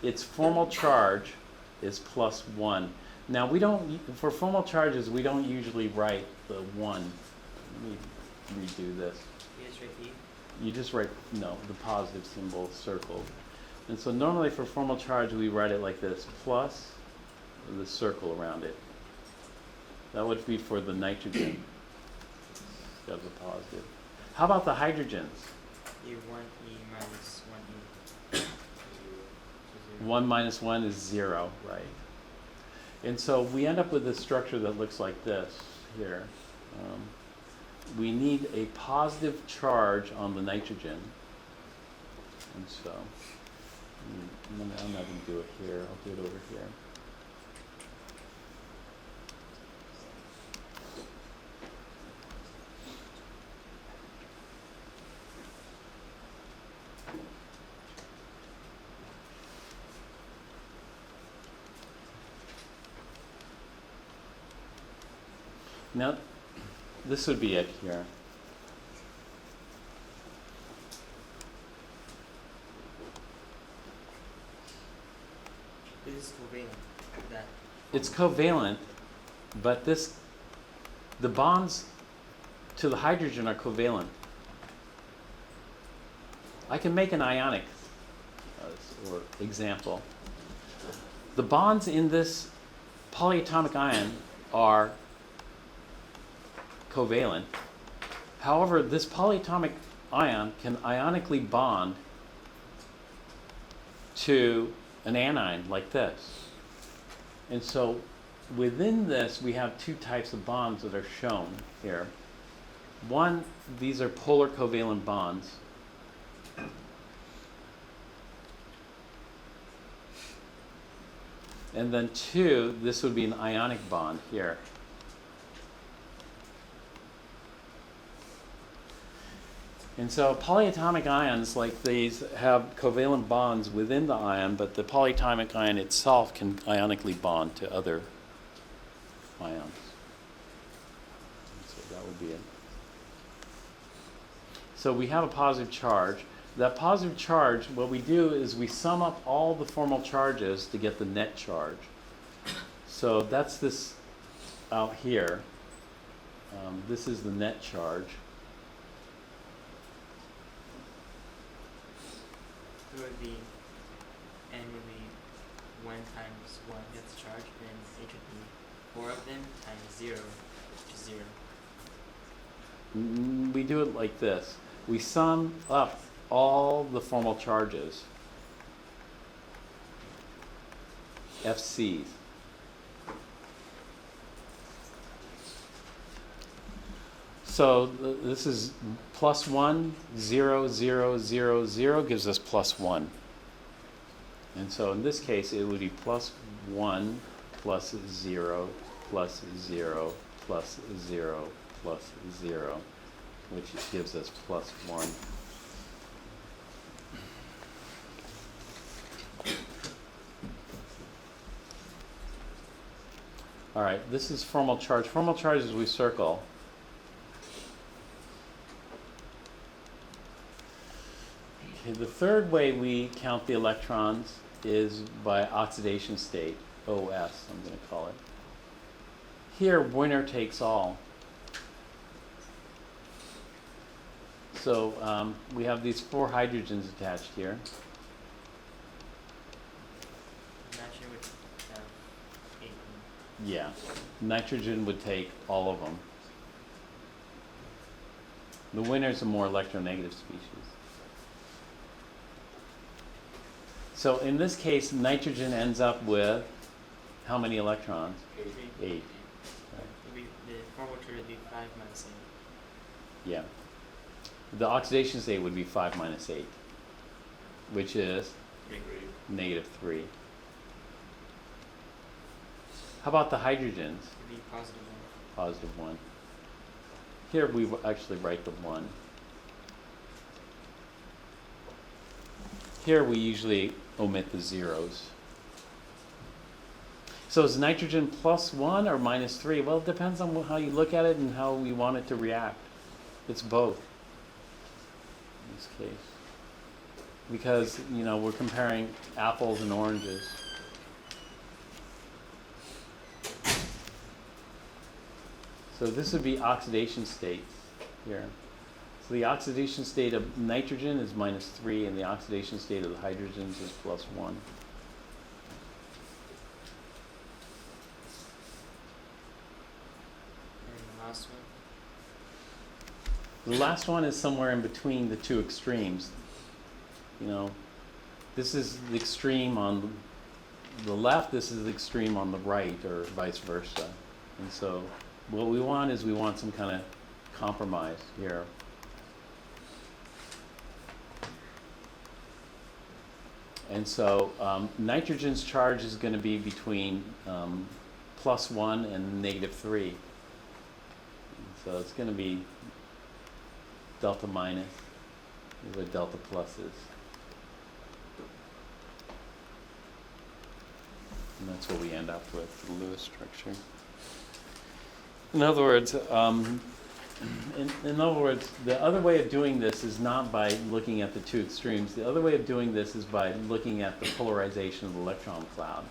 its formal charge is plus 1. Now we don't, for formal charges, we don't usually write the 1. Let me redo this. You just write E. You just write, no, the positive symbol circled. And so normally for formal charge, we write it like this, plus the circle around it. That would be for the nitrogen. That was a positive. How about the hydrogens? E1, E minus 1E. 1 minus 1 is 0, right? And so we end up with a structure that looks like this here. We need a positive charge on the nitrogen. And so, I'm not going to do it here. I'll do it over here. Now, this would be it here. This is covalent. That. It's covalent, but the bonds to the hydrogen are covalent. I can make an ionic or example. The bonds in this polyatomic ion are covalent. However, this polyatomic ion can ionically bond to an anion like this. And so within this, we have two types of bonds that are shown here. One, these are polar covalent bonds. And then two, this would be an ionic bond here. And so polyatomic ions like these have covalent bonds within the ion, but the polyatomic ion itself can ionically bond to other ions. So that would be it. So we have a positive charge. That positive charge, what we do is we sum up all the formal charges to get the net charge. So that's this out here. This is the net charge. It would be N would be 1 times 1 gets charged, and H would be 4 of them times 0, which is 0. We do it like this. We sum up all the formal charges, FCs. So this is plus 1, 0, 0, 0, 0 gives us plus 1. And so in this case, it would be plus 1 plus 0 plus 0 plus 0 plus 0, which gives us plus 1. All right, this is formal charge. Formal charges we circle. Okay, the third way we count the electrons is by oxidation state, OS, I'm going to call it. Here, winner takes all. So we have these 4 hydrogens attached here. Nitrogen would have 8 of them. Yeah, nitrogen would take all of them. The winner is a more electronegative species. So in this case, nitrogen ends up with how many electrons? 8. Right. Would be, the formal charge would be 5 minus 8. Yeah. The oxidation state would be 5 minus 8, which is negative 3. How about the hydrogens? It would be positive 1. Positive 1. Here we actually write the 1. Here we usually omit the zeros. So is nitrogen plus 1 or minus 3? Well, it depends on how you look at it and how we want it to react. It's both in this case. Because, you know, we're comparing apples and oranges. So this would be oxidation states here. So the oxidation state of nitrogen is minus 3, and the oxidation state of the hydrogens is plus 1. The last one is somewhere in between the two extremes. You know, this is the extreme on the left, this is the extreme on the right, or vice versa. And so what we want is we want some kind of compromise here. And so nitrogen's charge is going to be between +1 and -3. So it's going to be delta minus is where delta plus is. And that's what we end up with, the Lewis structure. In other words, the other way of doing this is not by looking at the two extremes. The other way of doing this is by looking at the polarization of the electron cloud.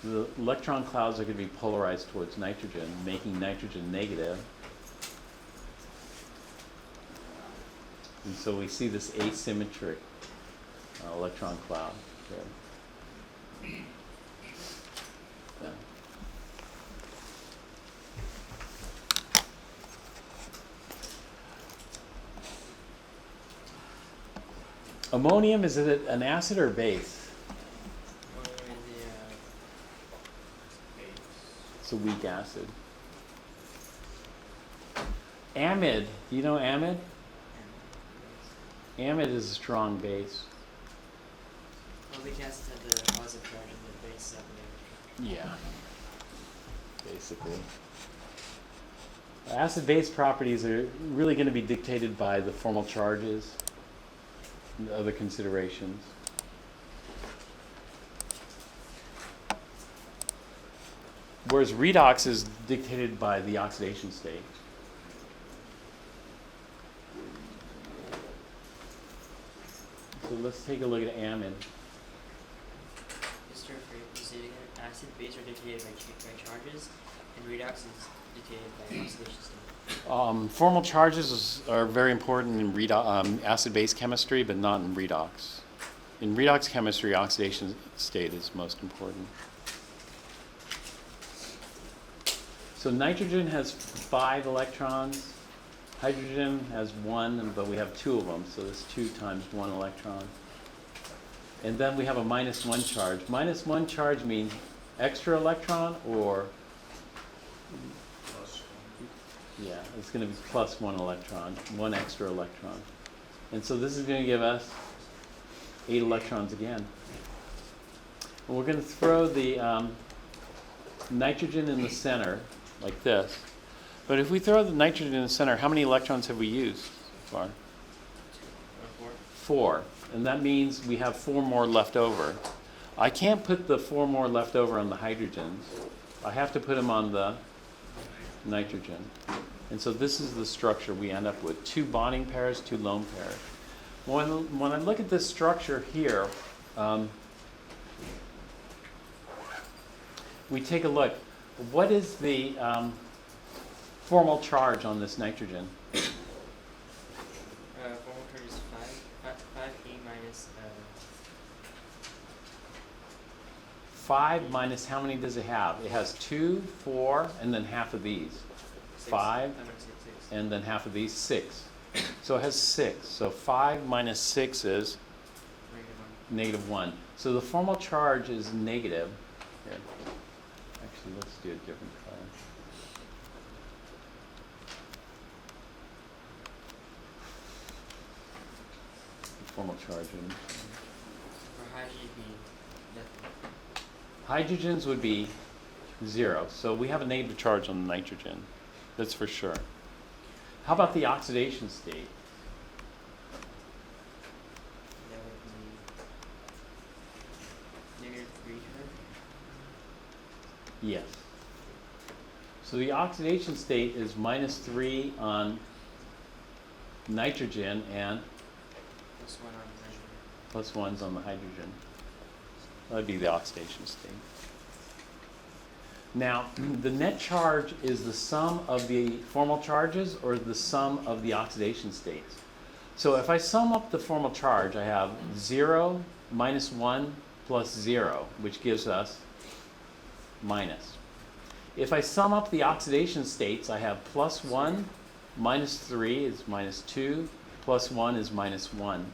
The electron clouds are going to be polarized towards nitrogen, making nitrogen negative. And so we see this asymmetric electron cloud here. Yeah. Ammonium, is it an acid or a base? Ammonium is It's a weak acid. Amide, do you know amide? Amide is a strong base. well, weak acids have the positive charge and the base have the negative charge. Yeah, basically. Acid-base properties are really going to be dictated by the formal charges and other considerations. Whereas redox is dictated by the oxidation state. So let's take a look at amide. Just to say it again, acid base are dictated by charges, and redox is dictated by oxidation state. Formal charges are very important in acid-base chemistry, but not in redox. In redox chemistry, oxidation state is most important. So nitrogen has 5 electrons. Hydrogen has 1, but we have 2 of them, so that's 2 times 1 electron. And then we have a -1 charge. -1 charge means extra electron or, yeah, it's going to be +1 electron, 1 extra electron. And so this is going to give us 8 electrons again. And we're going to throw the nitrogen in the center, like this. But if we throw the nitrogen in the center, how many electrons have we used so far? 4. And that means we have 4 more left over. I can't put the 4 more left over on the hydrogens. I have to put them on the nitrogen. And so this is the structure we end up with. 2 bonding pairs, 2 lone pairs. When I look at this structure here, we take a look. What is the formal charge on this nitrogen? Formal charge is 5A minus 5 minus how many does it have? It has 2, 4, and then half of these. 6. 5, I'm gonna say 6. and then half of these, 6. So it has 6. So 5 minus 6 is -1. So the formal charge is negative. Here. Actually, let's do a different color. The formal charge. For hydrogen, it'd be definitely. Hydrogens would be 0. So we have a negative charge on the nitrogen. That's for sure. How about the oxidation state? That would be -3 charge. Yes. So the oxidation state is -3 on nitrogen and +1 on hydrogen. +1's on the hydrogen. That would be the oxidation state. Now, the net charge is the sum of the formal charges or the sum of the oxidation states. So if I sum up the formal charge, I have 0, -1, plus 0, which gives us -. If I sum up the oxidation states, I have +1, minus 3 is minus 2, plus 1 is minus 1.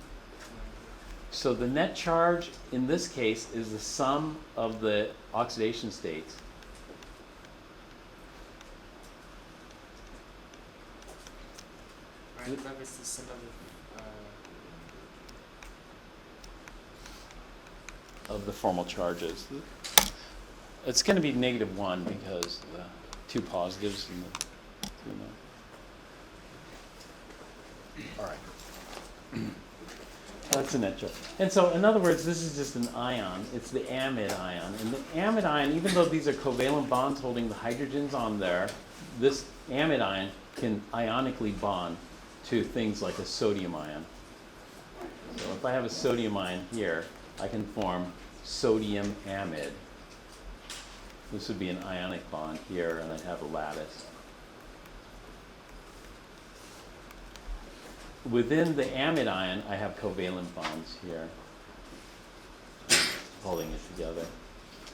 So the net charge in this case is the sum of the oxidation states. Right above is the sum Of the formal charges. It's going to be negative 1 because the 2 positives and the 2 no. All right. That's a net charge. And so, in other words, this is just an ion. It's the amide ion. And the amide ion, even though these are covalent bonds holding the hydrogens on there, this amide ion can ionically bond to things like a sodium ion. So if I have a sodium ion here, I can form sodium amide. This would be an ionic bond here, and I'd have a lattice. Within the amide ion, I have covalent bonds here, holding it together.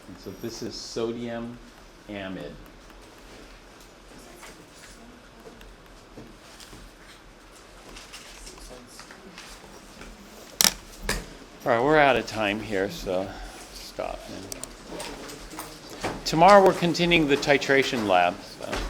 And so this is sodium amide. All right, we're out of time here, so stop. Tomorrow we're continuing the titration lab. So.